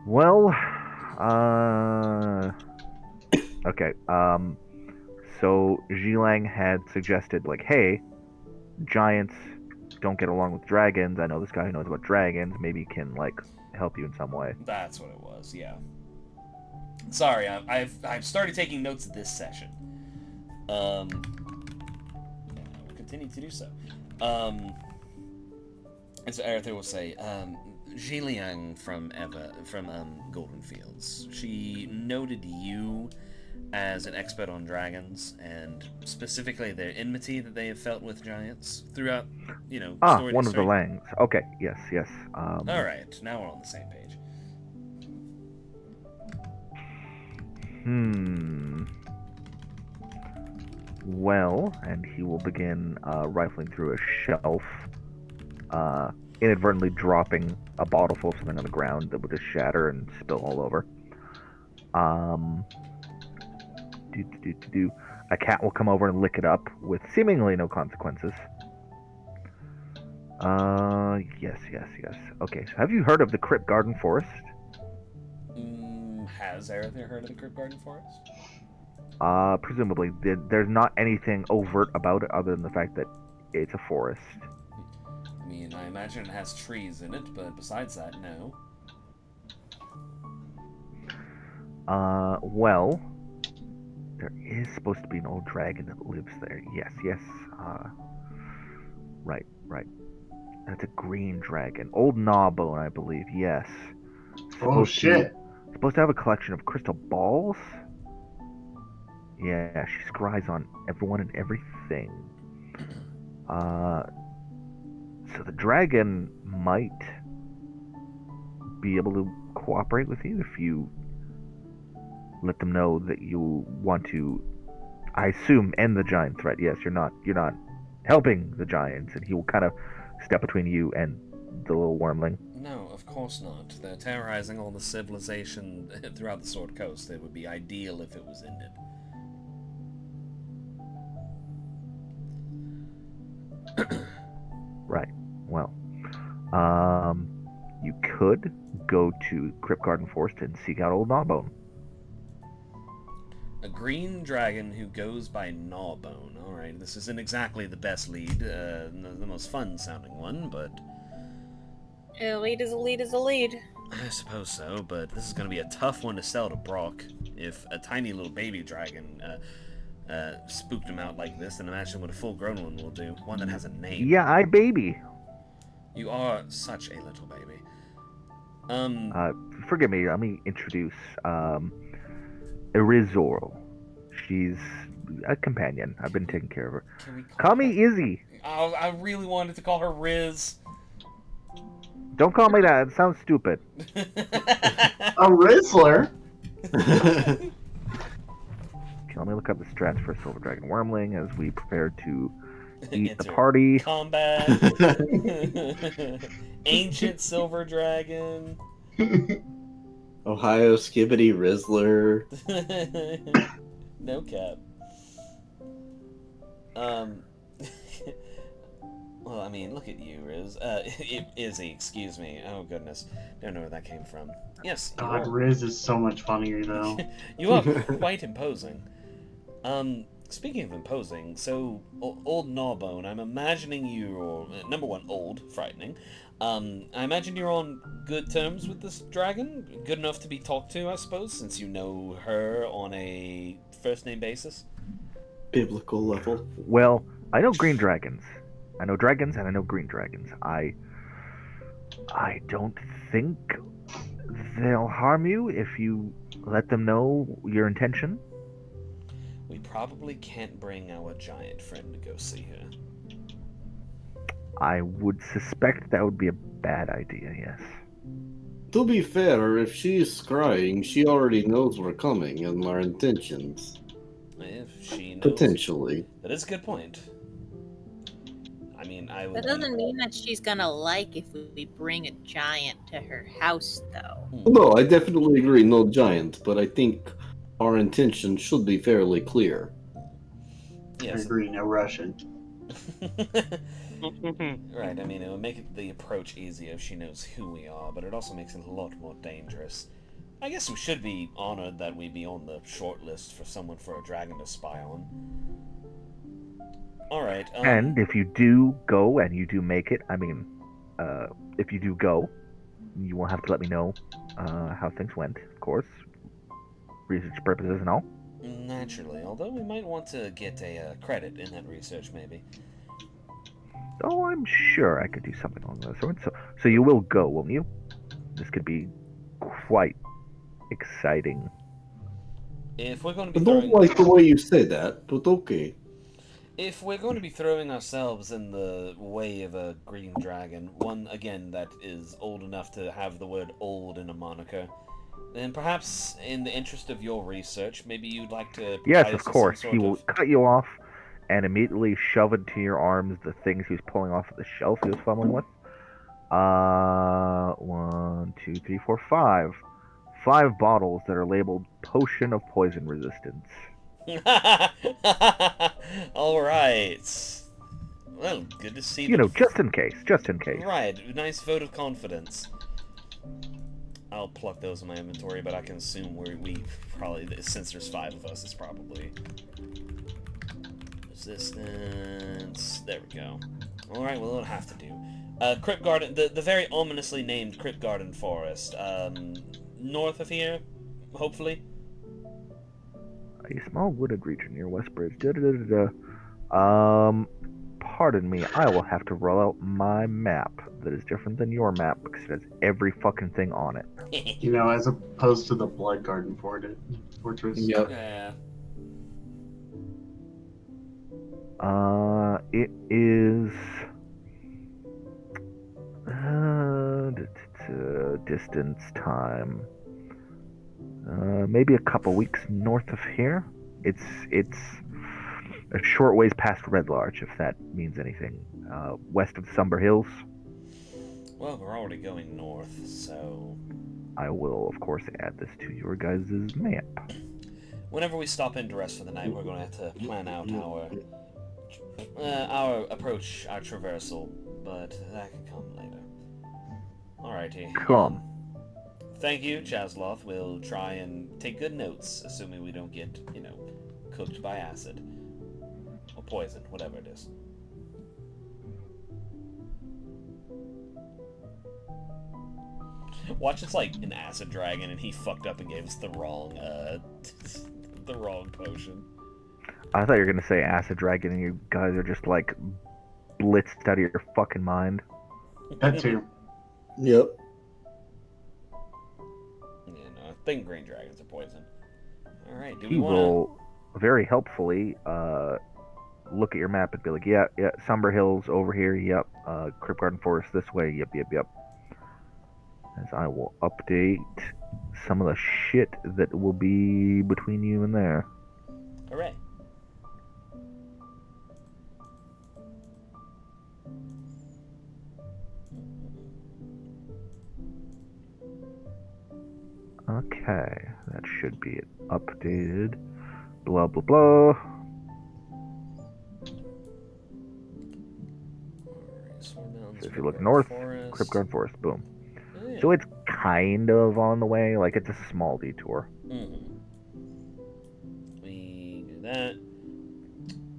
Well, okay, so Zhilang had suggested, hey, giants don't get along with dragons. I know this guy who knows about dragons. Maybe can, help you in some way. That's what it was, yeah. Sorry, I've started taking notes of this session. I'll continue to do so. And so Aerithir will say, Zhiliang from Golden Fields. She noted you as an expert on dragons, and specifically their enmity that they have felt with giants throughout, story one of the Langs. Okay, yes. Alright, now we're on the same page. Well, and he will begin rifling through a shelf, inadvertently dropping a bottle full of something on the ground that would just shatter and spill all over. A cat will come over and lick it up with seemingly no consequences. Yes. Okay, so have you heard of the Crypt Garden Forest? Has Aerithir heard of the Crypt Garden Forest? Presumably. There's not anything overt about it other than the fact that it's a forest. I mean, I imagine it has trees in it, but besides that, no. Well, there is supposed to be an old dragon that lives there. Yes. Right. That's a green dragon. Old Gnawbone, I believe, yes. Shit. Supposed to have a collection of crystal balls? Yeah, she scries on everyone and everything. So the dragon might be able to cooperate with you if you let them know that you want to, I assume, end the giant threat. Yes, you're not helping the giants, and he will kind of step between you and the little wormling. No, of course not. They're terrorizing all the civilization throughout the Sword Coast. It would be ideal if it was ended. Right. Well, you could go to Crypt Garden Forest and seek out Old Gnawbone. A green dragon who goes by Gnawbone. Alright, this isn't exactly the best lead, the most fun-sounding one, but... A lead is a lead is a lead. I suppose so, but this is going to be a tough one to sell to Brock. If a tiny little baby dragon spooked him out like this, then imagine what a full-grown one will do. One that has a name. Yeah, baby. You are such a little baby. Forgive me, let me introduce, Irizoro. She's a companion. I've been taking care of her. Can we call me Izzy. Oh, I really wanted to call her Riz. Don't call me that. It sounds stupid. A Rizzler? Okay, let me look up the strats for Silver Dragon Wormling as we prepare to eat the party. Combat. Ancient Silver Dragon. Ohio Skibbity Rizzler. No cap. Well, I mean, look at you, Riz. Izzy, excuse me. Oh, goodness. Don't know where that came from. Yes. God, Riz is so much funnier, though. You are quite imposing. Speaking of imposing, so, Old Gnawbone, I'm imagining you're, number one, old, frightening. I imagine you're on good terms with this dragon? Good enough to be talked to, I suppose, since you know her on a first-name basis? Biblical level. Well, I know green dragons. I know dragons and I know green dragons. I don't think they'll harm you if you let them know your intention. We probably can't bring our giant friend to go see her. I would suspect that would be a bad idea, yes. To be fair, if she's crying, she already knows we're coming and our intentions. If she knows. Potentially. That is a good point. I mean, I would. That doesn't mean that she's gonna like if we bring a giant to her house, though. No, I definitely agree, no giant, but I think our intention should be fairly clear. Yes. I agree, no Russian. Right, I mean, it would make the approach easier if she knows who we are, but it also makes it a lot more dangerous. I guess we should be honored that we be on the short list for someone for a dragon to spy on. Alright, And if you do go and you do make it, I mean, if you do go, you will have to let me know how things went, of course. Research purposes and all. Naturally, although we might want to get a credit in that research, maybe. Oh, I'm sure I could do something along those sorts. So you will go, won't you? This could be quite exciting. If we're going to be I don't like the way you say that, but okay. If we're going to be throwing ourselves in the way of a green dragon, one, again, that is old enough to have the word old in a moniker, then perhaps in the interest of your research, maybe you'd like to... Yes, of course. He will cut you off and immediately shove into your arms the things he was pulling off of the shelf he was fumbling with. 1, 2, 3, 4, 5. 5 bottles that are labeled Potion of Poison Resistance. Alright. Well, good to see you know, just in case. Right, nice vote of confidence. I'll pluck those in my inventory, but I can assume we probably, since there's 5 of us, it's probably... Resistance... There we go. Alright, well, it'll have to do. Crypt Garden, the very ominously named Crypt Garden Forest. North of here, hopefully? A small wooded region near Westbridge. Pardon me, I will have to roll out my map that is different than your map because it has every fucking thing on it. You know, as opposed to the Blood Garden Fortress. Yep. Yeah. It is distance time. Maybe a couple weeks north of here. It's a short ways past Red Larch, if that means anything. West of the Somber Hills. Well, we're already going north, so I will, of course, add this to your guys' map. whenever we stop in to rest for the night, we're going to have to plan out our approach, our traversal, but that can come later. Alrighty. Come. Thank you, Chazloth. We'll try and take good notes, assuming we don't get, cooked by acid. Or poison, whatever it is. Watch, it's like an acid dragon, and he fucked up and gave us the wrong potion. I thought you were gonna say acid dragon, and you guys are just like blitzed out of your fucking mind. That too. Yep. Yeah, no, I think green dragons are poison. All right, do we He want will very helpfully look at your map and be like, yeah, Somber Hills over here, yep. Crypt Garden Forest this way, yep. As I will update some of the shit that will be between you and there. Hooray. Okay, that should be it. Updated. Blah, blah, blah. So if you look north, Crypt Garden Forest, boom. Oh, yeah. So it's kind of on the way, like it's a small detour. Mm-hmm. We do that.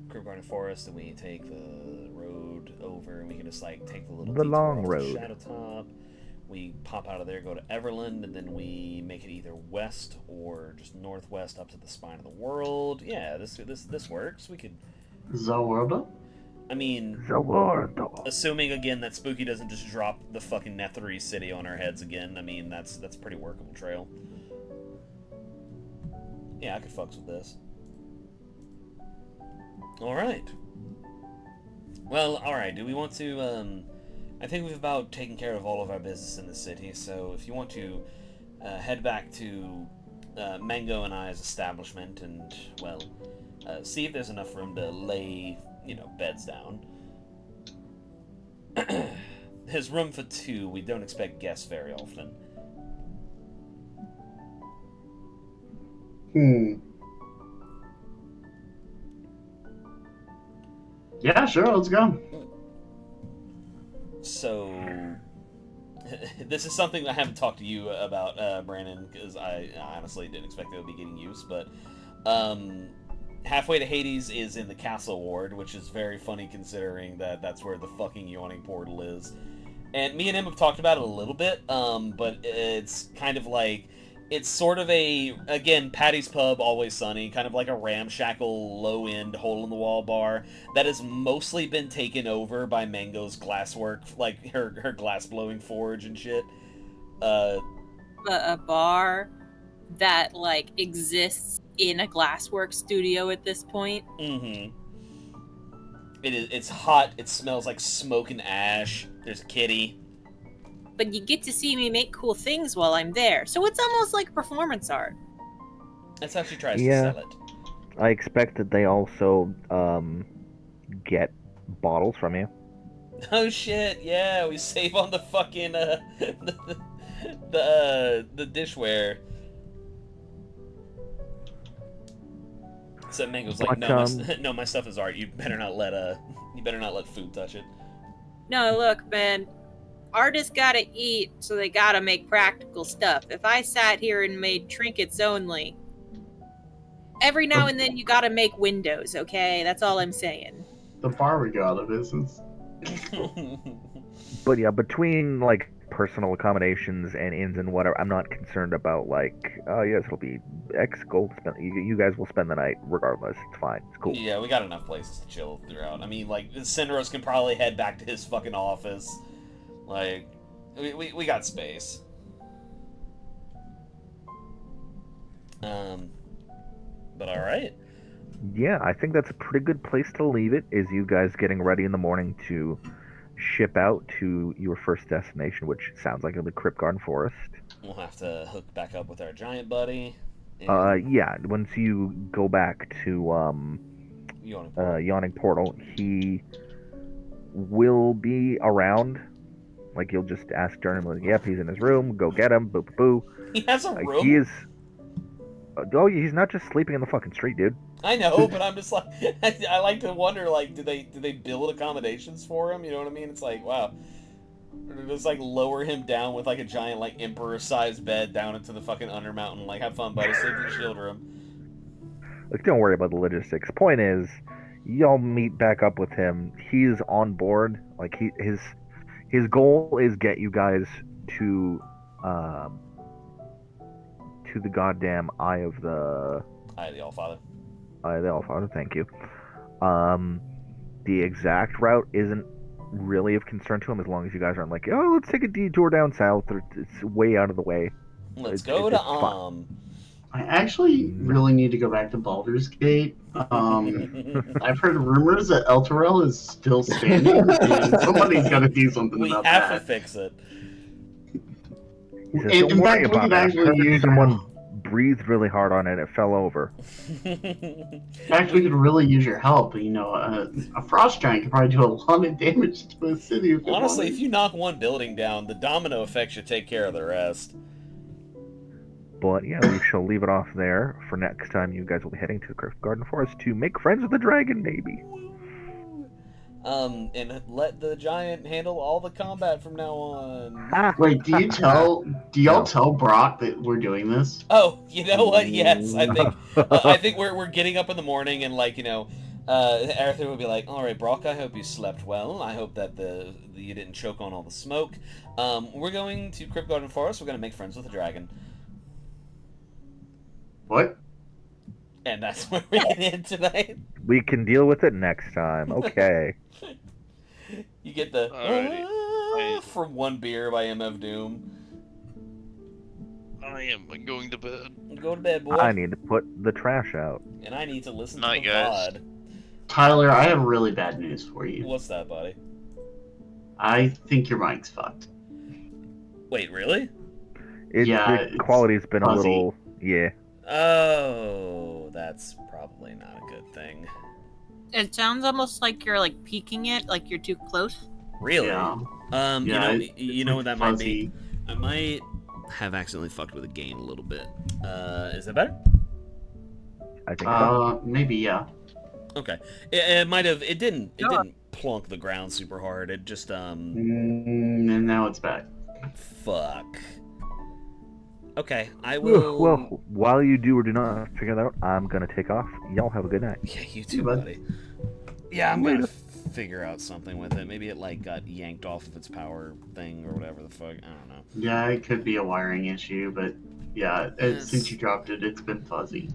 Crypt Garden Forest, and we take the road over, and we can just take the little The detour long off road. the Shadow Top. We pop out of there, go to Everland, and then we make it either west or just northwest up to the Spine of the World. Yeah, this works. We could. Zawardo? I mean, Zawardo. Assuming again that Spooky doesn't just drop the fucking Netherese city on our heads again. I mean, that's a pretty workable trail. Yeah, I could fucks with this. All right. Well, all right. Do we want to? I think we've about taken care of all of our business in the city. So if you want to head back to Mango and I's establishment and see if there's enough room to lay beds down. His room for two. We don't expect guests very often. Yeah, sure, let's go. So, this is something I haven't talked to you about, Brandon, because I honestly didn't expect it would be getting used, but Halfway to Hades is in the Castle Ward, which is very funny considering that that's where the fucking yawning portal is. And me and him have talked about it a little bit, but it's kind of like, it's sort of again, Patty's Pub, Always Sunny, kind of like a ramshackle, low-end, hole-in-the-wall bar that has mostly been taken over by Mango's glasswork, like her glass-blowing forge and shit. A bar that, exists in a glasswork studio at this point. Mm-hmm. It's hot, it smells like smoke and ash, there's a kitty. But you get to see me make cool things while I'm there, so it's almost like performance art. That's how she tries to sell it. I expect that they also get bottles from you. Oh shit, yeah, we save on the fucking the dishware. So Mango's like, no, my stuff is art. You better not let food touch it. No, look, man. Artists gotta eat, so they gotta make practical stuff. If I sat here and made trinkets only, every now and then you gotta make windows, okay? That's all I'm saying. The bar would go out of business. But yeah, between personal accommodations and inns and whatever, I'm not concerned about oh yes, it'll be X gold spent. You guys will spend the night regardless. It's fine. It's cool. Yeah, we got enough places to chill throughout. I mean, Cinderos can probably head back to his fucking office. We got space. But alright. Yeah, I think that's a pretty good place to leave it. Is you guys getting ready in the morning to ship out to your first destination, which sounds like it'll be Crypt Garden Forest. We'll have to hook back up with our giant buddy. Yeah. Once you go back to Yawning Portal, he will be around. Like you'll just ask Durham, like, yep, he's in his room. Go get him. Boo, boo, boo. He has a room. He is. Oh, he's not just sleeping in the fucking street, dude. I know, but I'm just like, I like to wonder, like, do they build accommodations for him? You know what I mean? It's like, wow. Or do they just like lower him down with like a giant like emperor-sized bed down into the fucking Undermountain? Like, have fun, buddy. Sleep in the shield room. Like, don't worry about the logistics. Point is, y'all meet back up with him. He's on board. Like his goal is get you guys to the goddamn Eye of the Allfather. Eye of the Allfather. Thank you. The exact route isn't really of concern to him as long as you guys aren't like, oh, let's take a detour down south. Or it's way out of the way. Let's go to I actually really need to go back to Baldur's Gate. I've heard rumors that El Terrell is still standing, and somebody's got to do something about that. We have to fix it. Says, don't worry about it. I heard someone breathed really hard on it. It fell over. In fact, we could really use your help. You know, a frost giant could probably do a lot of damage to a city. Honestly, if you knock one building down, the domino effect should take care of the rest. But yeah, we shall leave it off there for next time. You guys will be heading to the Crypt Garden Forest to make friends with the dragon, maybe. And let the giant handle all the combat from now on. Wait, do y'all tell Brock that we're doing this? Oh, you know what? Yes, I think we're getting up in the morning and like, you know, Arthur would be like, all right, Brock, I hope you slept well. I hope that you didn't choke on all the smoke. We're going to Crypt Garden Forest. We're going to make friends with the dragon. What? And that's where we're getting in tonight. We can deal with it next time. Okay. You get the from one beer by MF Doom. I am going to bed. Go to bed, boy. I need to put the trash out. And I need to listen Night, to the guys. VOD. Tyler, I have really bad news for you. What's that, buddy? I think your mic's fucked. Wait, really? The quality's been fuzzy. a little... Yeah. Oh, that's probably not a good thing. It sounds almost like you're like peeking it, like you're too close. Really? Yeah. You know what that might be? fuzzy. I might have accidentally fucked with the gain a little bit. Is that better? I think so. Maybe, yeah. Okay. It might have. It didn't plunk the ground super hard. It just And now it's back. Fuck. Okay, I will. Well, while you do or do not figure that out, I'm gonna take off. Y'all have a good night. Yeah, you too, buddy. Yeah, I'm gonna figure out something with it. Maybe it like got yanked off of its power thing or whatever the fuck. I don't know. Yeah, it could be a wiring issue, but yeah, since you dropped it, it's been fuzzy.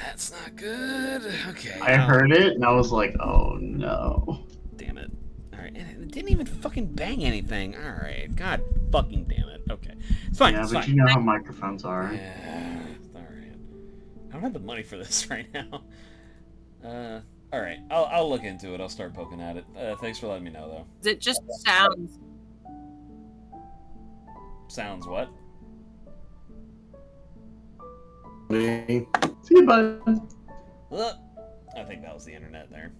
That's not good. Okay. I heard it and I was like, oh no. Damn it. Alright, and it didn't even fucking bang anything. Alright, god fucking damn it. Okay. It's fine. Yeah, it's but fine. you know how microphones are. Yeah, alright. I don't have the money for this right now. Alright, I'll look into it. I'll start poking at it. Thanks for letting me know, though. It just sounds. Sounds what? See you, bud. I think that was the internet there.